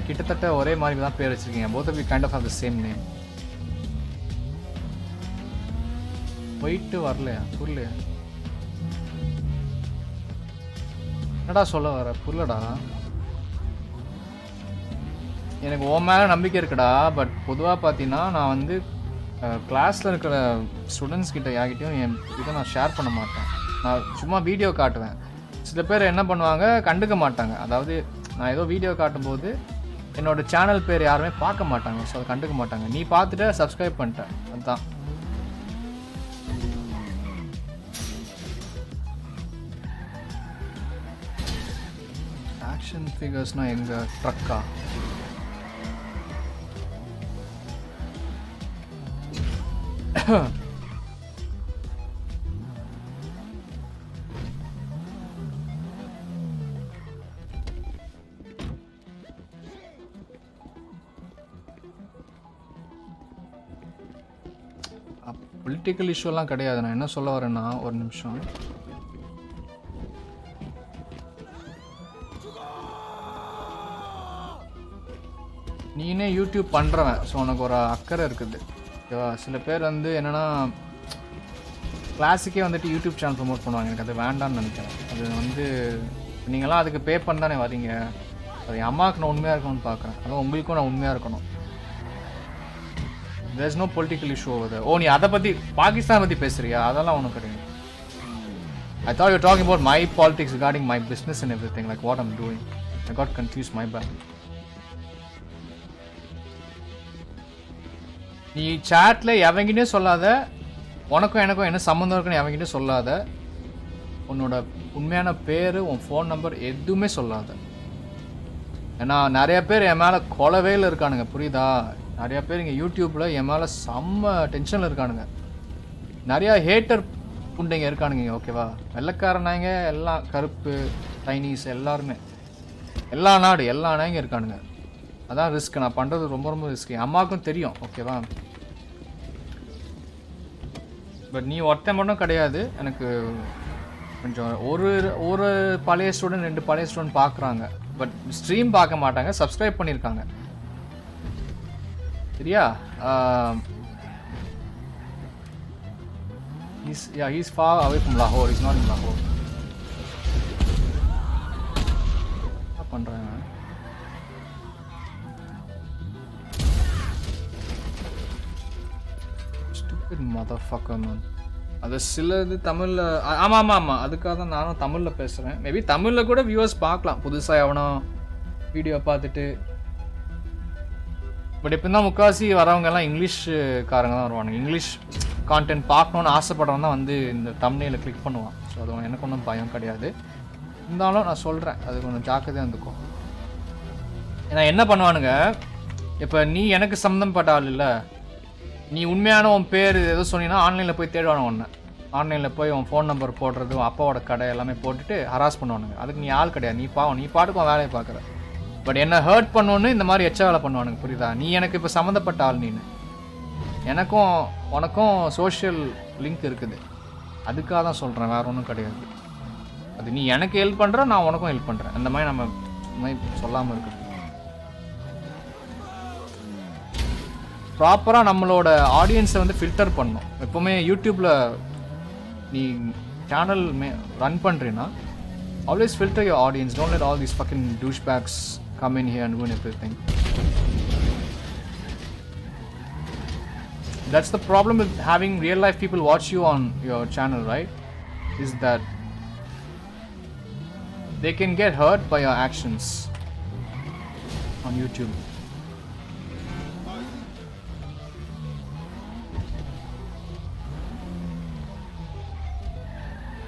கிட்டத்தட்ட ஒரே மாதிரி தான் பேர் வச்சிருக்கீங்க. both of you kind of have the same name. போயிட்டு வரலையா புரியலையா என்னடா சொல்ல வர புரியலடா. எனக்கு உன் மேலே நம்பிக்கை இருக்குடா. பட் பொதுவாக பார்த்தீங்கன்னா நான் வந்து கிளாஸில் இருக்கிற ஸ்டூடெண்ட்ஸ் கிட்ட யார்கிட்டையும் என் இதை நான் ஷேர் பண்ண மாட்டேன். நான் சும்மா வீடியோ காட்டுவேன். சில பேர் என்ன பண்ணுவாங்க கண்டுக்க மாட்டாங்க. அதாவது நான் ஏதோ வீடியோ காட்டும்போது என்னோடய சேனல் பேர் யாருமே பார்க்க மாட்டாங்க. ஸோ அதை கண்டுக்க மாட்டாங்க. நீ பார்த்துட்டு சப்ஸ்கிரைப் பண்ணிட்டேன் அதுதான். ஆக்ஷன் ஃபிகர்ஸ்னால் எங்கள் ட்ரக்கா பொலிட்டிக்கல் இஷ்யூலாம் கிடையாது. நான் என்ன சொல்ல வரேன்னா ஒரு நிமிஷம். நீனே யூடியூப் பண்ணுறவன், ஸோ உனக்கு ஒரு அக்கறை இருக்குது ஓகேவா. சில பேர் வந்து என்னென்னா கிளாஸுக்கே வந்துட்டு யூடியூப் சேனல் ப்ரமோட் பண்ணுவாங்க. எனக்கு அது வேண்டான்னு நினைக்கிறேன். அது வந்து நீங்களாம் அதுக்கு பே பண்ண தானே வரீங்க. அது என் அம்மாவுக்கு நான் உண்மையாக இருக்கணும்னு பார்க்குறேன். அதான் உங்களுக்கும் நான் உண்மையாக இருக்கணும். there is no political issue over there. ஓ நீ அதை பற்றி பாகிஸ்தான் பற்றி பேசுகிறியா? அதெல்லாம் ஒன்றும் கிடையாது. I thought you were talking about my politics regarding my business and everything, like what I'm doing. I got confused, my bad. நீ சாட்டில் எவங்கிட்டே சொல்லாத, உனக்கும் எனக்கும் என்ன சம்மந்தம் இருக்குன்னு எவங்கிட்டே சொல்லாத, உன்னோட உண்மையான பேர் உன் ஃபோன் நம்பர் எதுவுமே சொல்லாத. ஏன்னா நிறைய பேர் என் மேலே கொலவேல இருக்கானுங்க புரியுதா. நிறையா பேர் இங்கே யூடியூப்பில் என் மேலே செம்ம டென்ஷனில் இருக்கானுங்க. நிறையா ஹேட்டர் புண்டைங்க இருக்கானுங்க ஓகேவா. வெள்ளைக்காரனாங்க எல்லாம் கருப்பு சைனீஸ் எல்லாருமே எல்லா நாங்க இருக்கானுங்க. அதான் ரிஸ்க். நான் பண்ணுறது ரொம்ப ரொம்ப ரிஸ்க். என் அம்மாவுக்கும் தெரியும் ஓகேவா. பட் நீ ஒருத்தன் மட்டும் கிடையாது. எனக்கு கொஞ்சம் ஒரு பழைய ஸ்டூடெண்ட் 2 பழைய ஸ்டூடெண்ட் பார்க்குறாங்க. பட் ஸ்ட்ரீம் பார்க்க மாட்டாங்க, சப்ஸ்கிரைப் பண்ணியிருக்காங்க சரியா. He's far away from Lahore. He's not in Lahore. என்ன பண்றாங்க? Stupid motherfucker man. அது சிலது தமிழில் ஆமாம் அதுக்காக தான் நானும் தமிழில் பேசுகிறேன். மேபி தமிழில் கூட வியூவர்ஸ் பார்க்கலாம் புதுசாக எவனோ வீடியோ பார்த்துட்டு. பட் இப்போ தான் முக்கால்வாசி வரவங்கெல்லாம் இங்கிலீஷ்காரங்க தான் வருவானுங்க. இங்கிலீஷ் கான்டென்ட் பார்க்கணுன்னு ஆசைப்படுறவன் தான் வந்து இந்த தம்ப்நெயிலை கிளிக் பண்ணுவான். ஸோ அது எனக்கு ஒன்றும் பயம் கிடையாது. இருந்தாலும் நான் சொல்கிறேன் அது கொஞ்சம் ஜாக்கிரதையாக இருந்துக்கும். ஏன்னா என்ன பண்ணுவானுங்க, இப்போ நீ எனக்கு சம்மந்தப்பட்ட ஆள் இல்லை, நீ உண்மையான உன் பேர் ஏதோ சொன்னீங்கன்னா ஆன்லைனில் போய் தேடுவானு ஒன்று. ஆன்லைனில் போய் உன் ஃபோன் நம்பர் போடுறது, உன் அப்பாவோட கடை எல்லாமே போட்டுட்டு ஹராஸ் பண்ணுவானுங்க. அதுக்கு நீ ஆள் கிடையாது. நீ பாட்டுக்கு உன் வேலையை பார்க்குற. பட் என்ன ஹர்ட் பண்ணணுன்னு இந்த மாதிரி எச்ச வேலை பண்ணுவானுங்க புரியுதா. நீ எனக்கு இப்போ சம்மந்தப்பட்ட ஆள். நீ எனக்கும் உனக்கும் சோஷியல் லிங்க் இருக்குது. அதுக்காக தான் சொல்கிறேன், வேறு ஒன்றும் கிடையாது. அது நீ எனக்கு ஹெல்ப் பண்ணுற, நான் உனக்கும் ஹெல்ப் பண்ணுறேன். அந்த மாதிரி நம்ம சொல்லாமல் இருக்குது. ப்ராப்பராக நம்மளோட ஆடியன்ஸை வந்து ஃபில்டர் பண்ணணும். எப்போவுமே யூடியூப்பில் நீ சேனல் ரன் பண்ணுறீன்னா always filter your audience. Don't let all these fucking douchebags come in here and ruin everything. That's the problem with having real life people watch you on your channel, right? Is that they can get hurt by your actions on YouTube.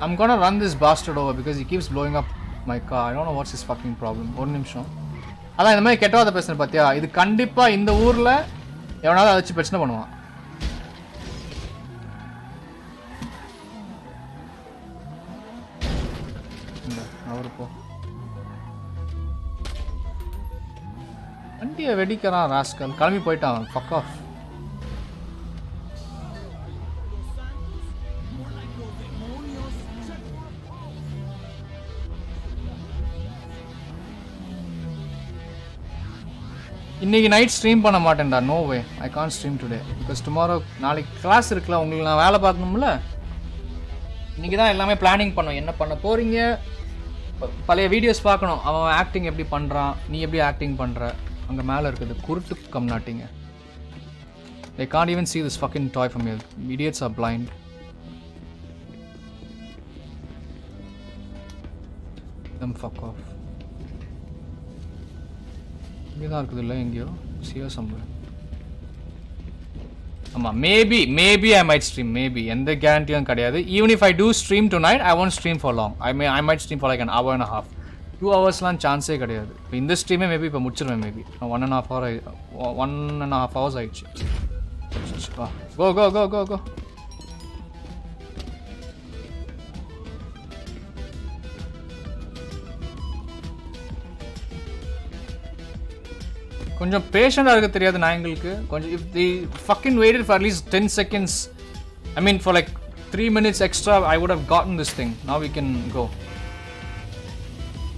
I'm gonna run this bastard over because he keeps blowing up my car. I don't know what's his fucking problem. ஒரு நிமிஷம். அதான் இந்த மாதிரி கெட்டவாத பேசுறேன் பாத்தியா, இது கண்டிப்பா இந்த ஊர்ல எவனாவது அதை வச்சு பிரச்சனை பண்ணுவான். அவரு போ வண்டியை வெடிக்கிறான் ராஸ்கல், கிளம்பி போயிட்டான். Fuck off. இன்னைக்கு நைட் ஸ்ட்ரீம் பண்ண மாட்டேன்டா. No way, I can't stream today because tomorrow நாளைக்கு கிளாஸ் இருக்குல்ல, உங்களுக்கு நான் வேலை பார்க்கணும்ல. இன்னைக்கு தான் எல்லாமே பிளானிங் பண்ணோம், என்ன பண்ண போறீங்க, பழைய வீடியோஸ் பார்க்கணும், அவன் ஆக்டிங் எப்படி பண்ணுறான், நீ எப்படி ஆக்டிங் பண்ணுற. அங்கே மேலே இருக்குது குருட்டு come நாட்டிங்க. They can't even see this fucking toy from here. Idiots are blind. Them fuck off. இங்கே தான் இருக்குது இல்லை எங்கேயோ சியோ சம்பளம். ஆமாம், maybe I might stream, maybe எந்த கேரண்டியும் கிடையாது. Even if I do stream tonight, I won't stream for long. I might stream for like an hour and a half. 2 hours சான்ஸே கிடையாது. இப்போ இந்த ஸ்ட்ரீமே மேபி இப்போ முடிச்சிருவேன். மேபி 1.5 hours ஆயிடுச்சு. Go, go, go, go, go. கொஞ்சம் பேஷண்டாக இருக்க தெரியாது நாய்ங்களுக்கு. கொஞ்சம் if they fucking waited for at least 10 seconds, I mean for like 3 minutes extra, I would have gotten this thing. Now we can go.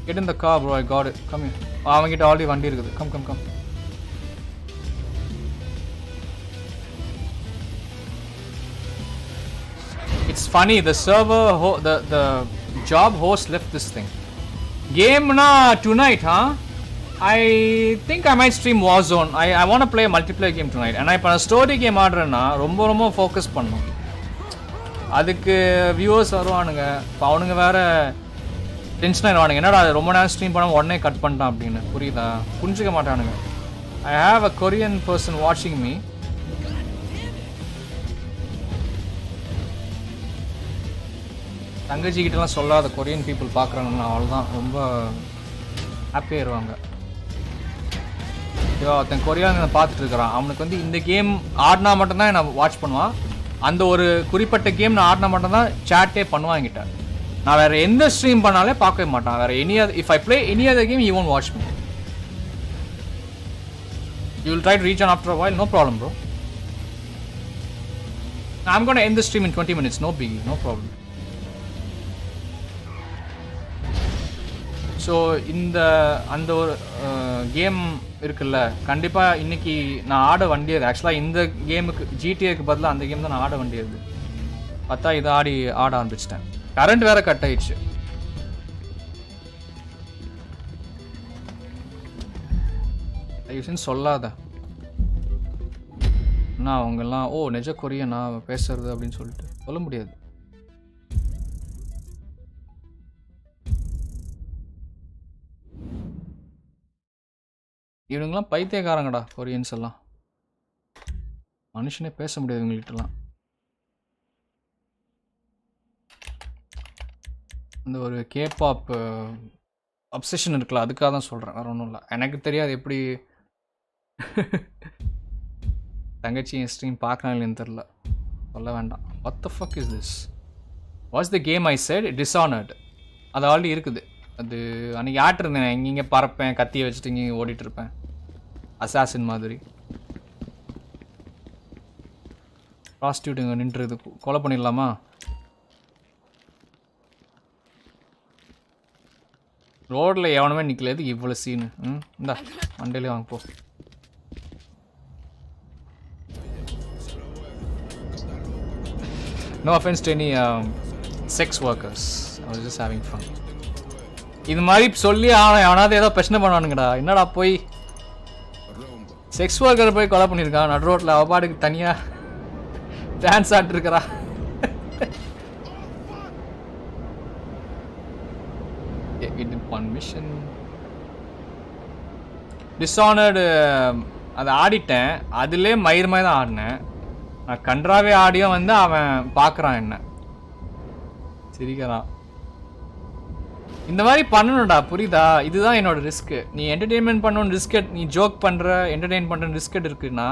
Get in the car bro, I got it. Come here. அவங்கிட்ட already வண்டி இருக்குது. Come. It's funny, the server the job host left this thing. Game na tonight, huh? I think I might stream Warzone. I want to play a multiplayer game tonight. And I பண்ண story game ஆடுறேன்னா ரொம்ப focus பண்ணணும். அதுக்கு viewers வருவானுங்க, இப்போ அவனுங்க வேற tension ஆயிடுவானுங்க. என்னடா அது ரொம்ப நேரம் ஸ்ட்ரீம் பண்ண உடனே கட் பண்ணிட்டான் அப்படின்னு. புரியுதா? புரிஞ்சிக்க மாட்டானுங்க. I have a Korean person watching me. தங்கச்சி கிட்டலாம் சொல்லாத கொரியன் பீப்புள் பார்க்குறாங்கன்னா அவ்வளோதான், ரொம்ப ஹாப்பியாகிடுவாங்க. ஐயோ ஒருத்தன் கொரியாவை பார்த்துட்டு இருக்கிறான், அவனுக்கு வந்து இந்த கேம் ஆடினா மட்டும்தான் நான் வாட்ச் பண்ணுவான். அந்த ஒரு குறிப்பிட்ட கேம் நான் ஆடினா மட்டும்தான் சேட்டே பண்ணுவான் என்கிட்ட. நான் வேறு எந்த ஸ்ட்ரீம் பண்ணாலே பார்க்கவே மாட்டான். வேறு any other, if I play any other game, you won't watch me. You will try to reach on after a while, no problem bro. I'm going to end the stream in 20 minutes, no biggie, no problem. So அந்த ஒரு game இருக்குல்ல, கண்டிப்பாக இன்றைக்கி நான் ஆட வேண்டியது. ஆக்சுவலாக இந்த கேமுக்கு ஜிடிஏக்கு பதிலாக அந்த கேம் தான் நான் ஆட வேண்டியது. பார்த்தா இதை ஆட ஆரம்பிச்சிட்டேன். கரண்ட் வேறு கட் ஆயிடுச்சு. தயவுசெஞ்சு சொல்லாத. நான் அவங்கெல்லாம் நிஜ கொரியனா பேசுறது அப்படின்னு சொல்லிட்டு சொல்ல முடியாது. இவனுங்களாம் பைத்தியக்காரங்கடா கொரியன்ஸ் எல்லாம். மனுஷனே பேச முடியாது இவங்கள்ட்டலாம். அந்த ஒரு கேபாப் அப்சஷன் இருக்குல்ல, அதுக்காக தான் சொல்கிறேன், வேறு ஒன்றும் இல்லை. எனக்கு தெரியாது எப்படி தங்கச்சி என் ஸ்ட்ரீம் பார்க்குறாங்களேன்னு தெரில, சொல்ல வேண்டாம். What the fuck is this? What's the game I set? Dishonoured. அது ஆல்ரெடி இருக்குது. அது அன்றைக்கி ஆட்டிருந்தேன், இங்கே பறப்பேன், கத்தியை வச்சுட்டு இங்கே ஓடிட்டுருப்பேன் அசாசின் மாதிரி. ப்ராஸ்டியூட் இங்கே நின்றுது, கொலை பண்ணிடலாமா? ரோடில் எவனுமே நிற்கல, இவ்வளோ சீனு. இந்தா மண்டையிலே வாங்க போ. No offense to any sex workers. I was just having fun. இது மாதிரி சொல்லி அவனாவது ஏதோ பிரச்சனை பண்ணுவானுங்கடா. என்னடா போய் செக்ஸ் ஒர்க்கர் போய் கொலை பண்ணியிருக்கான் நடு ரோட்டில், அவபாடுக்கு தனியாக dance ஆடிருக்கிறா. It did one mission. Dishonored அதை ஆடிட்டேன். அதிலே மயிர்மாய் தான் ஆடினேன். நான் கன்றாவே ஆடியும் வந்து அவன் பார்க்குறான் என்ன சிரிக்கிறான். இந்த மாதிரி பண்ணணும்டா, புரியுதா? இதுதான் என்னோட ரிஸ்க்கு. நீ என்டர்டெயின்மெண்ட் பண்ணணும் ரிஸ்கெட், நீ ஜோக் பண்ணுற என்டர்டெயின் பண்ணுற ரிஸ்கெட் இருக்குன்னா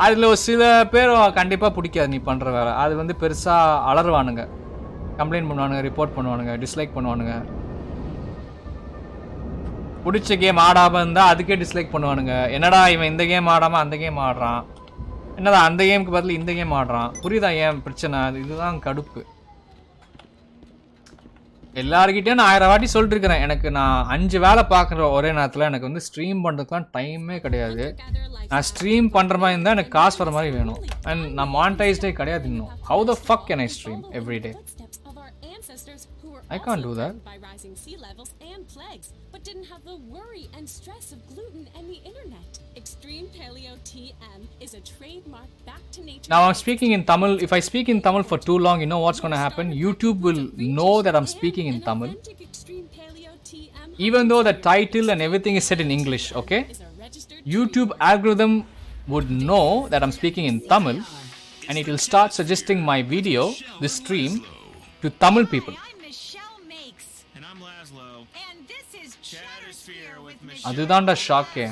அதில் ஒரு சில பேர் கண்டிப்பாக பிடிக்காது நீ பண்ணுற வேலை. அது வந்து பெருசாக அலறுவானுங்க, கம்ப்ளைண்ட் பண்ணுவானுங்க, ரிப்போர்ட் பண்ணுவானுங்க, டிஸ்லைக் பண்ணுவானுங்க. பிடிச்ச கேம் ஆடாமல் இருந்தால் அதுக்கே டிஸ்லைக் பண்ணுவானுங்க. என்னடா இவன் இந்த கேம் ஆடாமல் அந்த கேம் ஆடுறான், என்னடா அந்த கேமுக்கு பதில் இந்த கேம் ஆடுறான். புரியுதா ஏன் பிரச்சனை? இதுதான் கடுப்பு. எல்லாருக்கிட்டையும் நான் 1000 வாட்டி சொல்லிட்டு இருக்கிறேன், எனக்கு நான் 5 வேலை பார்க்குற ஒரே நேரத்தில் எனக்கு வந்து ஸ்ட்ரீம் பண்ணுறதுக்குலாம் டைமே கிடையாது. நான் ஸ்ட்ரீம் பண்ணுற மாதிரி இருந்தால் எனக்கு காசு வர மாதிரி வேணும். அண்ட் நான் மானிட்டைஸ்டே கிடையாது இன்னும். How the fuck can I stream every day? I can't do that. By rising sea levels and plagues, but didn't have the worry and stress of gluten and the internet. Extreme Paleo TM is a trademark back to nature. Now I'm speaking in Tamil. If I speak in Tamil for too long, you know what's going to happen? YouTube will know that I'm speaking in Tamil. Even though the title and everything is set in English, okay? YouTube algorithm would know that I'm speaking in Tamil, and it will start suggesting my video, this stream, to Tamil people. அதுதான்டா ஷாக்கே,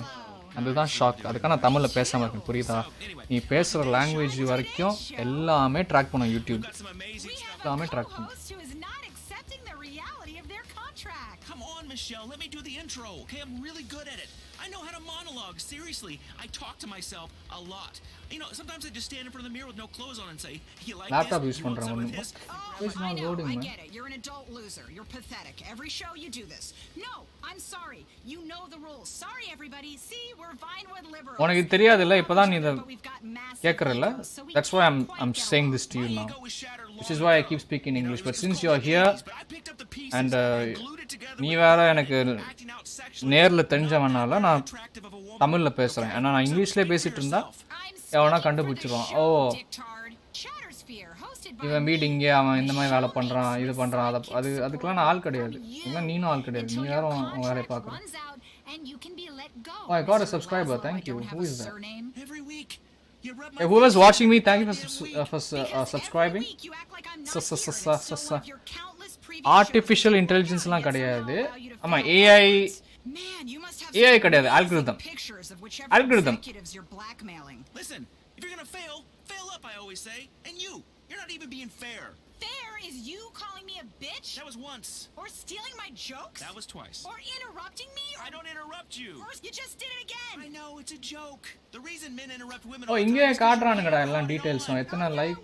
அதுதான் shock. அதுக்காக நான் தமிழில் பேசாமல் இருக்கேன், புரியுதா? நீ பேசுகிற லாங்குவேஜ் வரைக்கும் எல்லாமே ட்ராக் பண்ணும் யூடியூப், எல்லாமே ட்ராக் பண்ணும். Come on, Michelle, let me do the intro. Okay, I'm really good at it. I know how to monologue. Seriously, I talk to myself a lot. You know, sometimes I just stand in front of the mirror with no clothes on and say, "You like Laptop this? use You want some of பண்றேன். this?" It's not loading, I man. get it. You're an adult loser. You're pathetic. Every show you do this. No, I'm sorry. You know the rules. Sorry, everybody. See, we're Vinewood liberals. உனக்கு தெரியாதுல்ல, இப்போதான் நீ இதை But we've got massive கேட்குறல்ல. egos, so we That's why can't I'm quite get saying along. this to you My now, ego was shattered which is long why I ago. keep speaking You know, English. it But was since called you're the here 80s, but I picked up the pieces and glued it together நீ with வேற pride, எனக்கு acting out sexually, நேரில் not தெரிஞ்சவனால that நான் attractive of a woman. தமிழில் பேசுகிறேன். ஏன்னா நான் இங்கிலீஷ்லேயே பேசிகிட்டு இருந்தா எவனா கண்டுபிடிச்சிருவான். ஓ, இவன் வீடு இங்கே, அவன் இந்த மாதிரி வேலை பண்ணுறான், இது பண்ணுறான், அதுக்கெல்லாம் நான் ஆள் கிடையாது. இல்லை நீனும் ஆள் கிடையாது. நீ வேற உன் வேலையை பார்க்குறேன். Oh, I got a subscriber. Thank you. Who is that? Every week. You rub my Hey, whoever's watching me, thank you for subscribing. Artificial intelligence-லாம் கிடையாது. ஆமாம், AI கிடையாது, algorithm. Algorithm. Listen, if you're gonna fail up, I always say. And you're not even being fair. Fair is you calling me a bitch? That was once. Or stealing my jokes? That was twice. Or interrupting me? I don't interrupt you. Or you just did it again. I know, it's a joke. The reason men interrupt women oh, all the இங்கே time is 'cause காட்டுறானுங்கடா you எல்லாம் know டீட்டெயில்ஸும். it. எத்தனை like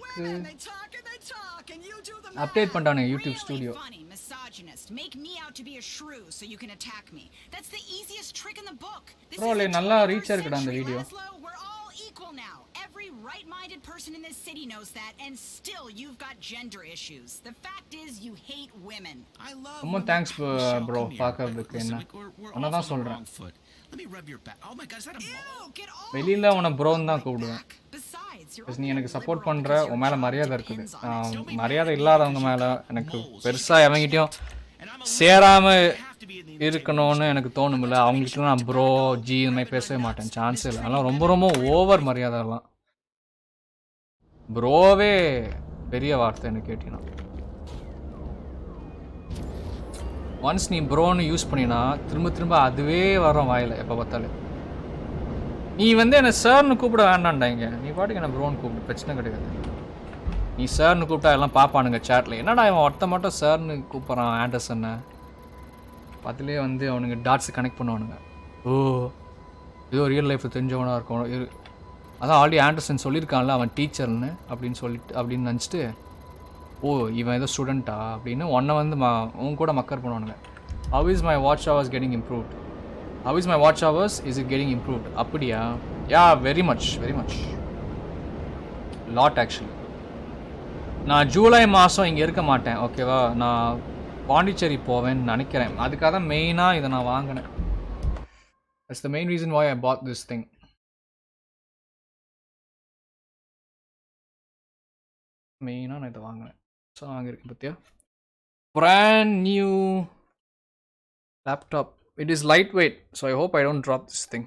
They talk and they talk and you do the math. Update பண்ணிட்டானுங்க YouTube Really studio. funny, misogynist. Make me out to be a shrew so you can attack me. That's the easiest trick in the book. This Bro, is the நல்லா 21st reach இருக்குடா அந்த century, video. Laszlo. We're all equal now. Every right-minded person in this city knows that, and still you've got gender issues. The fact is, you hate women. I love ரொம்ப women. Thanks Michelle, bro come here. பார்க்கறதுக்கு. Listen, என்ன we're ஒன்றை off தான் on the சொல்கிறேன். wrong foot. Let me rub your back. Oh my God, is that a mole? Ew, get off. வெளியில் உன்னை ப்ரோன்னு தான் கூப்பிடுவேன். Besides, you're Because நீ only எனக்கு சப்போர்ட் liberal பண்ணுற, because உன் your மேலே job மரியாதை இருக்குது. depends on it. மரியாதை இல்லாதவங்க மேலே எனக்கு பெருசாக எவங்கிட்டையும் சேராமல் இருக்கணும்னு எனக்கு தோணுமில்ல. அவங்ககிட்ட நான் ப்ரோ ஜி இந்த மாதிரி பேசவே மாட்டேன், சான்ஸே இல்லை. அதெல்லாம் ரொம்ப ரொம்ப ஓவர் மரியாதைலாம். ப்ரோவே பெரிய வார்த்தை என்ன கேட்டீங்கன்னா. ஒன்ஸ் நீ ப்ரோன்னு யூஸ் பண்ணினா திரும்ப திரும்ப அதுவே வரும் வாயில் எப்போ பார்த்தாலும். நீ வந்து என்னை சார்னு கூப்பிட வேண்டாண்டாங்க, நீ பாட்டுக்கு என்ன ப்ரோன்னு கூப்பிடு, பிரச்சனை கிடையாது. நீ சார்னு கூப்பிட்டா எல்லாம் பார்ப்பானுங்க சேட்டில், என்னடா இவன் ஒருத்த மட்டும் சார்னு கூப்பிட்றான் ஆண்டர்சனை. அதிலே வந்து அவனுங்க டாட்ஸை கனெக்ட் பண்ணுவானுங்க. ஓ, ஏதோ ரியல் லைஃப்பில் தெரிஞ்சவனாக இருக்கும். அதான் ஆல்ரெடி ஆண்டர்சன் சொல்லியிருக்கான்ல அவன் டீச்சர்னு அப்படின்னு நினச்சிட்டு, ஓ இவன் ஏதோ ஸ்டூடெண்ட்டா அப்படின்னு ஒன்றை வந்து உன் கூட மக்கர் பண்ணுவானுங்க. How is my watch hours getting improved? How is my watch hours is it getting improved? அப்படியா? யா, வெரி மச் லாட் ஆக்சுவலி. நான் ஜூலை மாதம் இங்கே இருக்க மாட்டேன், ஓகேவா? நான் பாண்டிச்சேரி போவேன்னு நினைக்கிறேன். அதுக்காக தான் மெயினாக இதை நான் வாங்கினேன். That's the main reason why I bought this thing. மெயினாக நான் இதை வாங்கினேன். ஸோ வாங்கியிருக்கேன் பார்த்தியா, brand new laptop. It is lightweight. So I hope I don't drop this thing.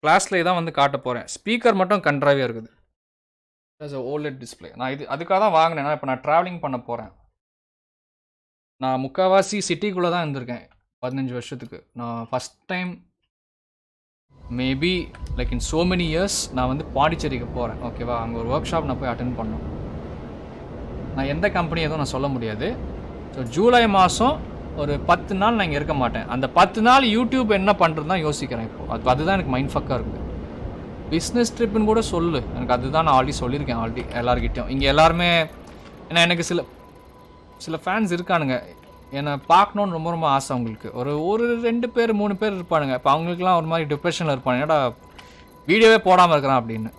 கிளாஸ்லேயே தான் வந்து காட்ட போகிறேன். ஸ்பீக்கர் மட்டும் கண்ட்ராவியாக இருக்குது. As a OLED display. நான் இது அதுக்காக தான் வாங்கினேன்னா இப்போ நான் ட்ராவலிங் பண்ண போகிறேன். நான் முக்கால்வாசி சிட்டிக்குள்ளே தான் இருந்திருக்கேன் 15 வருஷத்துக்கு. நான் first time maybe like in so many years நான் வந்து பாண்டிச்சேரிக்கு போகிறேன். ஓகேவா, அங்கே ஒரு ஒர்க் ஷாப் நான் போய் அட்டென்ட் பண்ணோம். நான் எந்த கம்பெனி எதுவும் நான் சொல்ல முடியாது. ஸோ ஜூலை மாதம் ஒரு 10 நாள் நான் இங்கே இருக்க மாட்டேன். அந்த 10 நாள் யூடியூப் என்ன பண்ணுறது தான் யோசிக்கிறேன். இப்போது அதுதான் எனக்கு மைண்ட் ஃபக்காக இருக்குது. பிஸ்னஸ் ட்ரிப்புன்னு கூட சொல்லு, எனக்கு அதுதான் நான் ஆல்ரெடி சொல்லியிருக்கேன். ஆல்ரெடி எல்லாருக்கிட்டையும் இங்கே எல்லாருமே, ஏன்னா எனக்கு சில ஃபேன்ஸ் இருக்கானுங்க, என்னை பார்க்கணுன்னு ரொம்ப ரொம்ப ஆசை அவங்களுக்கு. ஒரு 2 பேர் 3 பேர் இருப்பானுங்க. இப்போ அவங்களுக்குலாம் ஒரு மாதிரி டிப்ரெஷனில் இருப்பாங்க, ஏடா வீடியோவே போடாமல் இருக்கிறான் அப்படின்னு.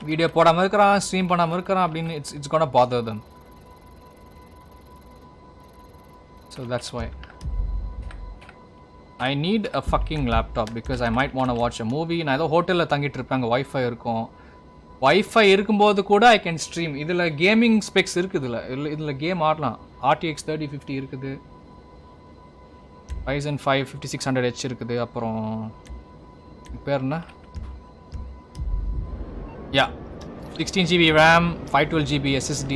வீடியோ போடாமல் இருக்கிறான், ஸ்ட்ரீம் பண்ணாமல் இருக்கிறான் அப்படின்னு. It's gonna bother them. So that's why I need a fucking laptop because I might want watch a movie. நான் ஏதோ ஹோட்டலில் தங்கிட்டு இருப்பேன், அங்கே ஒய்ஃபை இருக்கும். ஒய்ஃபை இருக்கும்போது கூட ஐ கேன் ஸ்ட்ரீம். இதில் கேமிங் ஸ்பெக்ஸ் இருக்குது. இதில் கேம் ஆடலாம். RTX 3050 இருக்குது, Ryzen 5 5600H இருக்குது. அப்புறம் பேர் என்ன, 16GB RAM, 512GB SSD.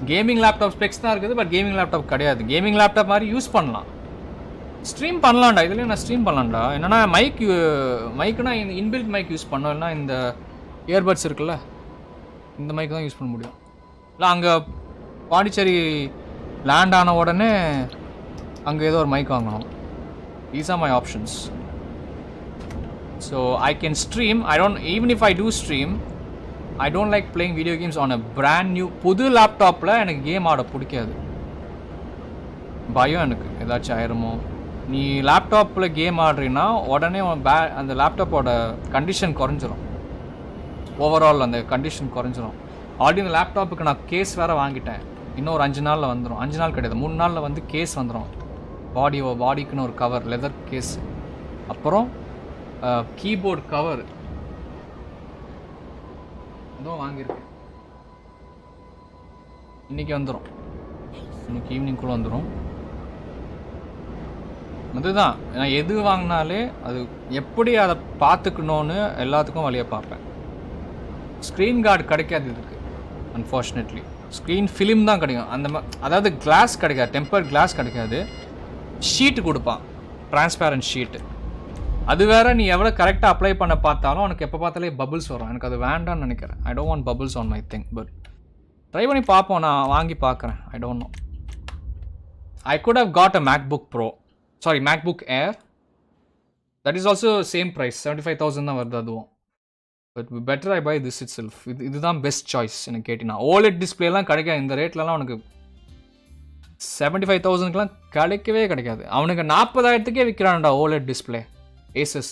Gaming laptop specs தான் இருக்குது, பட் கேமிங் லேப்டாப் கிடையாது. கேமிங் லேப்டாப் மாதிரி யூஸ் பண்ணலாம், ஸ்ட்ரீம் பண்ணலாம்டா. இதுலேயும் நான் ஸ்ட்ரீம் பண்ணலாம்டா. என்னென்னா மைக்குனா இந்த இன்பில்ட் மைக் யூஸ் பண்ணோம், இல்லைனா இந்த இயர்பட்ஸ் இருக்குல்ல, இந்த மைக் தான் யூஸ் பண்ண முடியும். இல்லை அங்கே பாண்டிச்சேரி லேண்ட் ஆன உடனே அங்கே ஏதோ ஒரு மைக் வாங்கணும். These are my options. So I can stream. Even if I do stream, I don't like playing video games on a brand new புது லேப்டாப்பில். எனக்கு கேம் ஆட பிடிக்காது, பயம் எனக்கு ஏதாச்சும் ஆயிருமோ. நீ லேப்டாப்பில் கேம் ஆடுறீன்னா உடனே அந்த லேப்டாப்போட கண்டிஷன் குறைஞ்சிரும். ஓவரால் அந்த கண்டிஷன் குறைஞ்சிரும். ஆல்ரெடி இந்த லேப்டாப்புக்கு நான் கேஸ் வேறு வாங்கிட்டேன். இன்னும் ஒரு 5 நாளில் வந்துடும். 5 நாள் கிடையாது, 3 நாளில் வந்து கேஸ் வந்துடும். பாடிக்குன்னு ஒரு கவர், லெதர் கேஸ். அப்புறம் கீபோர்டு கவர் அதுவும் வாங்கியிருக்கேன். இன்றைக்கி வந்துடும், இன்னைக்கு ஈவினிங்குள்ளே வந்துடும். அதுதான் நான் எது வாங்கினாலே அது எப்படி அதை பார்த்துக்கணுன்னு எல்லாத்துக்கும் வழியாக பார்ப்பேன். ஸ்க்ரீன் கார்டு கிடைக்காது இதுக்கு, அன்ஃபார்ச்சுனேட்லி. ஸ்க்ரீன் ஃபிலிம் தான் கிடைக்கும். அதாவது கிளாஸ் கிடைக்காது, டெம்பர்ட் கிளாஸ் கிடைக்காது. ஷீட்டு கொடுப்பான், டிரான்ஸ்பேரண்ட் ஷீட்டு. அது வேறு நீ எவ்வளோ கரெக்டாக அப்ளை பண்ண பார்த்தாலும் உனக்கு எப்போ பார்த்தாலே பபுள்ஸ் வரும். எனக்கு அது வேண்டாம்னு நினைக்கிறேன். I don't want bubbles on my thing. But try பண்ணி பார்ப்போம், நான் வாங்கி பார்க்குறேன். I don't know. I could have got a MacBook Air. That is also same price, 75,000 தான் வருது அதுவும். But better I buy this itself. இதுதான் best choice எனக்கு கேட்டினா. ஓலெட் டிஸ்பிளேலாம் கிடைக்காது இந்த ரேட்லலாம். உனக்கு 75,000க்குலாம் கிடைக்கவே கிடைக்காது. அவனுக்கு 40,000க்கே விற்கிறான்டா ஓலெட் டிஸ்பிளே. Asus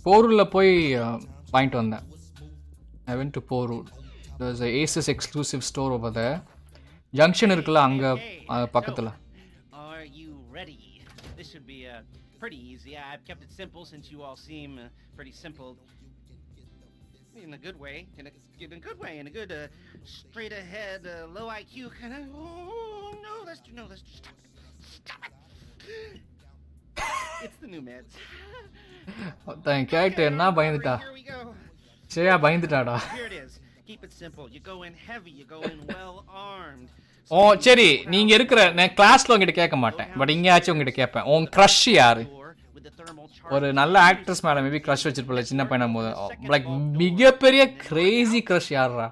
போரூரில் போய் வாங்கிட்டு வந்தேன். I went to Porur. There's a Asus exclusive store over there. Junction இருக்குல்ல அங்கே பக்கத்தில். Are you ready? This should be pretty easy. I've kept it simple since you all seem pretty simple. In a good way, in a good way, in a good straight ahead, low IQ kind of. Oh no, let's stop it. It's the new meds. Thank you. என்ன பயந்துட்டா? சரியா பயந்துட்டாடா. Here it is. Keep it simple. You go in heavy, you go in well armed. ஓ சரி, நீங்க இருக்கிற நான் கிளாஸ்ல உங்ககிட்ட கேட்க மாட்டேன், பட் இங்கேயாச்சும் உங்ககிட்ட கேட்பேன். உன் க்ரஷ் யாரு? ஒரு நல்ல ஆக்ட்ரஸ் மேல மேபி க்ரஷ் வச்சிருப்பல சின்ன பையனா போது. லைக் மிகப்பெரிய கிரேசி க்ரஷ் யாரா?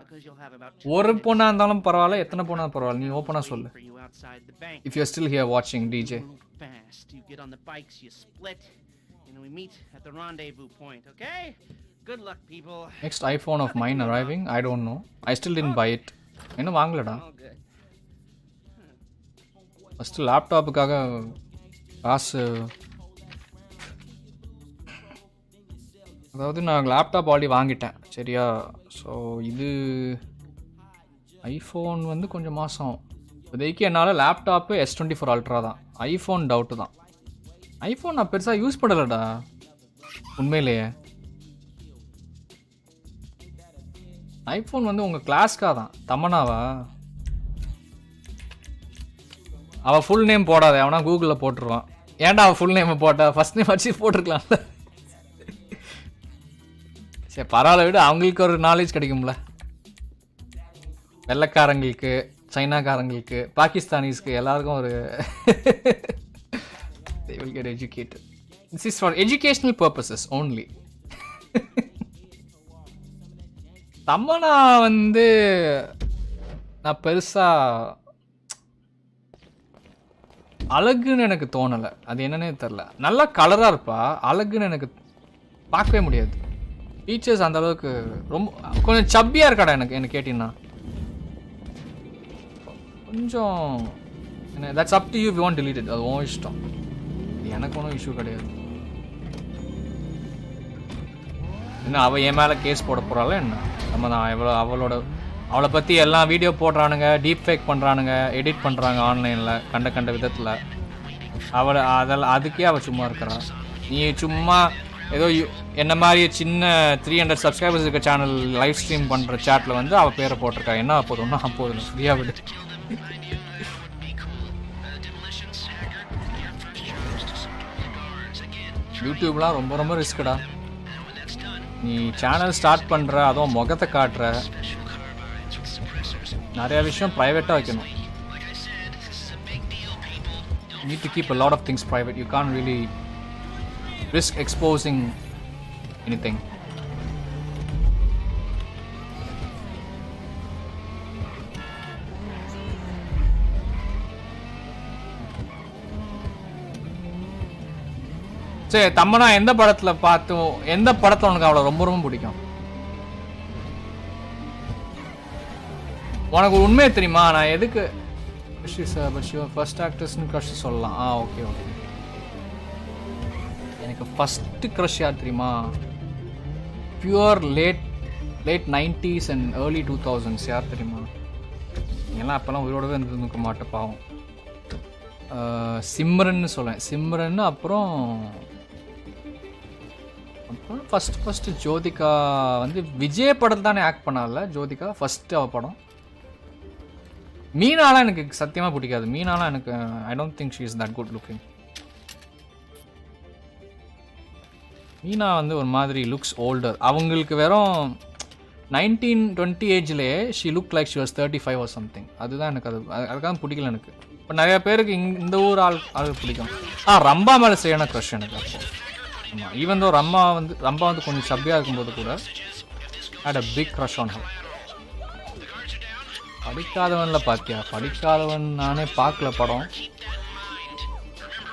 ஒரு பொண்ணா இருந்தாலும் பரவாயில்ல, எத்தனை பொண்ணா பரவாயில்ல, நீ ஓப்பனா சொல்லு. If you are still here வாட்சிங் DJ. We meet at the rendezvous point, okay? Good luck, people. Next iPhone of mine arriving. I don't know. I still didn't buy it. இன்னும் வாங்கலடா. ஃபர்ஸ்ட் லேப்டாப்புக்காக காசு, அதாவது நான் லேப்டாப் ஆல்ரெடி வாங்கிட்டேன் சரியா. So இது iPhone வந்து கொஞ்சம் மாதம் இப்போதைக்கு என்னால். லேப்டாப்பு S24 Ultra தான். ஐஃபோன் டவுட்டு தான். ஐஃபோன் நான் பெருசாக யூஸ் பண்ணலடா. உண்மையிலேயே ஐஃபோன் வந்து உங்கள் கிளாஸ்க்காக தான். தமனாவா? அவள் ஃபுல் நேம் போடாத, அவனா கூகுளில் போட்டுருவான். ஏன்டா அவள் ஃபுல் நேமை போட்டா? ஃபர்ஸ்ட் நேம் வச்சு போட்டிருக்கலாம்ல. சரி பரவாயில்ல விட, அவங்களுக்கு ஒரு நாலேஜ் கிடைக்கும்ல. வெள்ளைக்காரங்களுக்கு, சைனாக்காரங்களுக்கு, பாகிஸ்தானிஸ்க்கு எல்லாருக்கும் ஒரு they will get educated. This is for educational purposes only. Tamannaah வந்து நான் பெருசா அழகுன்னு எனக்கு தோணலை. அது என்னன்னே தெரில. நல்லா கலராக இருப்பா, அழகுன்னு எனக்கு பார்க்கவே முடியாது. ஃபீச்சர்ஸ் அந்த அளவுக்கு ரொம்ப கொஞ்சம் சப்பியாக இருக்காடா என்ன கேட்டிங்கன்னா. கொஞ்சம் என்ன, that's up to you, we want delete it. அது உன் இஷ்டம், எனக்கு ஒன்றும் இஷ்யூ கிடையாது. என்ன அவள் என் மேலே கேஸ் போட போகிறாள் என்ன? நம்ம தான் அவளை பற்றி எல்லாம் வீடியோ போடுறானுங்க, டீப் ஃபேக் பண்ணுறானுங்க, எடிட் பண்ணுறாங்க ஆன்லைனில் கண்ட விதத்தில். அதெல்லாம் அதுக்கே அவள் சும்மா இருக்கிறா. நீ சும்மா ஏதோ என்ன மாதிரி சின்ன 300 சப்ஸ்கிரைபர்ஸ் இருக்க சேனல் லைவ் ஸ்ட்ரீம் பண்ணுற சேட்டில் வந்து அவள் பேரை போட்டிருக்கா. என்ன போதும்னா போதும், ஃப்ரீயாக விடு. யூடியூப்லாம் ரொம்ப ரொம்ப ரிஸ்க்குடா. நீ சேனல் ஸ்டார்ட் பண்ணுற, அதுவும் முகத்தை காட்டுற, நிறைய விஷயம் ப்ரைவேட்டாக வைக்கணும். You need to keep a lot of things private. You can't really risk exposing anything. சரி தம்மனா எந்த படத்தில் பார்த்தோம், எந்த படத்தில் உனக்கு அவ்வளோ ரொம்ப ரொம்ப பிடிக்கும்? உனக்கு ஒரு உண்மையை தெரியுமா? நான் எதுக்கு ஃபர்ஸ்ட் ஆக்டர்ஸ்னு க்ரஷ் சொல்லலாம். Okay okay. எனக்கு ஃபஸ்ட்டு க்ரஷ் யார் தெரியுமா? Pure late 90s and early 2000s. யார் தெரியுமா? ஏன்னா அப்போல்லாம் உயிரோடவே இருந்துக்க மாட்டேன் பாவம். சிம்ரன்னு சொல்லேன், சிம்ரன். அப்புறம் ஃபஸ்ட்டு ஜோதிகா வந்து விஜய் படத்தில் தானே ஆக்ட் பண்ணால ஜோதிகா, ஃபஸ்ட்டு அவள் படம். மீனாலாம் எனக்கு சத்தியமாக பிடிக்காது. மீனாலாம் எனக்கு I don't think she is that good looking. Meena வந்து ஒரு மாதிரி லுக்ஸ் ஓல்டர். அவங்களுக்கு வெறும் 19-20 ஏஜ்லேயே she look like she was 35 or something. அதுதான் எனக்கு அதுக்காக பிடிக்கல எனக்கு. இப்போ நிறைய பேருக்கு இந்த ஊர் ஆள் பிடிக்கும். ரம்பா மேலே செய்யணும் க்ரஷ் எனக்கு. அப்போ ஆமாம், ஈவன் தோ ரம்பா வந்து கொஞ்சம் சப்பியாக இருக்கும்போது கூட had a big crush on her. படிக்காதவனில் பார்த்தியா? படிக்காதவன் நானே பார்க்கல படம்.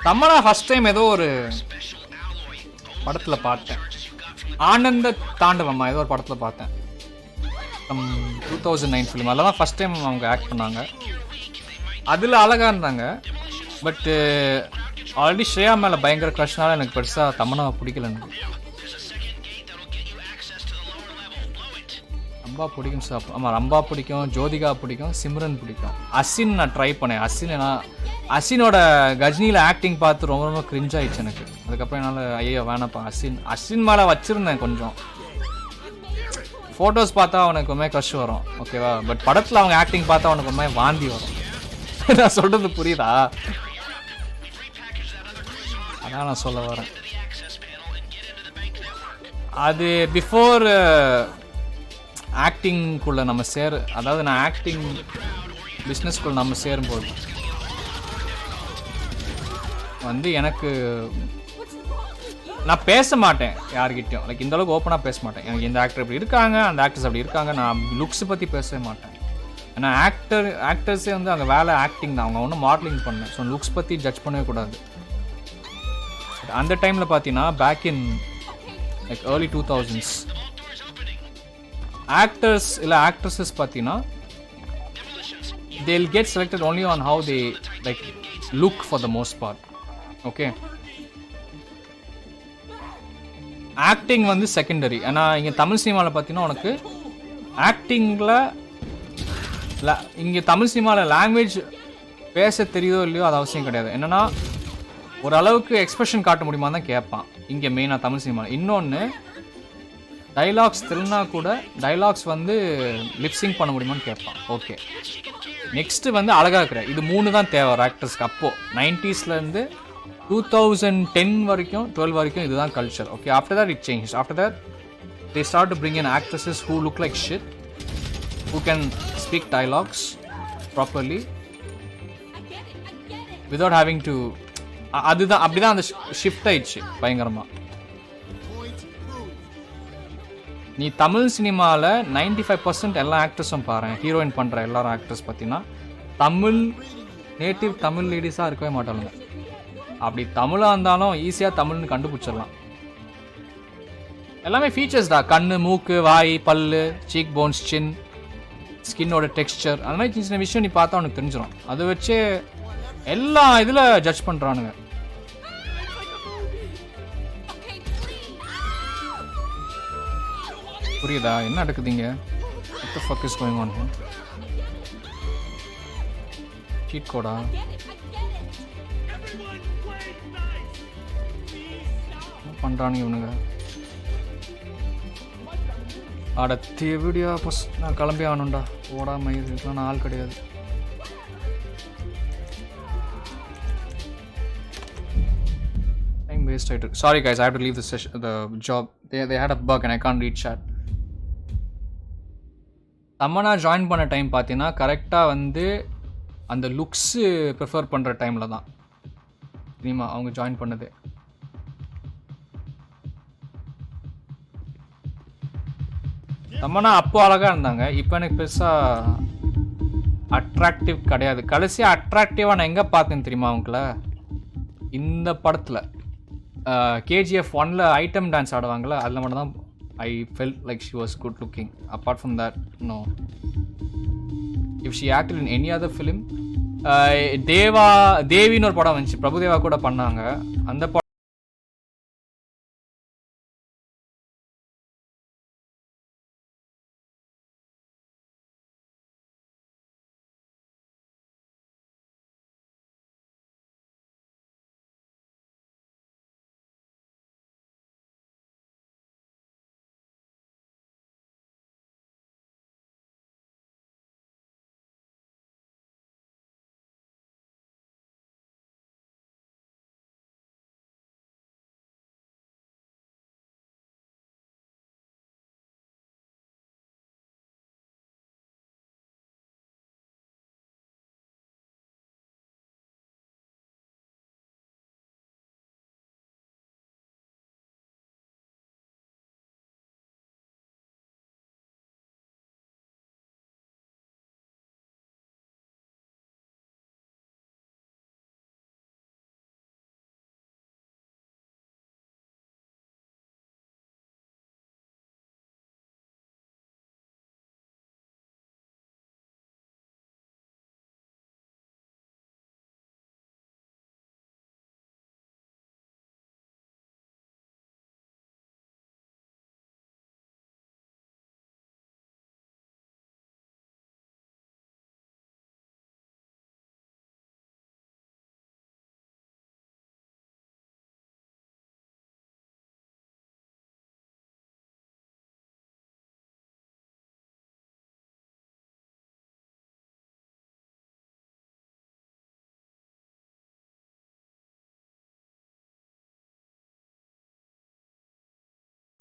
தம்மனா ஃபஸ்ட் டைம் ஏதோ ஒரு படத்தில் பார்த்தேன், ஆனந்த தாண்டவம்மா ஏதோ ஒரு படத்தில் பார்த்தேன். 2009 ஃபிலிம். அதில் தான் ஃபஸ்ட் டைம் அவங்க ஆக்ட் பண்ணாங்க. அதில் அழகாக இருந்தாங்க. பட்டு ஆல்ரெடி ஸ்ரேயா மேலே பயங்கர க்ரஷ்னால எனக்கு பெருசாக தமனாவை பிடிக்கல. எனக்கு ரம்பா பிடிக்கும் சார். ஆமாம், ரம்பா பிடிக்கும், ஜோதிகா பிடிக்கும், சிம்ரன் பிடிக்கும். அசின் நான் ட்ரை பண்ணேன். அசினோட கஜினியில் ஆக்டிங் பார்த்து ரொம்ப ரொம்ப கிரிஞ்ச் ஆயிடுச்சு எனக்கு. அதுக்கப்புறம் என்னால் ஐயோ வேணாப்பா. அசின் மேலே வச்சுருந்தேன் கொஞ்சம் ஃபோட்டோஸ் பார்த்தா அவனுக்கு ஒரு மாதிரி க்ரஷ் வரும், ஓகேவா? பட் படத்தில் அவங்க ஆக்டிங் பார்த்தா அவனுக்கு ஒரு மாதிரி வாந்தி வரும். நான் சொல்கிறது புரியுதா? அதான் நான் சொல்ல வரேன். அது பிஃபோர் ஆக்டிங்குள்ளே நம்ம அதாவது நான் ஆக்டிங் பிஸ்னஸ்குள்ளே நம்ம சேரும்போது வந்து எனக்கு நான் பேச மாட்டேன் யார்கிட்டையும். லைக் இந்த அளவுக்கு ஓப்பனாக பேச மாட்டேன். எனக்கு இந்த ஆக்டர் இப்படி இருக்காங்க, அந்த ஆக்டர்ஸ் அப்படி இருக்காங்க, நான் லுக்ஸை பற்றி பேசவே மாட்டேன். ஏன்னா ஆக்டர்ஸே வந்து அங்கே வேலை ஆக்டிங் தான், அவங்க ஒன்றும் மாடலிங் பண்ணேன். ஸோ லுக்ஸ் பற்றி ஜட்ஜ் பண்ணவே கூடாது. அந்த டைமில் பார்த்தீங்கன்னா back in like early 2000s actors இல்லை ஆக்ட்ரஸஸ் பார்த்தீங்கன்னா they'll get selected only on how they like look for the most part. Okay, acting வந்து செகண்டரி. ஏன்னா இங்கே தமிழ் சினிமாவில் பார்த்தீங்கன்னா உனக்கு ஆக்டிங்கில் இங்கே தமிழ் சினிமாவில் லாங்குவேஜ் பேச தெரியுதோ இல்லையோ அது அவசியம் கிடையாது. என்னென்னா ஓரளவுக்கு எக்ஸ்பிரஷன் காட்ட முடியுமா தான் கேட்பான் இங்கே மெயினாக தமிழ் சினிமா. இன்னொன்று டைலாக்ஸ் தெரியலனா கூட டைலாக்ஸ் வந்து லிப்ஸிங் பண்ண முடியுமான்னு கேட்பான். ஓகே, நெக்ஸ்ட்டு வந்து அழகாக இருக்கிற இது 3 தான் தேவை ஒரு ஆக்டர்ஸ்க்கு. அப்போது 90sலேருந்து 2010 வரைக்கும் 12 வரைக்கும் இதுதான் culture. Okay, after that it changes. After that they start to bring in actresses who look like shit, who can speak dialogues properly without having to அதுதான் அப்படிதான் அந்த ஷிஃப்ட் ஆயிடுச்சு பயங்கரமா. நீ தமிழ் சினிமாவில் 95% எல்லா ஆக்டர்ஸும் பாரு, ஹீரோயின் பண்ணுற எல்லாரும் ஆக்டர்ஸ் பார்த்தீங்கன்னா நேட்டிவ் தமிழ் லேடிஸாக இருக்கவே மாட்டாளுங்க. அப்படி தமிழாக இருந்தாலும் ஈஸியாக தமிழ்னு கண்டுபிடிச்சிடலாம். எல்லாமே ஃபீச்சர்ஸ் தான், கண்ணு, மூக்கு, வாய், பல்லு, சீக் போன்ஸ், சின், ஸ்கின்னோட டெக்ஸ்சர், அந்த மாதிரி சின்ன சின்ன விஷயம் நீ பார்த்தா உனக்கு தெரிஞ்சிடும். அதை வச்சு எல்லா இதில் ஜட்ஜ் பண்ணுறானுங்க. புரியுதா என்ன நடக்குதுங்க? What the fuck is going on here? Cheat code ஆ? என்ன பண்றானுங்க இவனுங்க? அட தேவிடியா பஸ், நான் கிளம்பி ஆகணும்டா. ஓடாம இதுக்கெல்லாம் நான் ஆள் கிடையாது. Time waste ஆயிட்டு. Sorry guys, I have to leave the job. They had a bug and I can't read chat. Tamannaah join பண்ண டைம் பார்த்தீங்கன்னா கரெக்டாக வந்து அந்த லுக்ஸு ப்ரிஃபர் பண்ணுற டைமில் தான் தெரியுமா அவங்க ஜாயின் பண்ணது. தமனா அப்போ அழகாக இருந்தாங்க, இப்போ எனக்கு பெருசாக அட்ராக்டிவ் கிடையாது. கடைசியாக அட்ராக்டிவாக நான் எங்கே பார்த்தேன்னு தெரியுமா அவங்கள? இந்த படத்தில் KGF 1ல் ஐட்டம் டான்ஸ் ஆடுவாங்களே, அதில் மட்டும் தான் I felt like she was good looking. Apart from that, no. If she acted in any other film, தேவின்னு ஒரு படம் வந்துச்சு, பிரபுதேவா கூட பண்ணாங்க. அந்த படம்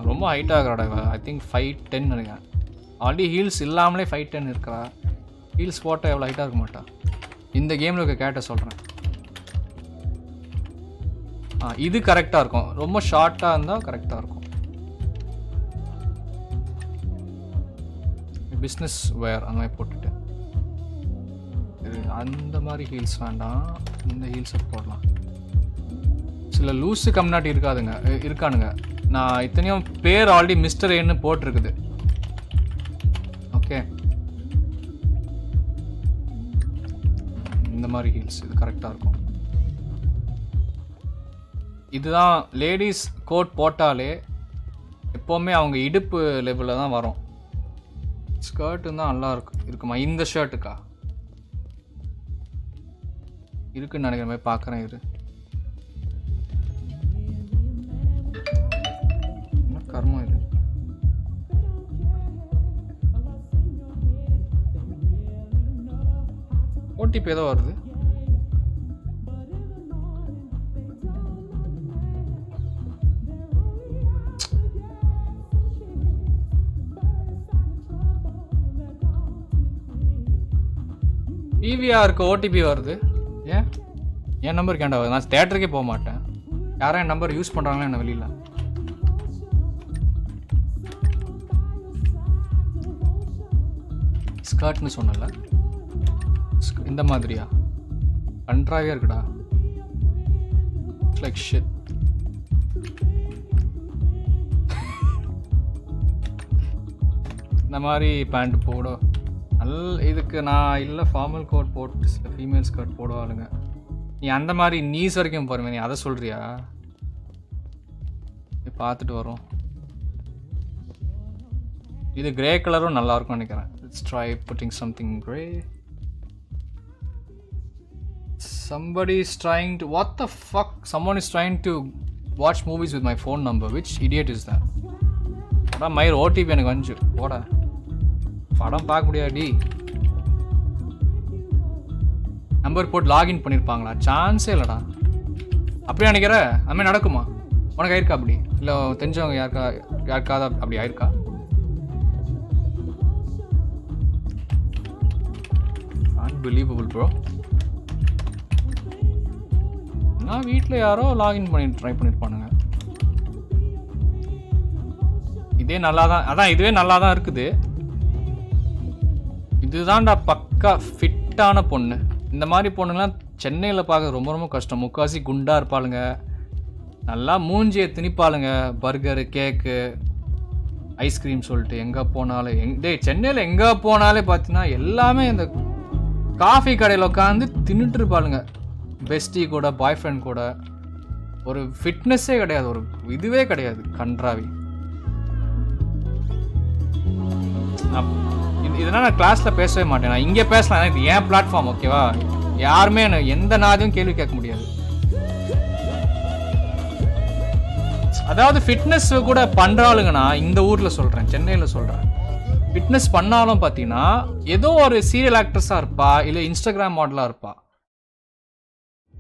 ரொம்ப ஹைட்டாக இருக்கிறாடா. ஐ திங்க் 5'10" நினைக்கிறேன். ஆல்ரெடி ஹீல்ஸ் இல்லாமலே 5'10" இருக்கிறா. ஹீல்ஸ் போட்டால் எவ்வளோ ஹைட்டாக இருக்க மாட்டா. இந்த கேமில் இருக்க கேட்ட சொல்கிறேன். இது கரெக்டாக இருக்கும். ரொம்ப ஷார்ட்டாக இருந்தால் கரெக்டாக இருக்கும். பிஸ்னஸ் வேர் அந்த மாதிரி போட்டுட்டு அந்த மாதிரி ஹீல்ஸ் வேண்டாம், இந்த ஹீல்ஸை போடலாம். சில லூஸு கம்னாட்டி இருக்கானுங்க. நான் இத்தனையும் பேர் ஆல்ரெடி மிஸ்டர் ஏன்னு போட்டிருக்குது. ஓகே, இந்த மாதிரி ஹீல்ஸ் இது கரெக்டாக இருக்கும். இதுதான் லேடிஸ் கோட் போட்டாலே எப்போவுமே அவங்க இடுப்பு லெவலில் தான் வரும். ஸ்கர்ட்டு தான் நல்லா இருக்குமா? இந்த ஷர்ட்டுக்கா இருக்குன்னு நினைக்கிற மாதிரி பார்க்குறேன். இது ஓடிபி ஏதோ வருது. டிவிஆருக்கு ஓடிபி வருது. ஏன் என் நம்பருக்கு ஏன்டா வருது? நான் தேட்டருக்கே போக மாட்டேன். யாரும் என் நம்பர் யூஸ் பண்ணுறாங்களா என்ன வெளியில்? ஸ்கர்ட்னு சொன்னல, இந்த மாதிரியா? கண்ட்ராவியாக இருக்குடா. Like shit. இந்த மாதிரி பேண்ட் போடும் இதுக்கு நான் இல்லை ஃபார்மல் கோட் போட்டு சில ஃபீமேல் ஸ்கர்ட் போடுவாளுங்க. நீ அந்த மாதிரி நீஸ் வரைக்கும் போகிறமே, நீ அதை சொல்கிறியா? பார்த்துட்டு வரோம். இது கிரே கலரும் நல்லாயிருக்கும் நினைக்கிறேன். Let's try putting something grey. Somebody is trying to... What the fuck? Someone is trying to watch movies with my phone number. Which idiot is that? அதான் மயிர் ஓடிபி எனக்கு வந்துச்சு. போட படம் பார்க்க முடியாடி. நம்பர் போட்டு லாகின் பண்ணியிருப்பாங்களா? சான்ஸே இல்லைடா. அப்படியே நினைக்கிற அதுமாதிரி நடக்குமா? உனக்கு ஆயிருக்கா அப்படி? இல்லை தெரிஞ்சவங்க யாருக்காவது அப்படி ஆயிருக்கா? Unbelievable bro. நான் வீட்டில் யாரோ லாகின் பண்ணி ட்ரை பண்ணியிருப்பானுங்க. இதே நல்லா தான், அதான் இதுவே நல்லா தான் இருக்குது. இதுதான்டா பக்கா ஃபிட்டான பொண்ணு. இந்த மாதிரி பொண்ணுங்களாம் சென்னையில் பார்க்க ரொம்ப ரொம்ப கஷ்டம். முக்காசி குண்டாக இருப்பாளுங்க, நல்லா மூஞ்சியை திணிப்பாளுங்க. பர்கரு, கேக்கு, ஐஸ்கிரீம் சொல்லிட்டு எங்கே போனாலும் சென்னையில் எங்கே போனாலே பார்த்தீங்கன்னா எல்லாமே இந்த காஃபி கடையில் உட்காந்து தின்னுட்டு இருப்பாளுங்க. பெஸ்டி கூட, பாய் ஃப்ரெண்ட் கூட. ஒரு ஃபிட்னஸ்ஸே கிடையாது, ஒரு இதுவே கிடையாது. கன்றாவி. இதெல்லாம் நான் கிளாஸில் பேசவே மாட்டேன். நான் இங்கே பேசலாம், இது ஏன் பிளாட்ஃபார்ம், ஓகேவா? யாருமே எந்த நாதையும் கேள்வி கேட்க முடியாது. அதாவது ஃபிட்னஸ் கூட பண்ணுறாளுங்கன்னா இந்த ஊரில் சொல்கிறேன், சென்னையில் சொல்கிறேன். ஃபிட்னஸ் பண்ணாலும் பார்த்தீங்கன்னா ஏதோ ஒரு சீரியல் ஆக்ட்ரஸாக இருப்பா, இல்லை இன்ஸ்டாகிராம் மாடலாக இருப்பா,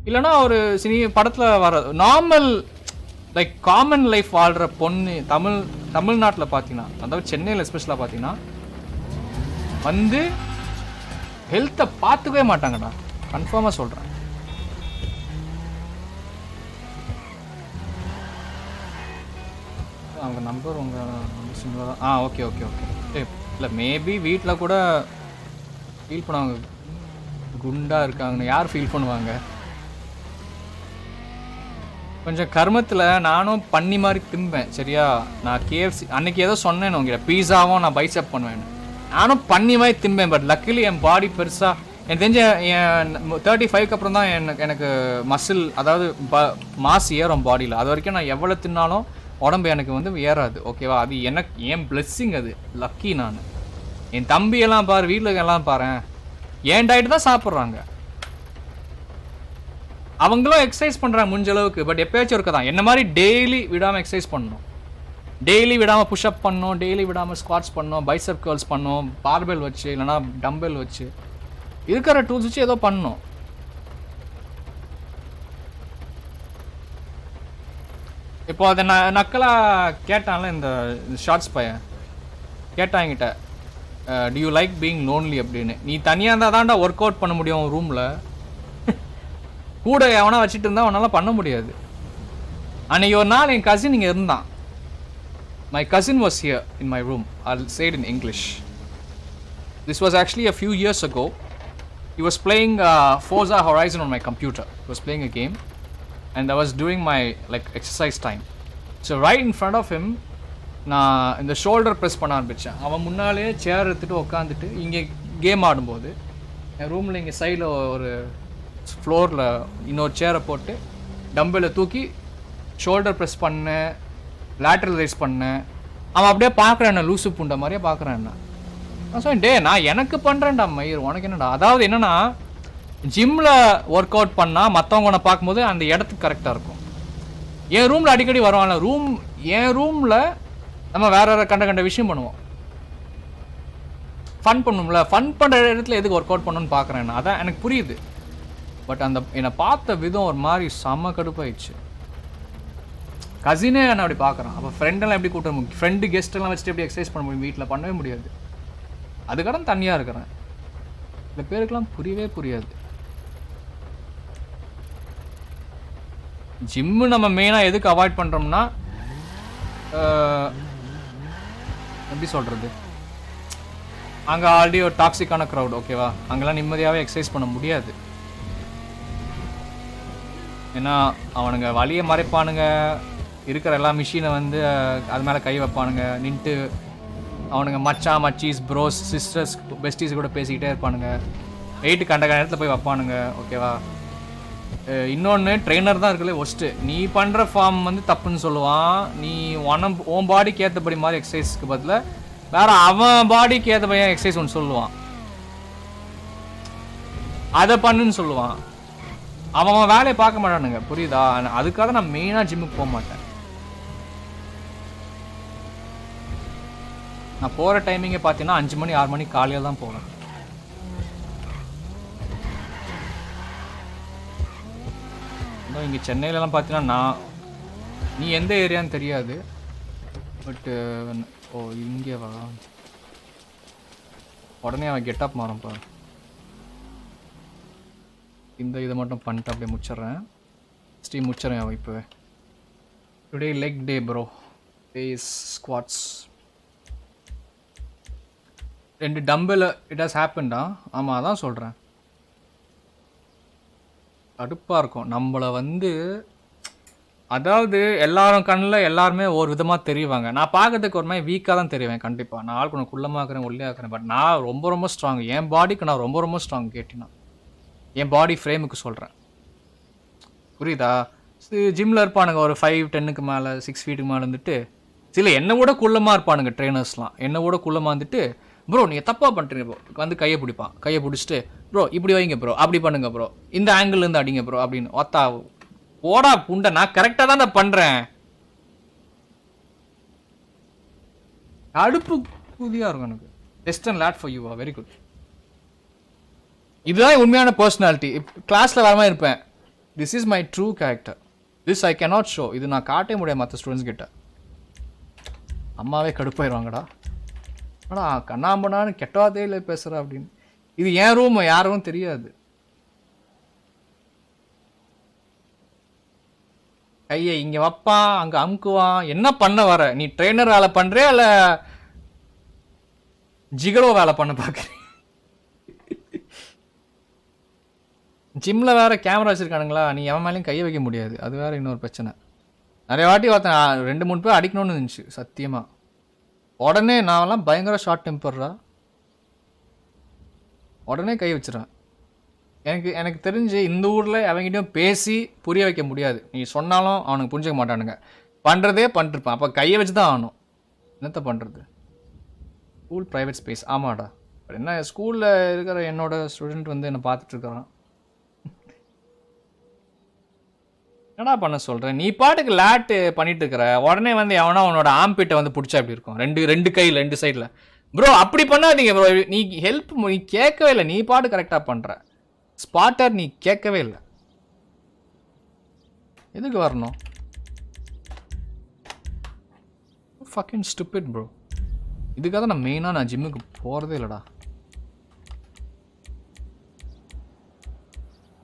இல்லைனா ஒரு சினி படத்தில் வர நார்மல் லைக் காமன் லைஃப் வாழ்கிற பொண்ணு. தமிழ்நாட்டில் பார்த்தீங்கன்னா, அதாவது சென்னையில் எஸ்பெஷலாக பார்த்தீங்கன்னா வந்து ஹெல்த்தை பார்த்துக்கவே மாட்டாங்கடா. கன்ஃபார்மாக சொல்கிறேன். அவங்க நம்பர் உங்கள் ஓகே ஓகே ஓகே. இல்லை மேபி வீட்டில் கூட ஃபீல் பண்ணுவாங்க குண்டாக இருக்காங்கன்னு. யார் ஃபீல் பண்ணுவாங்க? கொஞ்சம் கர்மத்தில் நானும் பண்ணி மாதிரி திம்பேன், சரியா? நான் KFC அன்னைக்கு ஏதோ சொன்னேன் உங்ககிட்ட, பீஸாவும் நான் பைசப் பண்ணுவேன். நானும் பண்ணி மாதிரி திம்பேன். பட் லக்கிலி என் பாடி பெருசாக, எனக்கு தெரிஞ்ச என் 35க்கு அப்புறம் தான் எனக்கு மசில், அதாவது மாஸ் ஏறும் பாடியில். அது வரைக்கும் நான் எவ்வளோ தின்னாலும் உடம்பு எனக்கு வந்து ஏறாது, ஓகேவா? அது எனக்கு என் பிளெஸ்ஸிங், அது லக்கி. நான் என் தம்பியெல்லாம் பாரு, வீட்டில் எல்லாம் பாரு, ஏன் டயட்டு தான் சாப்பிட்றாங்க. அவங்களும் எக்ஸசைஸ் பண்ணுறாங்க முடிஞ்ச அளவுக்கு. பட் எப்பயாச்சும் இருக்க தான் என்ன மாதிரி டெய்லி விடாமல் எக்ஸசைஸ் பண்ணணும், டெய்லி விடாமல் புஷ்அப் பண்ணணும், டெய்லி விடாமல் ஸ்குவாட்ஸ் பண்ணணும், பைசப் கர்ல்ஸ் பண்ணணும், பார்பெல் வச்சு இல்லைனா டம்பெல் வச்சு, இருக்கிற டூல்ஸ் வச்சு ஏதோ பண்ணணும். இப்போ அதை நக்கலாக கேட்டான்ல இந்த ஷார்ட்ஸ் பையன் கேட்டாங்கிட்ட, do you like being lonely அப்படின்னு. நீ தனியாக இருந்தால் தான்டா ஒர்க் அவுட் பண்ண முடியும் ரூமில். கூட எவனா வச்சுட்டு இருந்தால் அவனால் பண்ண முடியாது. அன்னைக்கு ஒரு நாள் என் கசின் இங்கே இருந்தான். My cousin was here in my room. I'll say it in English. This was actually a few years ago. He was playing Forza Horizon on my computer. He was playing a game and I was doing my like exercise time. So right in front of him, நான் இந்த shoulder press பண்ண ஆரம்பித்தேன். அவன் முன்னாலே சேர் எடுத்துகிட்டு உட்காந்துட்டு இங்கே game ஆடும்போது என் ரூமில் இங்கே சைடில் ஒரு ஃப்ளோரில் இன்னொரு சேரை போட்டு டம்பிளை தூக்கி ஷோல்டர் ப்ரெஸ் பண்ணேன், லேட்டரல் ரைஸ் பண்ணேன். அவன் அப்படியே பார்க்குறேன், என்ன லூசு புண்ட மாதிரியே பார்க்குறேன். என்ன நான் சொன்னேன், நான் எனக்கு பண்ணுறேன்டா மயிர், உனக்கு என்னடா? அதாவது என்னென்னா, ஜிம்மில் ஒர்க் அவுட் பண்ணால் மற்றவங்க உன்னை பார்க்கும்போது அந்த இடத்துக்கு கரெக்டாக இருக்கும். என் ரூமில் அடிக்கடி வருவான்ல, என் ரூமில் நம்ம வேற கண்ட விஷயம் பண்ணுவோம். ஃபன் பண்ணும்ல, ஃபன் பண்ணுற இடத்துல எதுக்கு ஒர்க் அவுட் பண்ணணும்னு பார்க்குறேன் நான். அதான் எனக்கு புரியுது. பட் அந்த என்னை பார்த்த விதம் ஒரு மாதிரி செம்ம கடுப்பாயிடுச்சு. கசினே என்ன அப்படி பார்க்குறான், அப்போ ஃப்ரெண்டெல்லாம் எப்படி கூட்ட முடியும்? ஃப்ரெண்டு கெஸ்ட்டெல்லாம் வச்சுட்டு எப்படி எக்ஸசைஸ் பண்ண முடியும்? வீட்டில் பண்ணவே முடியாது. அதுக்கடம் தனியாக இருக்கிறேன். இந்த பேருக்கெல்லாம் புரியவே புரியாது. ஜிம்மு நம்ம மெயினாக எதுக்கு அவாய்ட் பண்ணுறோம்னா, எப்படி சொல்கிறது, அங்கே ஆல்ரெடி ஒரு டாக்ஸிக்கான க்ரௌட், ஓகேவா? அங்கெல்லாம் நிம்மதியாகவே எக்ஸசைஸ் பண்ண முடியாது. ஏன்னா அவனுங்க வழியை மறைப்பானுங்க, இருக்கிற எல்லா மிஷினை வந்து அது மேலே கை வைப்பானுங்க, நின்ட்டு அவனுங்க மச்சான் மச்சீஸ் ப்ரோஸ் சிஸ்டர்ஸ் பெஸ்டீஸ் கூட பேசிக்கிட்டே இருப்பானுங்க, வெயிட்டு கண்ட நேரத்தில் போய் வைப்பானுங்க, ஓகேவா? இன்னொன்று ட்ரெயினர் தான் இருக்குல்ல ஒஸ்ட்டு. நீ பண்ணுற ஃபார்ம் வந்து தப்புன்னு சொல்லுவான். நீ உன் பாடிக்கு ஏற்றபடி மாதிரி எக்ஸசைஸ்க்கு பதில் வேறு அவன் பாடிக்கு ஏற்றபடி எக்ஸசைஸ் ஒன்று சொல்லுவான், அதை பண்ணுன்னு சொல்லுவான். அவன் வேலையை பார்க்க மாட்டானுங்க, புரியுதா? அதுக்காக நான் மெயினாக ஜிம்முக்கு போக மாட்டேன். நான் போகிற டைமிங்கை பார்த்தீங்கன்னா 5 மணி 6 மணி காலையில் தான் போவேன். இங்கே சென்னையிலலாம் பார்த்தீங்கன்னா நீ எந்த ஏரியான்னு தெரியாது, பட்டு ஓ இங்கே வா, உடனே அவன் கெட்டப் மாறப்பா. இந்த இதை மட்டும் பண்ணிட்டு அப்படியே முடிச்சிட்றேன், ஸ்டீம் முடிச்சிடறேன் அவன் இப்போவே. Today leg day bro, base squats 2 dumbbell it has ஹேப்பன்டா. ஆமாம் அதான் சொல்கிறேன், கடுப்பாக இருக்கும். நம்மளை வந்து அதாவது எல்லாரும் கண்ணில் எல்லாருமே ஒரு விதமாக தெரிவாங்க. நான் பார்க்கறதுக்கு ஒரு மாதிரி வீக்காக தான் தெரிவேன் கண்டிப்பாக. நான் ஆள் கொஞ்சம் குள்ளமாக இருக்கிறேன், ஒல்லியாக இருக்கிறேன், பட் நான் ரொம்ப ரொம்ப ஸ்ட்ராங். என் பாடிக்கு நான் ரொம்ப ரொம்ப ஸ்ட்ராங் கேட்டினா, என் பாடி ஃப்ரேமுக்கு சொல்கிறேன், புரியுதா? ஜிம்மில் இருப்பானுங்க ஒரு 5'10" மேலே 6 feet மேலே இருந்துட்டு, சில என்னை விட குள்ளமாக இருப்பானுங்க ட்ரெயினர்ஸ்லாம், என்னை விட குள்ளமாக இருந்துட்டு, ப்ரோ நீங்கள் தப்பாக பண்ணுறீங்க ப்ரோ, வந்து கையை பிடிப்பான், கையை பிடிச்சிட்டு ப்ரோ இப்படி வைங்க ப்ரோ, அப்படி பண்ணுங்க ப்ரோ, இந்த ஆங்கிள்லேருந்து அடிங்க ப்ரோ அப்படின்னு. ஒத்தா ஓடா புண்டை, நான் கரெக்டாக தான் நான் பண்ணுறேன். அடுப்பு புதியாக இருக்கும் எனக்கு. டெஸ்ட் அண்ட் லேட் ஃபார் யூவா, வெரி குட். இதுதான் உண்மையான பர்சனாலிட்டி. கிளாஸில் வர மாதிரி இருப்பேன். This is my true character, this I cannot show. இது நான் காட்டவே முடியாது மற்ற ஸ்டூடெண்ட்ஸ் கிட்ட. அம்மாவே கடுப்பாயிருவாங்கடா, ஆனால் கண்ணாம்பண்ணான்னு கெட்டவாதே இல்லை பேசுகிற அப்படின்னு. இது என் ரூம், யாரும் தெரியாது. கையை இங்கே வைப்பான், அங்கே அமுக்குவான். என்ன பண்ண வர நீ? ட்ரெயினர் வேலை பண்ணுறியா இல்லை ஜிகரோ வேலை பண்ண பார்க்குறேன்? ஜிம்மில் வேறு கேமரா வச்சுருக்கானுங்களா, நீ எவன் மேலேயும் கையை வைக்க முடியாது. அது வேறு இன்னொரு பிரச்சனை. நிறைய வாட்டி பார்த்தேன், 2-3 பேர் அடிக்கணும்னு இருந்துச்சு சத்தியமாக. உடனே நான்லாம் பயங்கர ஷார்ட் டெம்பர்ரா, உடனே கை வச்சிடறேன். எனக்கு தெரிஞ்சு இந்த ஊரில் அவங்ககிட்டையும் பேசி புரிய வைக்க முடியாது. நீ சொன்னாலும் அவனுக்கு புரிஞ்சிக்க மாட்டானுங்க, பண்ணுறதே பண்ணிருப்பான். அப்போ கையை வச்சு தான் ஆகணும். என்னத்த பண்ணுறது? School private space. ஆமாடா, என்ன ஸ்கூலில் இருக்கிற என்னோட ஸ்டூடெண்ட் வந்து என்னை பார்த்துட்ருக்குறான். என்னடா பண்ண சொல்கிறேன்? நீ பாட்டுக்கு லேட்டு பண்ணிட்டு இருக்கிற, உடனே வந்து எவனா உன்னோட ஆம்பிட்டை வந்து பிடிச்சா அப்படி இருக்கும், ரெண்டு கையில் 2 சைடில். ப்ரோ அப்படி பண்ணாதீங்க ப்ரோ, நீ ஹெல்ப் நீ கேட்கவே இல்லை, நீ பாட்டு கரெக்டாக பண்ணுற. ஸ்பாட்டர் நீ கேட்கவே இல்லை, எதுக்கு வரணும்? Fucking stupid bro. இதுக்காக நான் மெயினாக நான் ஜிம்முக்கு போகிறதே இல்லைடா.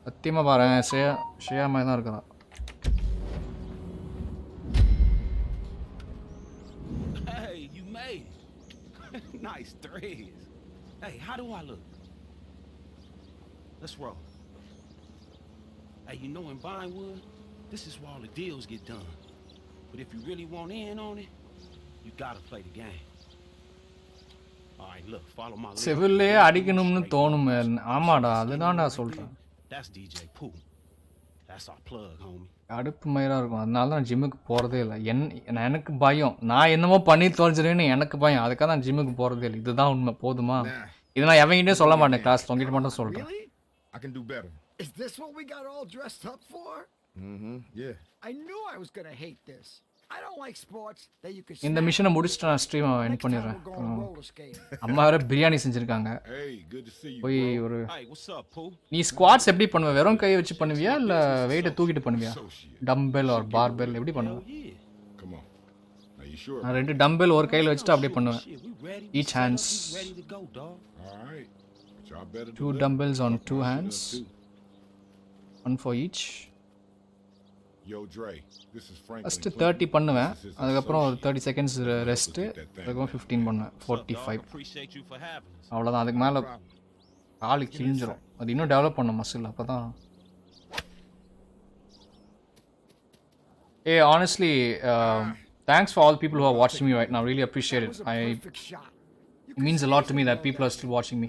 சத்தியமாக பாரு, ஷேயா மாதிரி தான் இருக்கிறான். Nice threes. Hey, how do I look? Let's roll. Hey, you know in Vinewood, this is where all the deals get done. But if you really want in on it, you gotta play the game. All right, look, follow my lead. செவிலே அடிக்கணும்னு தோணும். ஆமாடா, அதுதான் நான் சொல்றேன். That's DJ Pooh. That's our plug, homie. அடுப்பு மயிராக இருக்கும், அதனால தான் ஜிம்முக்கு போகிறதே இல்லை. எனக்கு பயம், நான் என்னமோ பண்ணி தொலைஞ்சிருவேன்னு எனக்கு பயம். அதுக்காக நான் ஜிம்முக்கு போகிறதே இல்லை. இதுதான் உண்மை. போதுமா? இதை நான் எவங்கிட்டே சொல்ல மாட்டேன், கிளாஸ் உங்ககிட்ட மட்டும் சொல்கிறேன். I can do better. Is this what we got all dressed up for? Yeah. I knew I was gonna hate this. I don't like sports that you can இந்த மிஷனை முடிச்சுட்டு நான் ஸ்ட்ரீம் எண்ட் பண்ணிடுறேன். அம்மா வேற பிரியாணி செஞ்சுருக்காங்க. போய் ஒரு நீ ஸ்குவாட்ஸ் எப்படி பண்ணுவ? வெறும் கையை வச்சு பண்ணுவியா இல்லை வெயிட்டை தூக்கிட்டு பண்ணுவியா? டம்பெல் ஆர் பார்பெல் எப்படி பண்ணுவேன்? நான் 2 டம்பெல் ஒரு கையில் வச்சுட்டு அப்படியே பண்ணுவேன். Each hands 2 dumbbells on 2 hands, 1 for each. First 30 பண்ணுவேன், அதுக்கப்புறம் ஒரு 30 செகண்ட்ஸ் ரெஸ்ட்டு, அதுக்கப்புறம் 15 பண்ணுவேன், 45. அவ்வளோதான். அதுக்கு மேலே காலு கிழிஞ்சிரும். அது இன்னும் டெவலப் பண்ணும் மசில். அப்போ தான் honestly, thanks for all people who are watching me right now. Really appreciate it. It means a lot to me that people are still watching me.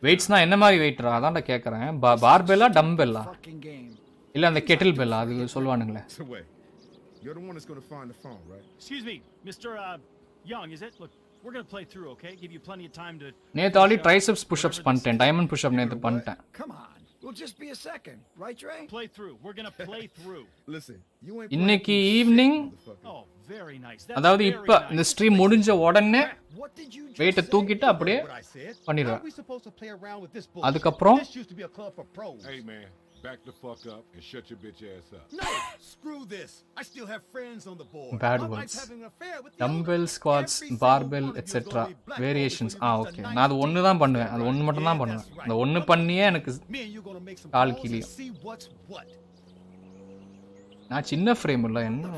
Weights na enna mari weight ra adanda kekkuren. Barbell dumbbell illa and kettle bell adu solvaanungle. You're the one that's going to find the phone, right? Excuse me, Mr. Young, is it? Look, we're going to play through, okay? Give you plenty of time to நேத்து already triceps push-ups பண்ணிட்டேன். Diamond push-up நேத்து பண்ணிட்டேன். Come on. We'll just be a second, right, Trey? Play through. We're going to play through. Listen, you ain't இன்னைக்கு evening Oh, very nice. அதாவது இப்ப இந்த stream முடிஞ்ச உடனே வெயிட்ட தூக்கிட்டு அப்படியே பண்ணிடுவேன். அதுக்கப்புறம் Hey man, back the fuck up and shut your bitch ass up. No, screw this. I still have friends on the board. Bad words. Dumbbell, squats, barbell, etc. Variations. Okay. நான் அது ஒன்னு தான் பண்ணுவேன். அது ஒன்னு மட்டும் தான் பண்ணுவேன். அந்த ஒன்னு பண்ணியே எனக்கு கால் கிளியும். நான் சின்ன ஃப்ரேம் இல்ல என்ன.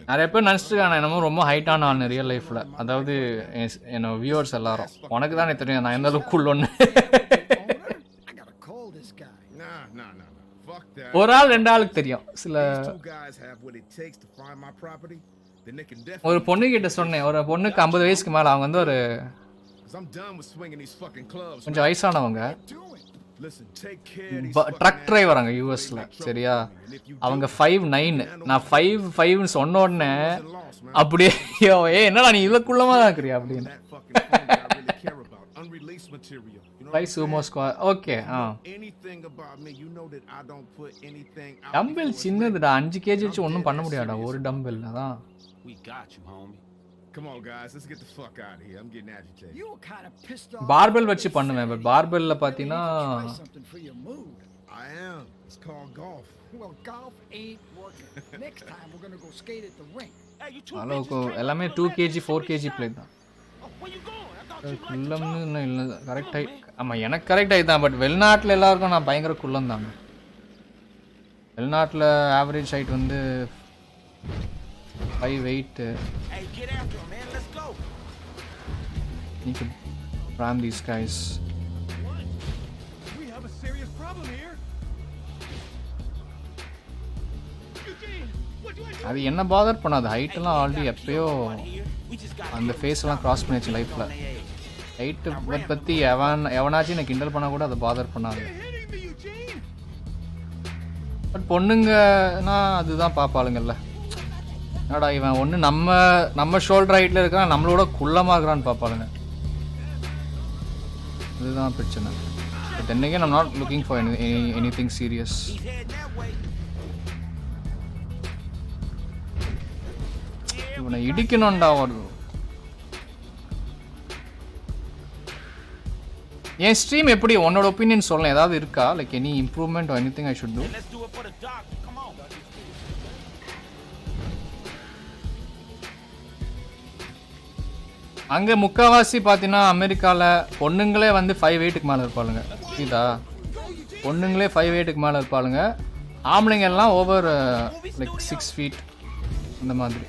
நிறைய பேர் நினச்சிட்டு என்னமோ ரொம்ப ஹைட்டான ஆள் ரியல் லைஃப்ல. அதாவது என்ன வியூவர்ஸ் எல்லாரும் உனக்கு தானே தெரியும் நான் எந்த அளவுக்கு உள்ளொன்னு. ஒரு ஆள் 2 ஆளுக்கு தெரியும். சில ஒரு பொண்ணு கிட்ட சொன்னேன், ஒரு பொண்ணுக்கு 50 வயசுக்கு மேல, அவங்க வந்து ஒரு கொஞ்சம் வயசானவங்க, ட்ரக் டிரைவராங்க யூஎஸ்ல. சரியா, அவங்க 5'9", நான் 5'5" சொன்ன உடனே அப்படியே என்னடா நீ இவ்வளவுக்குள்ளமா தான் இருக்கிறியா அப்படின்னு. sumo squat. Okay. டம்பிள் சின்னதுடா, 5 kg வச்சு ஒன்றும் பண்ண முடியாடா ஒரு டம்பிள். அதான் பார்பெல் வச்சு பண்ணுவேன். பட் பார்பெல்ல பார்த்தீங்கன்னா அளவுக்கு எல்லாமே 2 kg 4 kg பிளேட் தான். குள்ளம்னு இன்னும் இல்லை, கரெக்ட் ஆகி. ஆமாம், எனக்கு கரெக்ட் ஆகி தான். பட் வெளிநாட்டில் எல்லாருக்கும் நான் பயங்கர குள்ளம் தாங்க. வெளிநாட்டில் ஆவரேஜ் ஹைட் வந்து 5'8". You could ram these guys. We have a serious problem here. அது என்ன பாதர் பண்ணாது. ஹைட்டெல்லாம் ஆல்ரெடி எப்பயோ அந்த ஃபேஸ்லாம் கிராஸ் பண்ணிச்சு லைஃப்பில். ஹைட்டு பற்றி எவனாச்சும் எனக்கு கிண்டல் பண்ணால் கூட அதை பாதர் பண்ணாது. பட் பொண்ணுங்கன்னா அதுதான் பார்ப்பாளுங்கல்ல, என்னடா இவன் ஒன்று நம்ம ஷோல்டர் ஹைட்டில் இருக்கான், நம்மளோட குள்ளமாக இருக்கிறான்னு பார்ப்பாளுங்க. இதுதான் பிரச்சனை. பட் என்னைக்கே I'm not looking for anything serious. இவனை இடிக்கணும்டா. ஒரு என் ஸ்ட்ரீம் எப்படி, உன்னோட ஒப்பீனியன் சொல்லலாம். ஏதாவது இருக்கா, like any improvement or anything I should to? அங்கே முக்கால்வாசி பார்த்தீங்கன்னா அமெரிக்காவில் பொண்ணுங்களே வந்து 5'8" மேலே இருப்பாளுங்க. இதா பொண்ணுங்களே 5'8" மேலே இருப்பாளுங்க. ஆம்பளைங்க எல்லாம் ஓவர் லைக் 6 feet இந்த மாதிரி.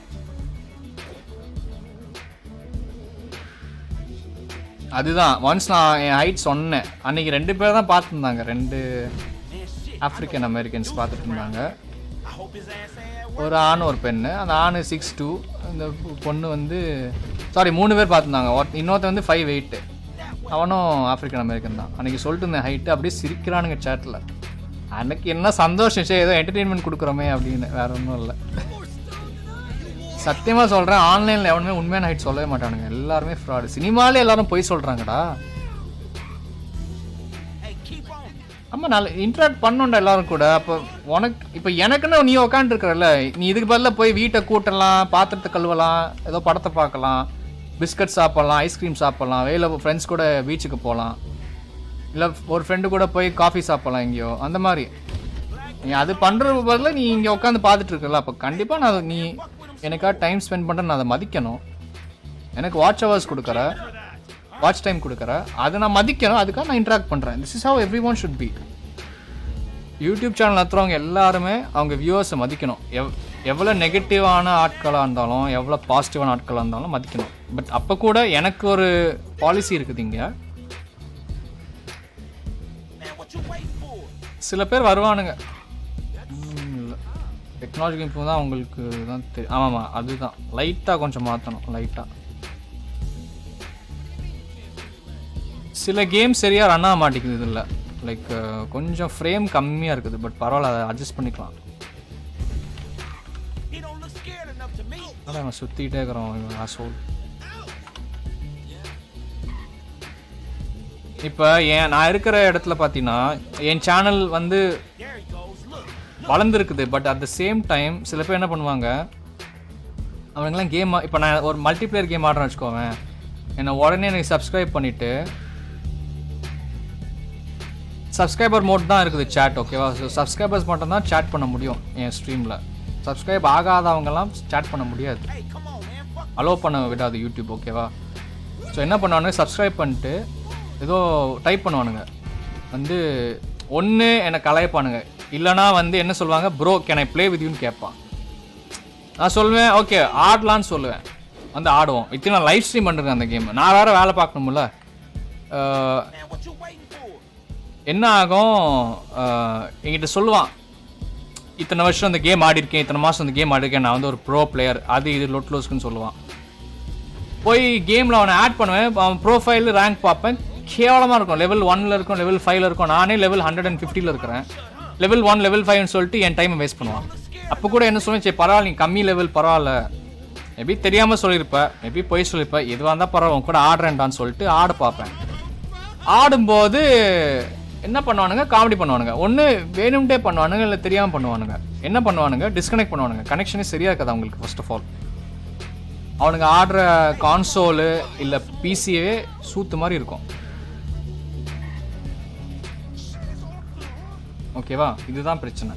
அதுதான் ஒன்ஸ் நான் என் ஹைட் சொன்னேன், அன்றைக்கி 2 பேர் தான் பார்த்துருந்தாங்க. 2 ஆஃப்ரிக்கன் அமெரிக்கன்ஸ் பார்த்துட்டு இருந்தாங்க. ஒரு ஆண் ஒரு பெண்ணு. அந்த ஆண் 6'2", இந்த பொண்ணு வந்து 3 பேர் பார்த்துருந்தாங்க. இன்னொருத்த வந்து 5'8", அவனும் ஆஃப்ரிக்கன் அமெரிக்கன் தான். அன்றைக்கி சொல்லிட்டு இருந்தேன் ஹைட்டு. அப்படியே சிரிக்கிறானுங்க சேட்டில். அன்றைக்கி என்ன சந்தோஷம், சரி ஏதோ என்டர்டெயின்மெண்ட் கொடுக்குறோமே அப்படின்னு, வேற ஒன்றும் இல்லை. சத்தியமாக சொல்கிறேன், ஆன்லைனில் எவனுமே உண்மையான ஹைட் சொல்லவே மாட்டானுங்க. எல்லாருமே ஃப்ராடு. சினிமாலே எல்லாரும் போய் சொல்கிறாங்கடா. ஆமாம் நல்லா இன்ட்ராக்ட் பண்ணோண்டா எல்லாரும் கூட. அப்போ உனக்கு இப்போ எனக்குன்னு நீ உக்காந்துருக்கிறல்ல, நீ இதுக்கு பதிலாக போய் வீட்டை கூட்டலாம், பாத்திரத்தை கழுவலாம், ஏதோ படத்தை பார்க்கலாம், பிஸ்கட் சாப்பிட்லாம், ஐஸ்கிரீம் சாப்பிட்லாம், வெளியில் ஃப்ரெண்ட்ஸ் கூட பீச்சுக்கு போகலாம், இல்லை ஒரு ஃப்ரெண்டு கூட போய் காஃபி சாப்பிட்லாம் எங்கேயோ. அந்த மாதிரி நீ அது பண்ணுற பதில் நீ இங்கே உட்காந்து பார்த்துட்டு இருக்கல. அப்போ கண்டிப்பாக நான் நீ எனக்காக டைம் ஸ்பெண்ட் பண்ணுறேன், நான் அதை மதிக்கணும். எனக்கு வாட்ச் ஹவர்ஸ் கொடுக்குற, வாட்ச் டைம் கொடுக்குற, அதை நான் மதிக்கணும். அதுக்காக நான் இன்ட்ராக்ட் பண்ணுறேன். This is how everyone should be. YouTube channel நடத்துகிறவங்க எல்லாருமே அவங்க வியூவர்ஸை மதிக்கணும். எவ்வளோ நெகட்டிவான ஆட்களாக இருந்தாலும், எவ்வளோ பாசிட்டிவான ஆட்களாக இருந்தாலும் மதிக்கணும். பட் அப்போ கூட எனக்கு ஒரு பாலிசி இருக்குது இங்கே. சில பேர் வருவானுங்க, இல்லை டெக்னாலஜி இம்ப்ரூவ் தான் உங்களுக்கு தான் தெரியும். ஆமாம் அதுதான் லைட்டாக கொஞ்சம் மாற்றணும். லைட்டாக சில கேம் சரியாக ரன் ஆக மாட்டேங்குது. இதில் லைக் கொஞ்சம் ஃப்ரேம் கம்மியாக இருக்குது. பட் பரவாயில்ல, அதை அட்ஜஸ்ட் பண்ணிக்கலாம். அதான் சுற்றிக்கிட்டே இருக்கிறோம் சோல். இப்போ நான் இருக்கிற இடத்துல பார்த்தீங்கன்னா என் சேனல் வந்து வளர்ந்துருக்குது. But at the same time சில பேர் என்ன பண்ணுவாங்க, அவங்கெல்லாம் கேம், இப்போ நான் ஒரு மல்டிப்ளேயர் கேம் ஆடுறேன்னு வச்சுக்கோவேன், என்னை உடனே எனக்கு சப்ஸ்கிரைப் பண்ணிவிட்டு, சப்ஸ்கிரைபர் மோட் தான் இருக்குது சேட், ஓகேவா? ஸோ சப்ஸ்கிரைபர்ஸ் மட்டும் தான் சேட் பண்ண முடியும் என் ஸ்ட்ரீமில். சப்ஸ்கிரைப் ஆகாதவங்கெல்லாம் சேட் பண்ண முடியாது, அலோவ் பண்ண விடாது யூடியூப், ஓகேவா? ஸோ என்ன பண்ணுவானுங்க, சப்ஸ்கிரைப் பண்ணிட்டு ஏதோ டைப் பண்ணுவானுங்க, வந்து ஒன்று என்னை கலாய்ப்பானுங்க, இல்லைனா வந்து என்ன சொல்லுவாங்க, bro can I play with யூன்னு கேட்பான். நான் சொல்லுவேன் ஓகே ஆடலான்னு சொல்லுவேன், வந்து ஆடுவோம். இத்தனை நான் லைவ் ஸ்ட்ரீம் பண்ணுறேன் அந்த கேம், நான் வேறு வேலை பார்க்கணும்ல. என்ன ஆகும், என்கிட்ட சொல்லுவான், இத்தனை வருஷம் அந்த கேம் ஆடிருக்கேன், இத்தனை மாதம் அந்த கேம் ஆடிருக்கேன், நான் வந்து ஒரு ப்ரோ பிளேயர், அது இது லொட்லோஸ்க்குன்னு சொல்லுவான். போய் கேமில் அவனை ஆட் பண்ணுவேன், அவன் ப்ரோஃபைல் ரேங்க் பார்ப்பேன், கேவலமாக இருக்கும். லெவல் 1 இருக்கும், லெவல் 5 இருக்கும், நானே லெவல் 150 இருக்கிறேன். லெவல் 1 லெவல் 5ன்னு சொல்லிட்டு என் டைமை வேஸ்ட் பண்ணுவான். அப்போ கூட என்ன சொல்லுவேன், சரி பரவாயில்ல, நீ கம்மி லெவல் பரவாயில்ல, மேபி தெரியாமல் சொல்லியிருப்பேன், மேபி போய் சொல்லியிருப்பேன், எதுவாக இருந்தால் பரவாயில்ல கூட ஆடுறேன்டான்னு சொல்லிட்டு ஆட பார்ப்பேன். ஆடும்போது என்ன பண்ணுவானுங்க, காமெடி பண்ணுவானுங்க. ஒன்று வேணும்ட்டே பண்ணுவானுங்க, இல்லை தெரியாமல் பண்ணுவானுங்க. என்ன பண்ணுவானுங்க, டிஸ்கனெக்ட் பண்ணுவானுங்க. கனெக்ஷனே சரியாக இருக்காது அவங்களுக்கு. ஃபர்ஸ்ட் ஆஃப் ஆல் அவனுங்க ஆடுற கான்சோலு இல்லை பிசியே சூத்து மாதிரி இருக்கும், ஓகேவா? இதுதான் பிரச்சனை.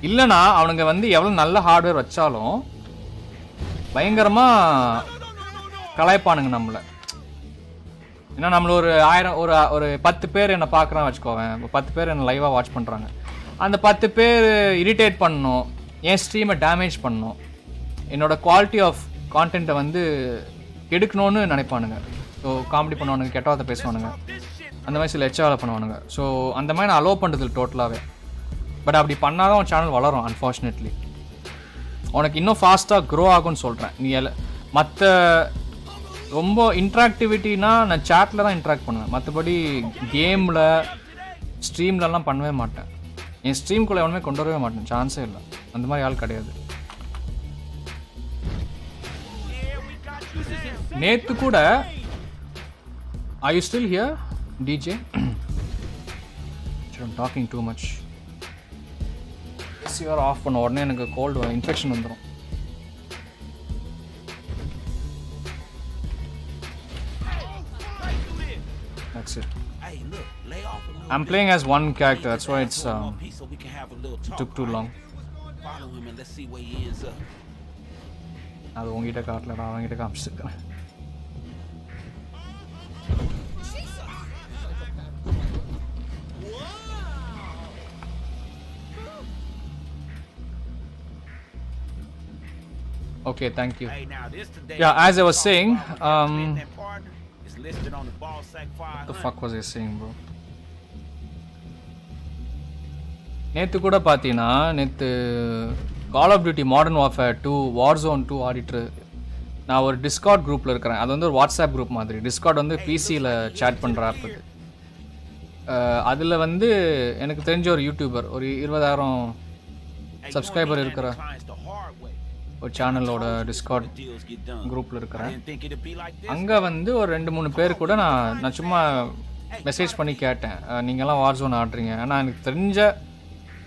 இல்லைனா அவனுங்க வந்து எவ்வளோ நல்ல ஹார்ட்வேர் வச்சாலும் பயங்கரமாக கலாய்ப்பானுங்க நம்மளை. ஏன்னா நம்மள ஒரு 1000 ஒரு 10 பேர் என்னை பார்க்குறான்னு வச்சுக்கோவேன், 10 பேர் என்னை லைவாக வாட்ச் பண்ணுறாங்க. அந்த 10 பேர் இரிட்டேட் பண்ணணும், என் ஸ்ட்ரீமை டேமேஜ் பண்ணணும், என்னோட குவாலிட்டி ஆஃப் கான்டென்ட்டை வந்து எடுக்கணும்னு நினைப்பானுங்க. ஸோ காமெடி பண்ணுவானுங்க, கெட்ட வார்த்தை பேசுவானுங்க, அந்த மாதிரி சில எச்ச வேலை பண்ணுவானுங்க. ஸோ அந்த மாதிரி நான் அலோவ் பண்ணுறது டோட்டலாகவே. பட் அப்படி பண்ணால் தான் உன் சேனல் வளரும். அன்ஃபார்ச்சுனேட்லி உனக்கு இன்னும் ஃபாஸ்ட்டாக க்ரோ ஆகும்னு சொல்கிறேன். நீ மற்ற ரொம்ப இன்ட்ராக்டிவிட்டினா நான் சேட்டில் தான் இன்ட்ராக்ட் பண்ணுவேன், மற்றபடி கேமில் ஸ்ட்ரீம்லலாம் பண்ணவே மாட்டேன். என் ஸ்ட்ரீம்குள்ளே எவனுமே கொண்டு வரவே மாட்டேன், சான்ஸே இல்லை. அந்த மாதிரி ஆள் கிடையாது. நேற்று கூட Are you still here, DJ? I'm talking too much. CR off பண்ண உடனே எனக்கு கோல்டு இன்ஃபெக்ஷன் வந்துடும். That's it. I'm playing as one character, that's why it's took too long. அது உங்ககிட்ட காட்டலடா, அவங்ககிட்ட காமிச்சிருக்கேன். Okay, thank you. Yeah, as I was saying, what the fuck was I saying, bro? நேற்று கூட பார்த்தீங்கன்னா, நேற்று call of duty modern warfare 2 வார்ஸோன் 2 ஆடிட்டு நான் ஒரு டிஸ்கார்ட் குரூப்பில் இருக்கிறேன். அது வந்து ஒரு வாட்ஸ்அப் குரூப் மாதிரி. டிஸ்கார்ட் வந்து பிசியில் சேட் பண்ணுற ஆப் அது. அதில் வந்து எனக்கு தெரிஞ்ச ஒரு யூடியூபர், ஒரு 20,000 சப்ஸ்கிரைபர் இருக்கிற ஒரு சேனலோட டிஸ்கார்ட் குரூப்பில் இருக்கிறேன். அங்கே வந்து ஒரு 2-3 பேர் கூட நான் சும்மா மெசேஜ் பண்ணி கேட்டேன், நீங்கள்லாம் வார்ஸோன் ஆடுறீங்க. ஆனால் எனக்கு தெரிஞ்ச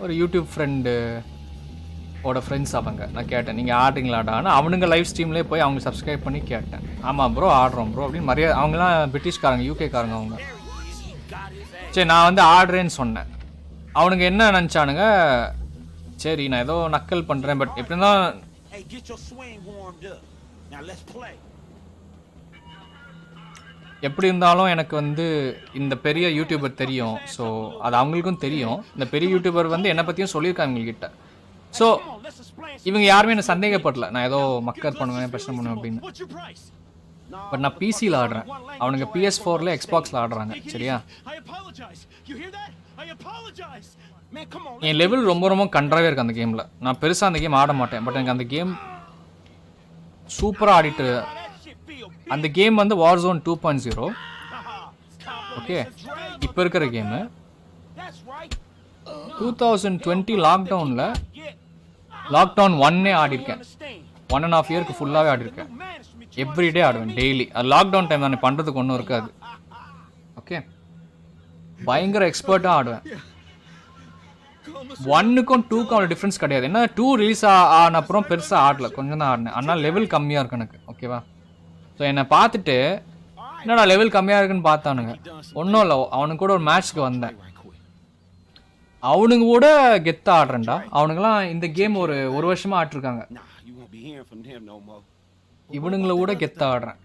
ஒரு யூடியூப் ஃப்ரெண்டோட ஃப்ரெண்ட்ஸ் அவங்க. நான் கேட்டேன், நீங்கள் ஆடுறீங்களாடா? ஆனால் அவனுங்க லைவ் ஸ்ட்ரீம்லேயே போய் அவங்க சப்ஸ்கிரைப் பண்ணி கேட்டேன். ஆமாம் ப்ரோ ஆடுறோம் ப்ரோ அப்படின்னு மரியாதை. அவங்களாம் பிரிட்டிஷ்காரங்க, யூகேக்காரங்க அவங்க. சரி நான் வந்து ஆடுறேன்னு சொன்னேன். அவனுங்க என்ன நினச்சானுங்க, சரி நான் ஏதோ நக்கல் பண்ணுறேன், பட் எப்படி தான் எப்படி இருந்தாலும் எனக்கு வந்து இந்த பெரிய யூடியூபர் தெரியும். ஸோ அது அவங்களுக்கும் தெரியும். இந்த பெரிய யூடியூபர் வந்து என்னை பற்றியும் சொல்லியிருக்காங்க எங்ககிட்ட. ஸோ இவங்க யாருமே என்ன சந்தேகப்படல நான் ஏதோ மக்கள் பண்ணுவேன், பிரச்சனை பண்ணுவேன் அப்படின்னு. பட் நான் பிசியில் ஆடுறேன், அவனுங்க PS4ல எக்ஸ்பாக்ஸில் ஆடுறாங்க. சரியா, என் லெவல் ரொம்ப ரொம்ப கன்றாவே இருக்குது அந்த கேமில். நான் பெருசாக அந்த கேம் ஆட மாட்டேன், பட் எனக்கு அந்த கேம் சூப்பராக ஆடிட்டு. அந்த கேம் வந்து வார்ஸோன் 2.0. ஓகே, இப்போ இருக்கிற கேமு 2020 லாக்டவுன் 1 ஆடிருக்கேன். 1.5 இயருக்கு ஃபுல்லாகவே ஆடிருக்கேன். எவ்ரிடே ஆடுவேன், டெய்லி. அது லாக்டவுன் டைம் நான் பண்ணுறதுக்கு ஒன்றும் இருக்காது. ஓகே, பயங்கர எக்ஸ்பர்ட்டாக ஆடுவேன். 1க்கும் 2க்கும் அவ்வளோ டிஃப்ரென்ஸ் கிடையாது. ஏன்னா 2 ரிலீஸ் ஆன அப்புறம் பெருசாக ஆடல, கொஞ்சம் தான் ஆடினேன். ஆனால் லெவல் கம்மியாக இருக்கு எனக்கு. ஓகேவா, ஸோ என்னை பார்த்துட்டு என்னடா லெவல் கம்மியாக இருக்குன்னு பார்த்தானுங்க. ஒன்றும் இல்லை, அவனுக்கு கூட ஒரு மேட்ச்க்கு வந்தேன். அவனுங்க கூட கெத்தாக ஆடுறேன்டா. அவனுங்களாம் இந்த கேம் ஒரு வருஷமாக ஆட்டிருக்காங்க. இவனுங்களை கூட கெத்தாக ஆடுறேன்.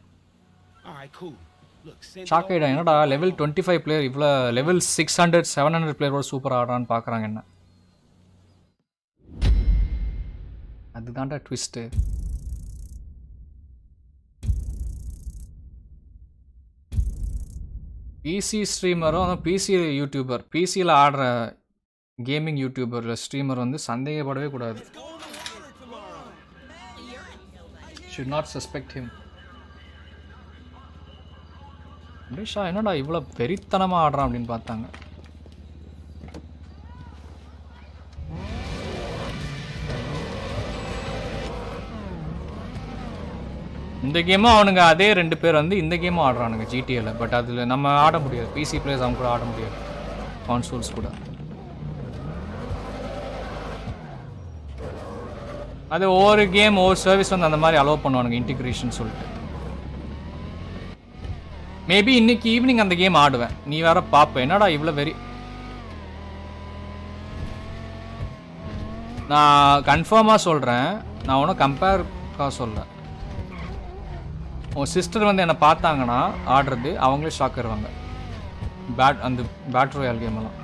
ஷாக் ஆகிடா, என்னடா லெவல் 25 பிளேயர் இவ்வளோ லெவல் 600-700 பிளேயரோட சூப்பராக ஆடுறான்னு பார்க்குறாங்க என்ன. அதுதான்டா ட்விஸ்ட்டு. பிசி ஸ்ட்ரீமரும் அதான் பிசி யூடியூபர், பிசியில் ஆடுற கேமிங் யூடியூபர் ஸ்ட்ரீமர் வந்து சந்தேகப்படவே கூடாது. Should not suspect him. Malaysia என்னடா இவ்வளோ வெறித்தனமாக ஆடுறான் அப்படின்னு பார்த்தாங்க. இந்த கேமும் அவனுங்க அதே 2 பேர் வந்து இந்த கேமும் ஆடுறானுங்க ஜிடிஏல. பட் அதில் நம்ம ஆட முடியாது, பிசி பிளேயர்ஸ் அவங்க கூட ஆட முடியாது, கான்சோல்ஸ் கூட. அது ஒவ்வொரு கேம் ஒவ்வொரு சர்வீஸ் வந்து அந்த மாதிரி அலோவ் பண்ணுவானுங்க, இன்டிகிரேஷன் சொல்லிட்டு. மேபி இன்னைக்கு ஈவினிங் அந்த கேம் ஆடுவேன், நீ வேற பார்ப்ப. என்னடா இவ்வளோ வெறி. நான் கன்ஃபார்மாக சொல்கிறேன், நான் ஒன்றும் கம்பேர்க்காக சொல்ல. உன் சிஸ்டர் வந்து என்னை பார்த்தாங்கன்னா ஆடுறது அவங்களே ஷாக் ஆயிடுவாங்க. அந்த பேட் ராயல் கேமெல்லாம்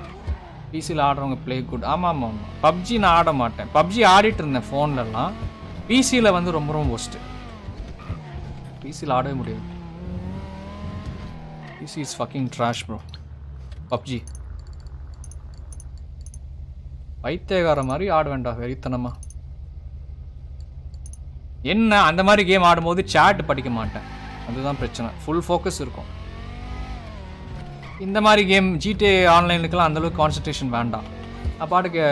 பிசியில் ஆடுறவங்க ப்ளே குட். ஆமாம் ஆமாம் ஆமாம். பப்ஜி நான் ஆட மாட்டேன், பப்ஜி ஆடிட்டு இருந்தேன் ஃபோன்லலாம். பிசியில் வந்து ரொம்ப ரொம்ப ஒஸ்ட்டு, பிசியில் ஆடவே முடியாது. PC is fucking trash bro. PUBG பைத்தியகார மாதிரி ஆட வேண்டாம் வெறித்தனமா. என்ன அந்த மாதிரி கேம் ஆடும்போது சேட் படிக்க மாட்டேன், அதுதான் பிரச்சனை. ஃபுல் ஃபோக்கஸ் இருக்கும். இந்த மாதிரி கேம் ஜிடிஏ ஆன்லைனுக்கெல்லாம் அந்தளவுக்கு கான்சன்ட்ரேஷன் வேண்டாம். நான் பாட்டுக்கு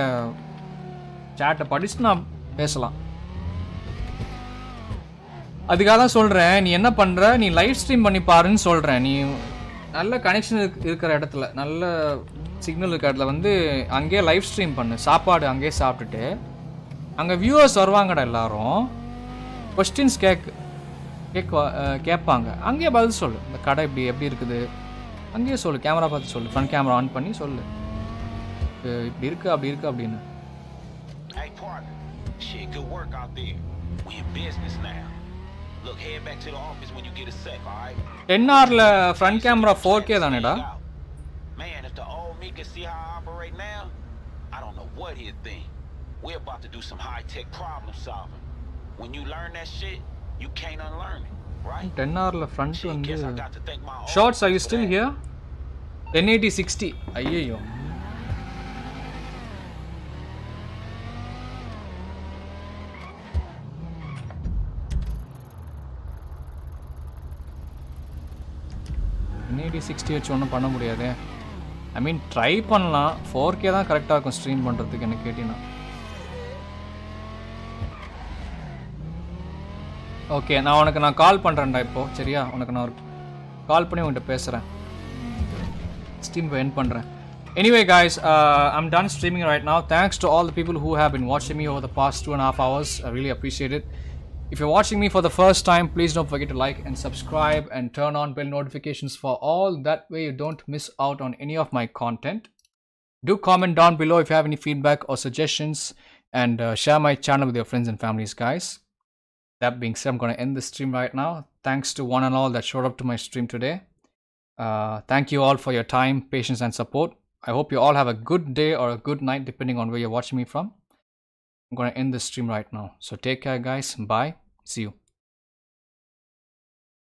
சேட்டை படிச்சுட்டு நான் பேசலாம். அதுக்காக தான் சொல்கிறேன், நீ என்ன பண்ணுற, நீ லைவ் ஸ்ட்ரீம் பண்ணி பாருன்னு சொல்கிறேன். நீ நல்ல கனெக்ஷன் இருக்கிற இடத்துல, நல்ல சிக்னல் இருக்கிற இடத்துல வந்து அங்கேயே லைவ் ஸ்ட்ரீம் பண்ணு. சாப்பாடு அங்கேயே சாப்பிட்டுட்டு அங்கே வியூவர்ஸ் வருவாங்கடா, எல்லாரும் கொஸ்டின்ஸ் கேட்பாங்க. அங்கேயே பதில் சொல்லு. இந்த கடை எப்படி இருக்குது அங்கேயே சொல்லு, கேமரா பார்த்து சொல்லு, ஃப்ரண்ட் கேமரா ஆன் பண்ணி சொல்லு, இப்படி இருக்கு அப்படி இருக்கு அப்படின்னு. 10R front camera 4K தானேடா. We're about to do some high-tech problem solving. When you learn that shit, you can't unlearn it, right? 10R front வந்து shorts. Are you still here? 1080-60. ஐயோ, வச்சு ஒன்றும் பண்ண முடியாது. ஐ மீன் ட்ரை பண்ணலாம். 4K தான் கரெக்டாக இருக்கும் ஸ்ட்ரீம் பண்ணுறதுக்கு எனக்கு கேட்டிங்கன்னா. ஓகே, நான் கால் பண்ணுறேன்டா இப்போ. சரியா, உனக்கு நான் ஒரு கால் பண்ணி உங்கள்கிட்ட பேசுகிறேன். Stream end பண்றேன். Anyway guys, I'm done streaming right now. Thanks to all the people who have been watching me over the past 2.5 hours. I really appreciate it. If you're watching me for the first time, please don't forget to like and subscribe and turn on bell notifications for all. That way you don't miss out on any of my content. Do comment down below if you have any feedback or suggestions, and share my channel with your friends and families, guys. That being said, I'm going to end the stream right now. Thanks to one and all that showed up to my stream today. Thank you all for your time, patience and support. I hope you all have a good day or a good night depending on where you're watching me from. I'm going to end this stream right now. So take care guys. Bye. See you.